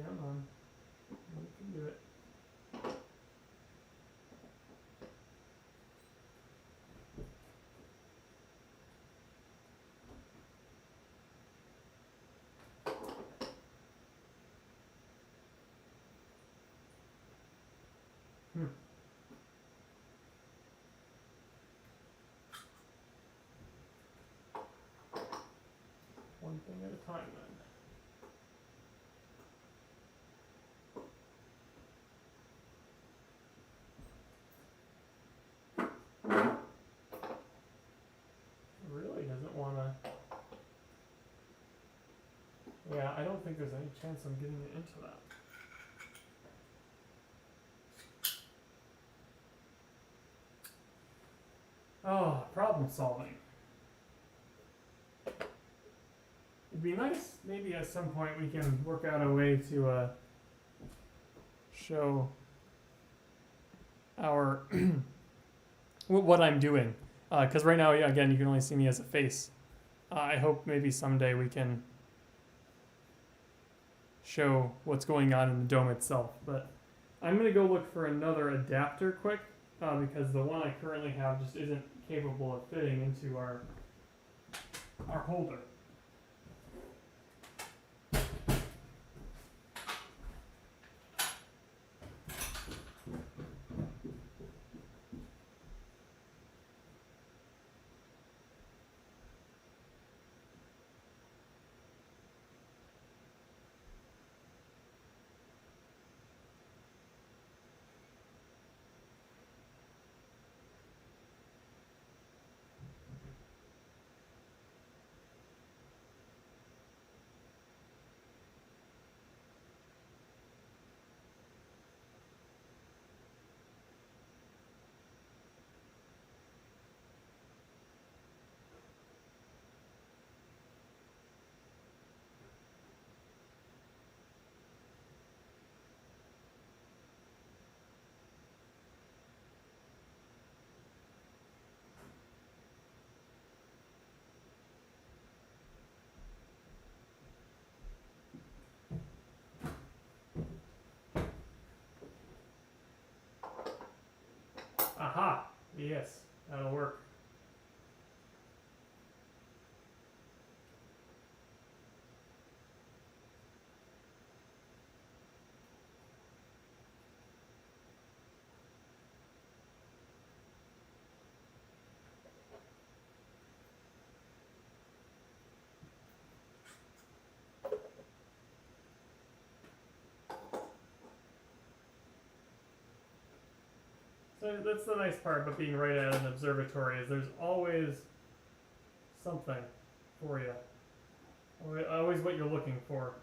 Come on. You can do it. One thing at a time then. Really doesn't want to. Yeah, I don't think there's any chance I'm getting it into that. Oh, problem solving. It'd be nice, maybe at some point we can work out a way to show our what I'm doing. Because right now, again, you can only see me as a face. I hope maybe someday we can show what's going on in the dome itself. But I'm gonna go look for another adapter quick, because the one I currently have just isn't capable of fitting into our holder. Aha! Yes, that'll work. So that's the nice part about being right at an observatory is there's always something for you. Always what you're looking for.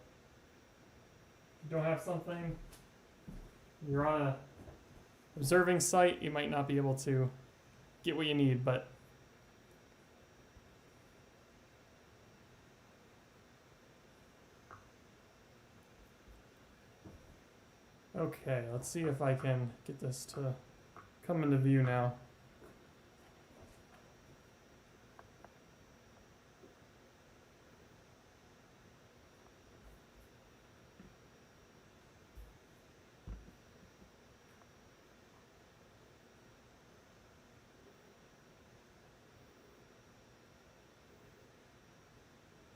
If you don't have something, you're on a observing site, you might not be able to get what you need, but okay, let's see if I can get this to come into view now.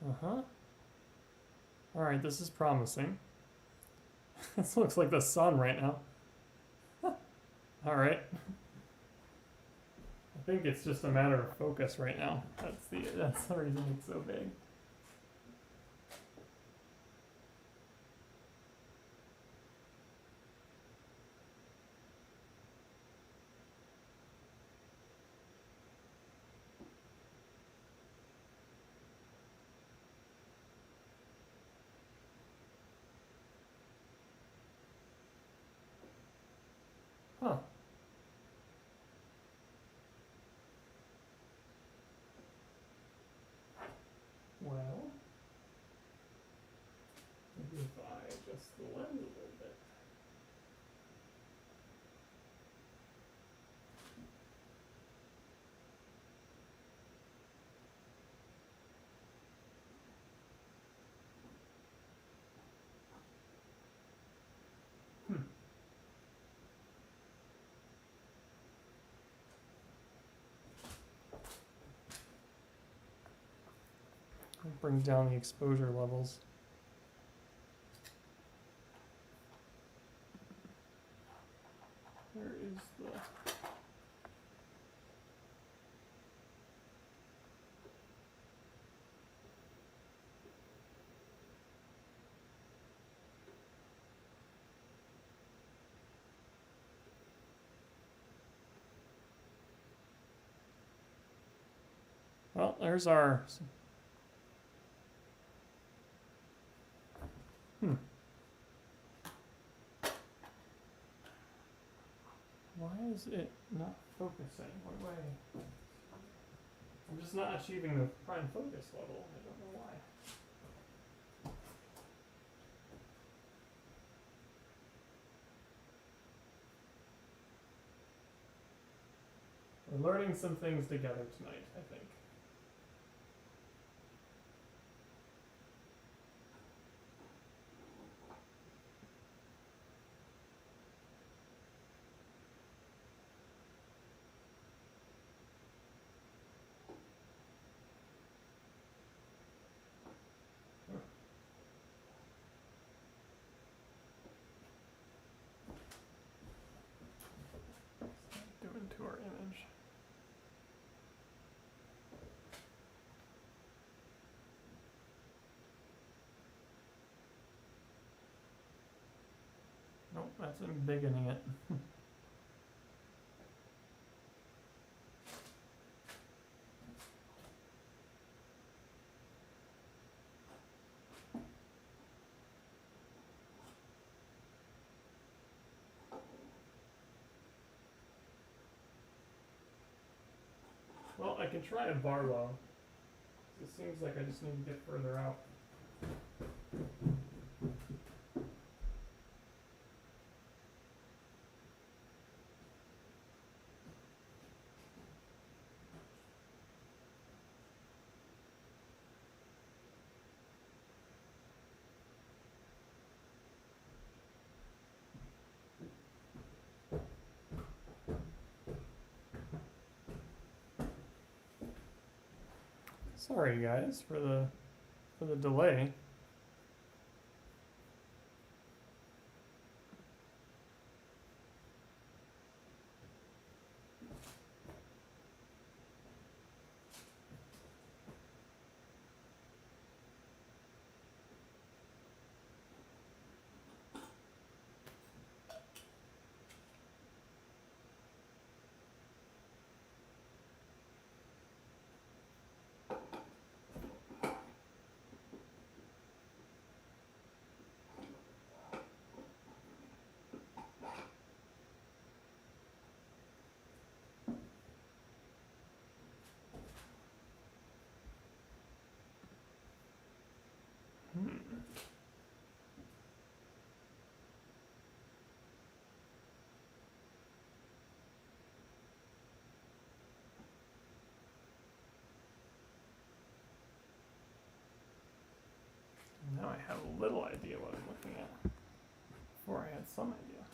Uh-huh. Alright, this is promising. This looks like the sun right now. Alright. I think it's just a matter of focus right now. That's the reason it's so big. Huh. Well, maybe if I adjust the lens a little bit. I'll bring down the exposure levels. Where is the... Well, there's our... Why is it not focusing? What do I... I'm just not achieving the prime focus level. I don't know why. We're learning some things together tonight, I think. That's embiggening it. Well, I can try a Barlow. It seems like I just need to get further out. Sorry guys for the delay. Now I have a little idea what I'm looking at. Before I had some idea.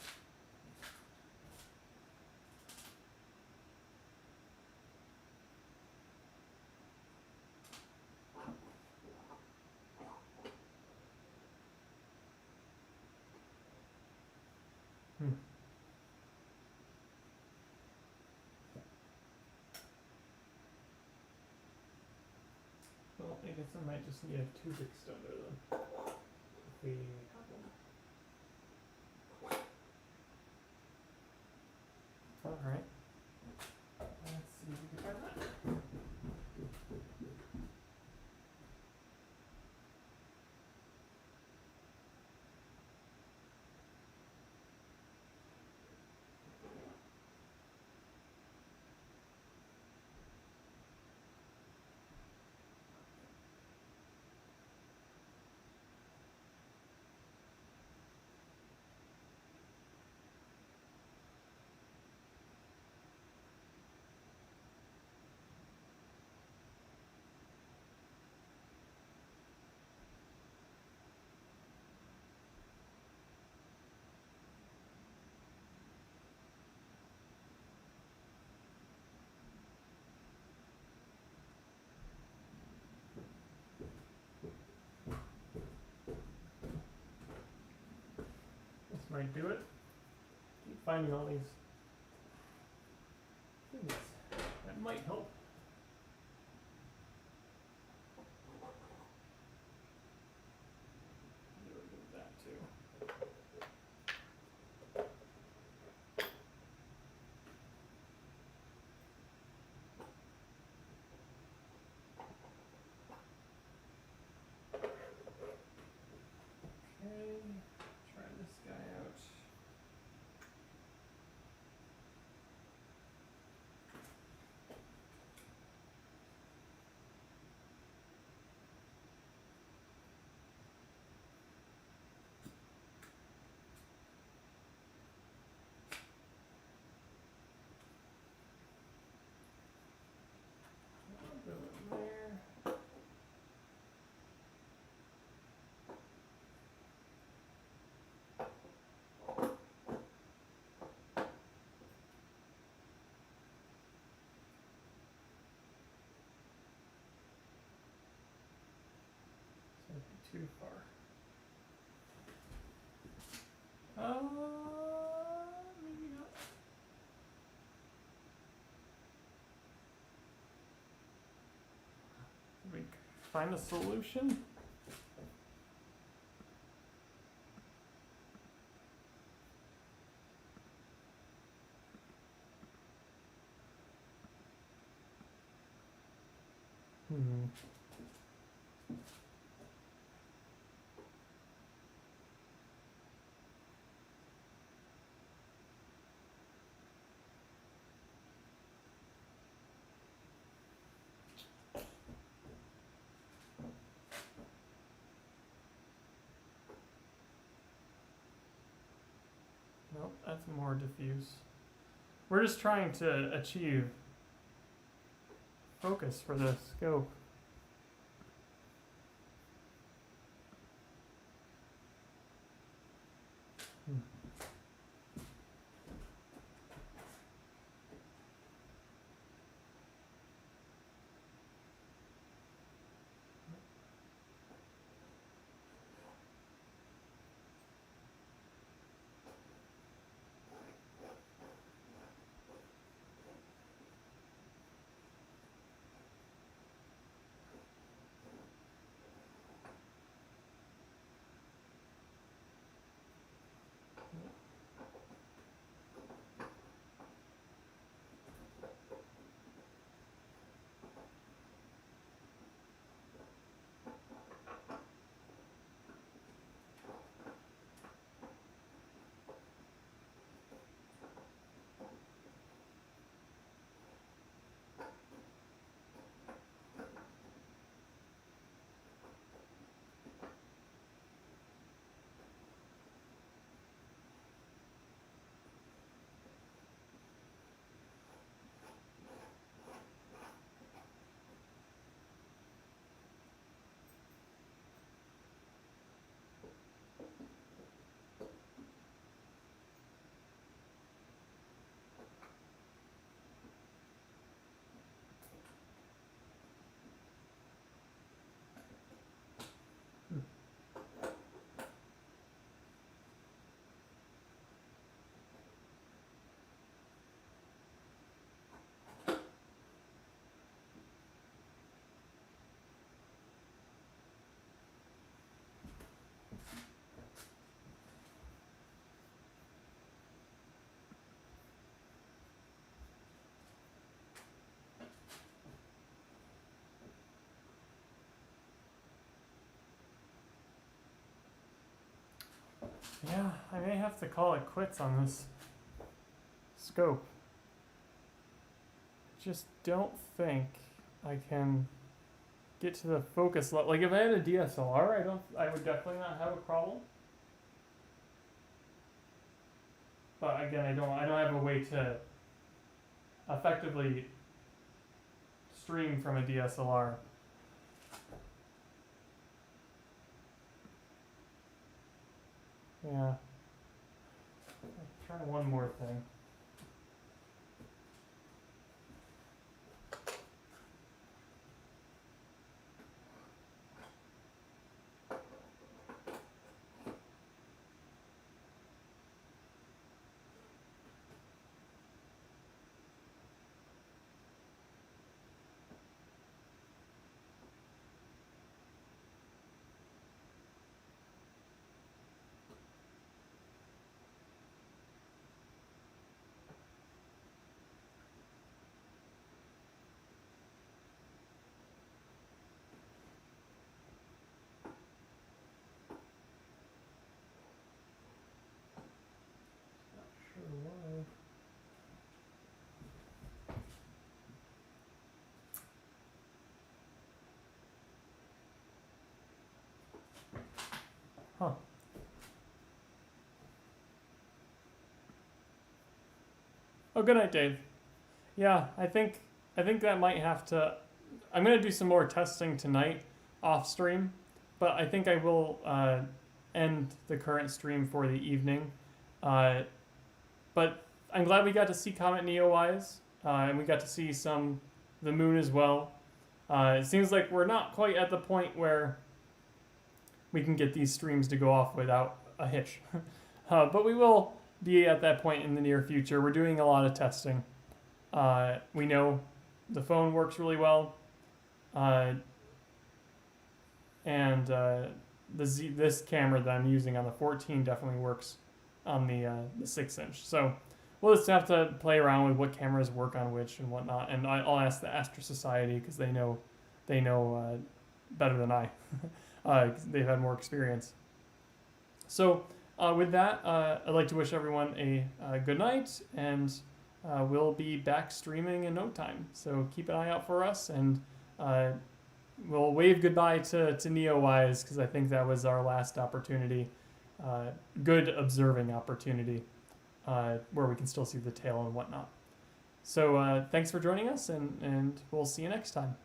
Well, I guess I might just need a tube extender then. If we have one. Alright. Let's see if we can find that. Might do it. Keep finding all these things that might help. Get rid of that too. Okay, try this guy out. Go in there. Too far. Maybe not. Did we find a solution? Nope, that's more diffuse. We're just trying to achieve focus for the scope. Yeah, I may have to call it quits on this scope. Just don't think I can get to the focus level. Like if I had a DSLR, I would definitely not have a problem. But again, I don't have a way to effectively stream from a DSLR. Yeah. Try one more thing. Huh. Oh, good night, Dave. Yeah, I think that might have to. I'm gonna do some more testing tonight off stream, but I think I will end the current stream for the evening. But I'm glad we got to see Comet NEOWISE, and we got to see the moon as well. It seems like we're not quite at the point where we can get these streams to go off without a hitch. But we will be at that point in the near future. We're doing a lot of testing. We know the phone works really well. And this camera that I'm using on the 14 definitely works on the 6-inch. So we'll just have to play around with what cameras work on which and whatnot. And I'll ask the Astro Society because they know better than I. 'Cause they've had more experience. So with that, I'd like to wish everyone a good night, and we'll be back streaming in no time. So keep an eye out for us, and we'll wave goodbye to NEOWISE, because I think that was our last opportunity, good observing opportunity, where we can still see the tail and whatnot. So thanks for joining us, and we'll see you next time.